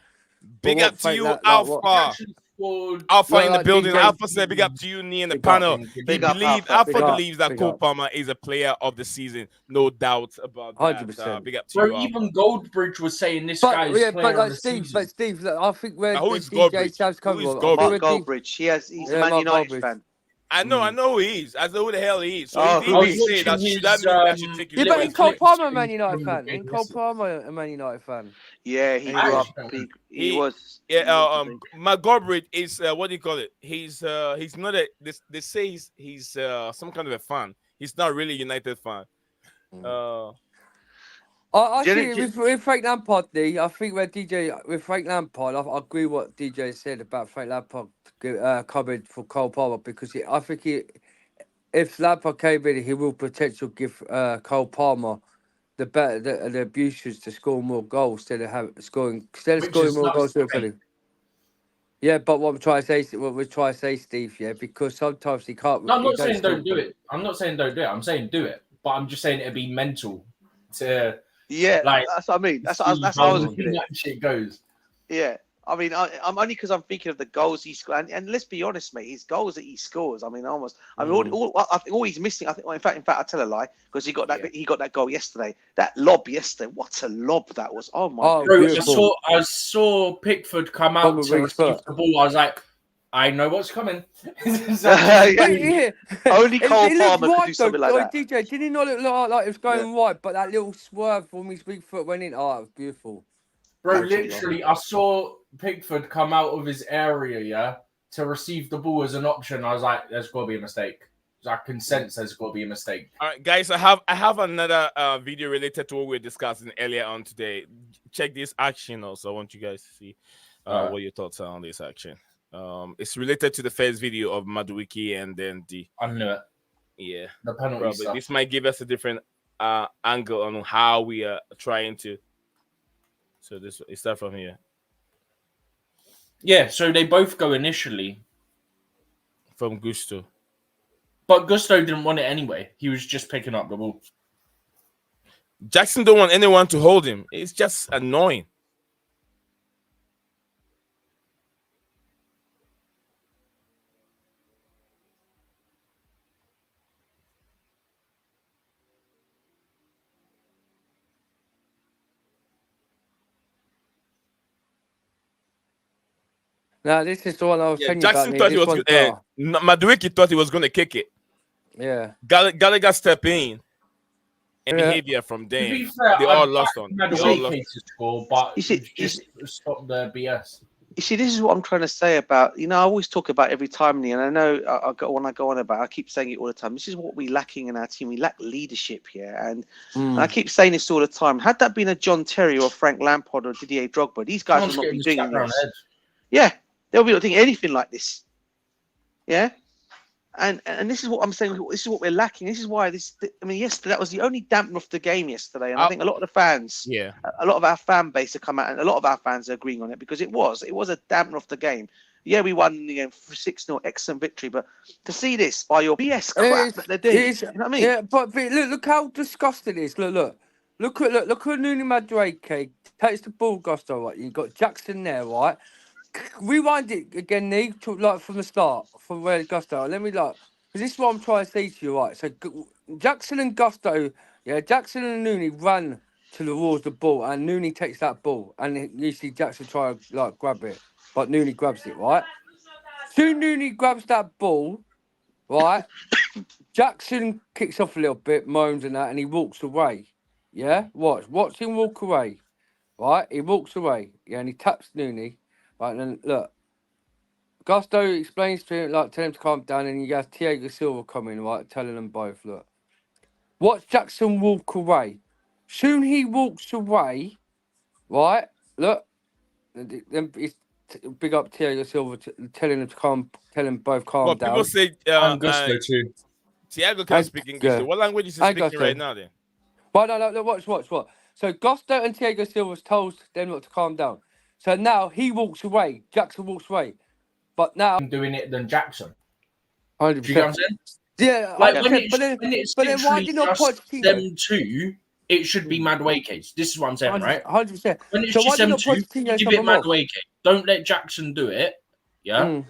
Big But up what to fake you, that- like Alpha. what- Alpha Well, in the like building. DJ Alpha said, big up to you, Nii, in the Big up, panel. Big up, Alpha. Alpha Big up, believes that big Cole up. Palmer is a player of the season. No doubt about that. 100%. Big up to you, Bro, Alpha. even Goldbridge was saying this guy But is yeah, player but of like the Steve, season. look, I think where Who the is DJ Goldbridge? Sam's Who coming is from. Goldbridge? Mark Where Goldbridge. He's a Yeah, Man Mark United Goldbridge. fan. I know who he is. I know who the hell he is. So Oh, if who he is didn't say that, watching should that his, mean I should take his Yeah, but word in for Cole it? Palmer, a Man United from fan. the In game Cole yesterday. Palmer, a Man United fan. Yeah, he Yeah. grew up. He was. Mark Goldbridge is what do you call it? He's not a. They say he's some kind of a fan. He's not really a United fan. I Do you think know- with Frank Lampard, I think with Frank Lampard, I agree what DJ said about Frank Lampard coming for Cole Palmer because I think if Lampard came in, he will potentially give Cole Palmer the abuses to score more goals instead of scoring Which is more not goals. great. Yeah, but what we're trying to say, Steve, yeah, because sometimes he can't. No, I'm he not saying score- don't do it. I'm not saying don't do it. I'm saying do it. But I'm just saying it'd be mental to Yeah, like. that's what I mean. That's see how I was how looking at it. that shit goes. Yeah, I mean, I'm only because I'm thinking of the goals he scored, and let's be honest, mate, his goals that he scores. I mean, I think all he's missing. I think, well, in fact, I tell a lie because he got that goal yesterday. That lob yesterday, what a lob that was! Oh my Oh, goodness. Bro, beautiful. I saw Pickford come out Palmer to with his receive foot. the ball. I was like, I know what's coming. Yeah. Only Cole it looked Palmer could right do though. something like that. DJ, did he not look like it was going right? But that little swerve from his big foot went in. Oh, it was beautiful. Bro, Absolutely. literally, I saw Pickford come out of his area, yeah, to receive the ball as an option. I was like, there's got to be a mistake. I can sense there's got to be a mistake. All right, guys, I have another video related to what we were discussing earlier on today. Check this action also. I want you guys to see what your thoughts are on this action. It's related to the first video of Madueke and then I knew it. Yeah, The penalty stuff. This might give us a different angle on how we are trying to. So this is start from here. Yeah, so they both go initially. From Gusto. But Gusto didn't want it anyway. He was just picking up the ball. Jackson don't want anyone to hold him. It's just annoying. Now this is the one I was telling Jackson you thought about. he was Madueke thought he was going to kick it. Yeah. Gallagher step in. And behavior from them. To be fair, they all lost on. Madueke to score, but just stop the BS. You see, this is what I'm trying to say about, I always talk about every time, and I know when I go on about, I keep saying it all the time. This is what we're lacking in our team. We lack leadership here. And I keep saying this all the time. Had that been a John Terry or Frank Lampard or Didier Drogba, these guys would not be doing this. Yeah, they'll be not doing anything like this. Yeah. And this is what I'm saying. This is what we're lacking. This is why yesterday that was the only dampener of the game yesterday. And I think a lot of the fans, a lot of our fan base have come out, and a lot of our fans are agreeing on it because it was a dampener of the game. Yeah, we won the game 6-0, excellent victory. But to see this by your BS crap that they're doing, you know what I mean? Yeah, but look how disgusting it is. Look at Nuni Madueke takes the ball, Gusto. Right, you got Jackson there, right? Rewind it again, Nick, like from the start, from where Gusto. Let me because this is what I'm trying to say to you, right? So Jackson and Gusto, Jackson and Nooney run towards the ball, and Nooney takes that ball, and you see Jackson try to grab it, but Nooney grabs it, right? Soon Nooney grabs that ball, right? Jackson kicks off a little bit, moans and that, and he walks away. Yeah, watch him walk away, right? He walks away, and he taps Nooney. Right, and then look, Gusto explains to him, tell him to calm down, and you got Thiago Silva coming, right, telling them both, look. Watch Jackson walk away. Soon he walks away, right, look, he's big up Thiago Silva, telling them to tell them both calm down. People say Gusto too. Thiago can't speak English. What language is he speaking right now then? Well, no, watch. So Gusto and Thiago Silva told them not to calm down. So now he walks away. Jackson walks away. But now I'm doing it than Jackson. 100%. Do you know what I'm saying? Yeah, when it's but then why did not just Pochettino? them two, it should be Madueke's. This is what I'm saying, right? 100%. When it's So just why did them not two, Pochettino give it Madueke. Don't let Jackson do it. Yeah.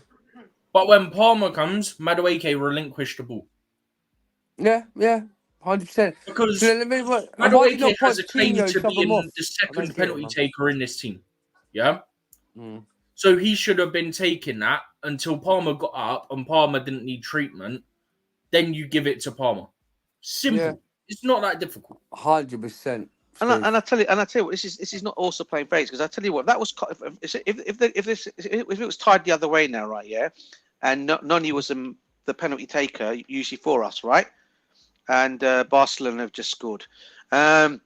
But when Palmer comes, Madueke relinquish the ball. Yeah, 100%. Because so Madueke has a claim to being the second penalty taker in this team. Yeah. So he should have been taking that until Palmer got up and Palmer didn't need treatment. Then you give it to Palmer. Simple. Yeah. It's not that difficult. 100%. And I tell you what, this is not also playing favorites, because I tell you what, that was if it was tied the other way now, right? Yeah, and Noni was the penalty taker usually for us, right? And Barcelona have just scored. If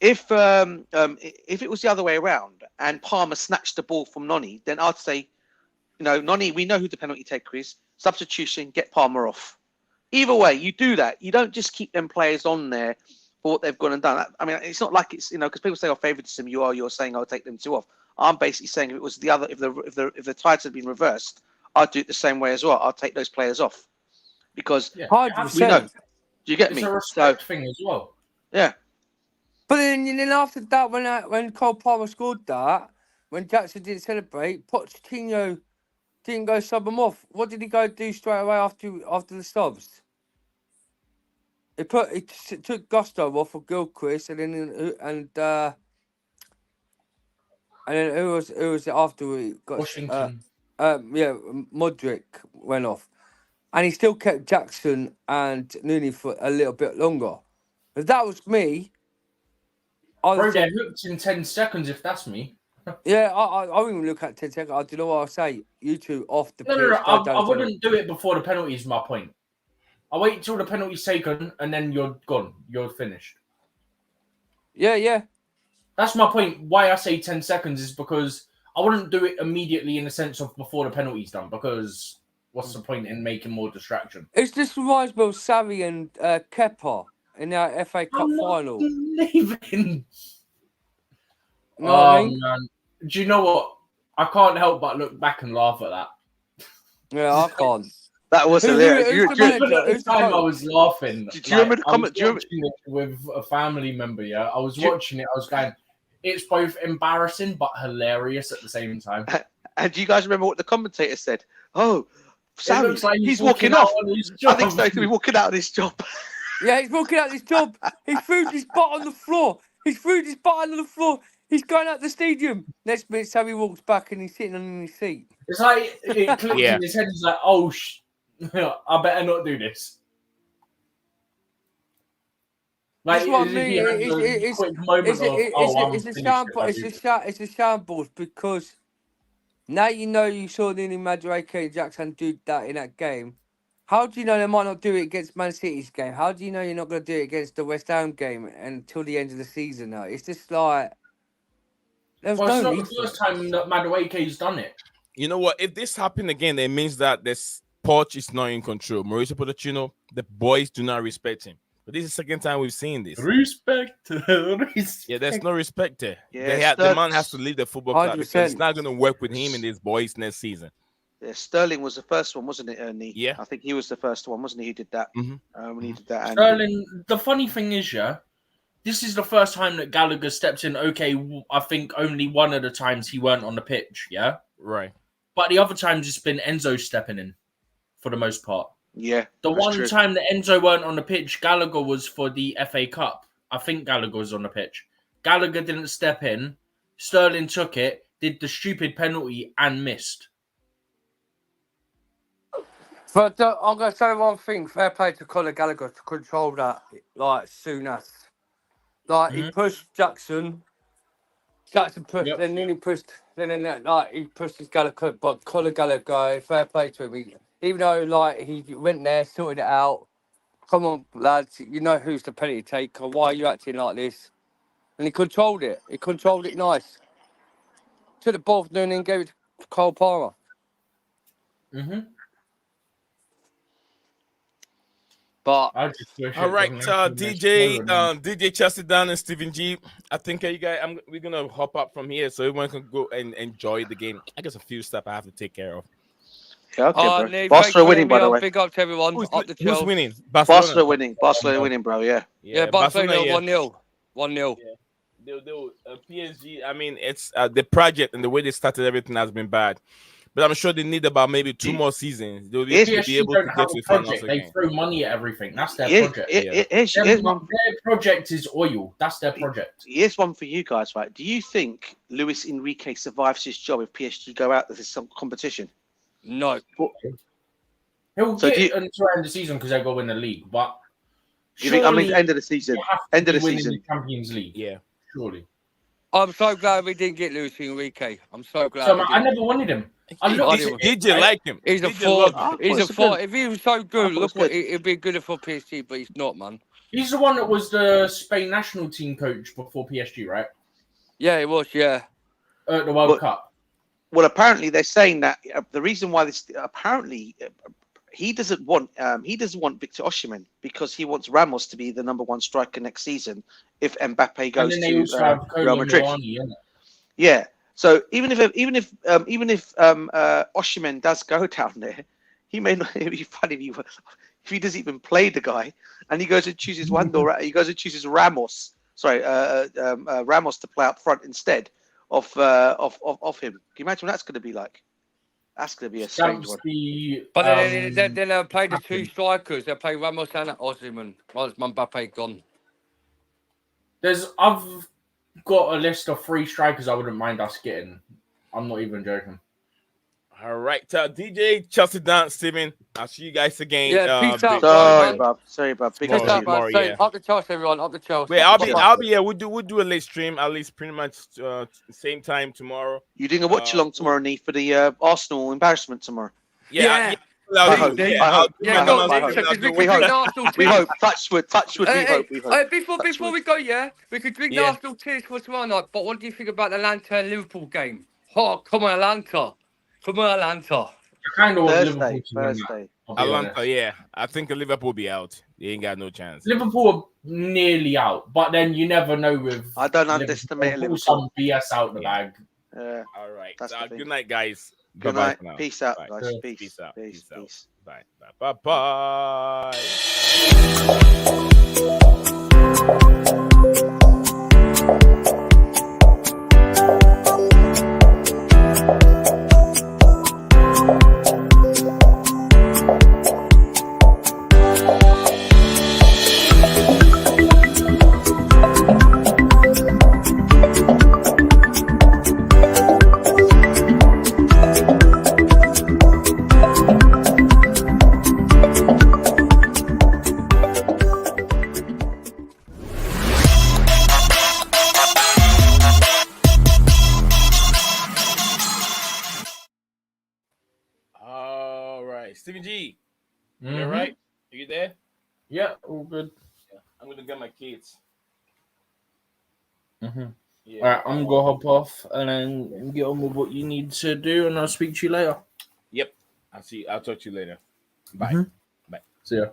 it was the other way around and Palmer snatched the ball from Noni, then I'd say, Noni, we know who the penalty taker is. Substitution, get Palmer off. Either way, you do that. You don't just keep them players on there for what they've gone and done. I mean, it's not like it's because people say, "Oh, favoritism." You're saying, "I'll take them two off." I'm basically saying if it was the other, if the tides had been reversed, I'd do it the same way as well. I'll take those players off because we know. Do you get me? It's a respect thing as well. Yeah. But then after that, when Cole Palmer scored that, when Jackson didn't celebrate, Pochettino didn't go sub him off. What did he go do straight away after the subs? He took Gusto off for Gilchrist, and then who was it after we got Washington. Modric went off, and he still kept Jackson and Nooney for a little bit longer. If that was me, I Bro, would they're say, hooked in 10 seconds if that's me. yeah, I wouldn't even look at 10 seconds. Do you know what I'll say? You two off the No, no, no. pitch, go down I the tunnel. wouldn't do it before the penalty is my point. I wait till the penalty's taken and then you're gone. You're finished. Yeah. That's my point. Why I say 10 seconds is because I wouldn't do it immediately in the sense of before the penalty's done, because what's the point in making more distraction? It's just reminds me of Sarri and Kepa in our FA Cup I'm not final. leaving. You know what I mean? Man. Do you know what? I can't help but look back and laugh at that. Yeah, I can't. That was Who's hilarious. the Even manager? at the Who's the time, I coach? was laughing. Do you remember the comment? I was watching it with a family member. Yeah, I was watching it. I was going. It's both embarrassing but hilarious at the same time. And do you guys remember what the commentator said? Oh, It Sammy, looks like he's walking out off. on his I think job. so. He's gonna be walking out of his job. Yeah, he's walking out his job. He threw his butt on the floor. He's threw his butt on the floor. He's going out the stadium. Next minute, Sammy walks back and he's sitting on his seat. It's like it clicked Yeah. in his head. He's like, "Oh, I better not do this." Like, That's what I as if he mean. had a quick moment of, I'm It's a finished shambles. if I do this. It's a shambles because now you saw Nini Madueke and Jackson do that in that game. How do you know they might not do it against Man City's game? How do you know you're not going to do it against the West Ham game until the end of the season? Now it's just like there's Well, it's no not need the for first it. time that Madueke's done it. You know what? If this happened again, it means that this Poch is not in control. Mauricio Pochettino, the boys do not respect him. But this is the second time we've seen this. Respect. Yeah, there's no respect there. Yeah, The man has to leave the football club because 100%. it's not going to work with him and his boys next season. Yeah, Sterling was the first one, wasn't it, Ernie? Yeah. I think he was the first one, wasn't he? Who did that? Mhm. When he did that. And Sterling, the funny thing is, yeah, this is the first time that Gallagher stepped in. Okay, I think only one of the times he weren't on the pitch, yeah? Right. But the other times it's been Enzo stepping in for the most part. yeah, The that's one true. time that Enzo weren't on the pitch, Gallagher was for the FA Cup. I think Gallagher was on the pitch. Gallagher didn't step in. Sterling took it, did the stupid penalty, and missed. But I'm going to say one thing. Fair play to Conor Gallagher to control that like soon as. Like he pushed Jackson. Jackson pushed, Yep. then he pushed, then like he pushed his Gallagher. But Conor Gallagher, fair play to him. Even though like he went there, sorted it out. Come on, lads, you know who's the penalty taker. Why are you acting like this? And he controlled it. He controlled it nice. Took the ball from Noonan and gave it to Cole Palmer. Mm-hmm. But I just wish All it right, wasn't anything DJ, smaller, man. DJ Chelsea Down and Stephen G. I think you guys, we're gonna hop up from here so everyone can go and enjoy the game. I guess a few stuff I have to take care of. Yeah, okay, bro. Nate, Barcelona winning, by the way. Big up to everyone. Up the Who's Chelsea. winning? Barcelona winning. Barcelona winning, bro. Yeah. Yeah, Barcelona yeah. 1-0. 1-0. They'll PSG. I mean, it's the project and the way they started everything has been bad, but I'm sure they need about maybe 2 more seasons. They'll be, Yes, be able don't to have get a to the finals project. They again. throw money at everything. That's their Yeah, project. here's Their project is oil. That's their project. Here's one for you guys, right? Do you think Luis Enrique survives his job if PSG go out? This is some competition. No. He'll So get do you- until end of the season because they go win the league. But Do you think? I mean, surely end of the season. you have to End of be the winning season. the Champions League. Yeah. Surely. I'm so glad we didn't get Luis Enrique. I'm so glad. So we I didn't. never wanted him. I looked did- at it, DJ right? like him. He's a DJ fraud. loved him. He's a it's fraud. good. If he was so I good, thought it look was what good. it'd be good for PSG, but he's not, man. He's the one that was the Spain national team coach before PSG, right? Yeah, it was. Yeah. At the World Well, Cup. Well, apparently they're saying that the reason why this apparently he doesn't want Victor Osimhen because he wants Ramos to be the number 1 striker next season if Mbappe And goes then they to also have Real Kolo Madrid. Muani, innit? Yeah. So even if Osimhen does go down there, he may not. It'd be funny if he doesn't even play the guy and he goes and chooses he goes and chooses Ramos. Sorry, Ramos to play up front instead of him. Can you imagine what that's going to be like? That's going to be a strange one. But then they'll play the 2 strikers. They'll play Ramos and Osimhen. Once Mbappe gone. I've got a list of 3 strikers I wouldn't mind us getting. I'm not even joking. All right, DJ Chelsea Down, Steven. I'll see you guys again. Yeah, peace out, Sorry, bro. bruv. Sorry, bruv. Big Peace up out, to you. man. Tomorrow, Say, yeah. up the Chelsea, everyone. Up the Chelsea. Wait, I'll Yeah. be. Yeah, we'll do a late stream at least pretty much same time tomorrow. You doing a watch along tomorrow, Nee, for the Arsenal embarrassment tomorrow? Yeah. I hope. Yeah, I I'll hope. do Yeah, my go I on, numbers, hope. Nick, because we I'll could do drink it. the Arsenal We tears. hope. Touchwood. Touchwood. We hope. We hope. Before Touchwood. we go, yeah, we could drink the Yeah. Arsenal tears for tomorrow night. But what do you think about the Atlanta and Liverpool game? Oh, come on, Atlanta. Come on, Atlanta. I kind of want Liverpool Thursday. to win that. Thursday. I'll be Atlanta, honest. yeah. I think Liverpool will be out. They ain't got no chance. Liverpool are nearly out, but then you never know with. I don't underestimate Liverpool. Liverpool. Some BS out the Yeah. bag. All right. That's the thing. Good night, guys. Good Bye-bye night. for now. Peace out, Bye. guys. Yeah. Peace. Peace out. Peace. Peace out. Peace. Bye. Bye. Bye. All right, Stevie G, you all right? Are you there? Yeah, all good. I'm gonna get my kids. Mm-hmm. Yeah. All right, I'm gonna hop off and then get on with what you need to do, and I'll speak to you later. Yep. I'll talk to you later. Bye. Mhm. Bye. See ya.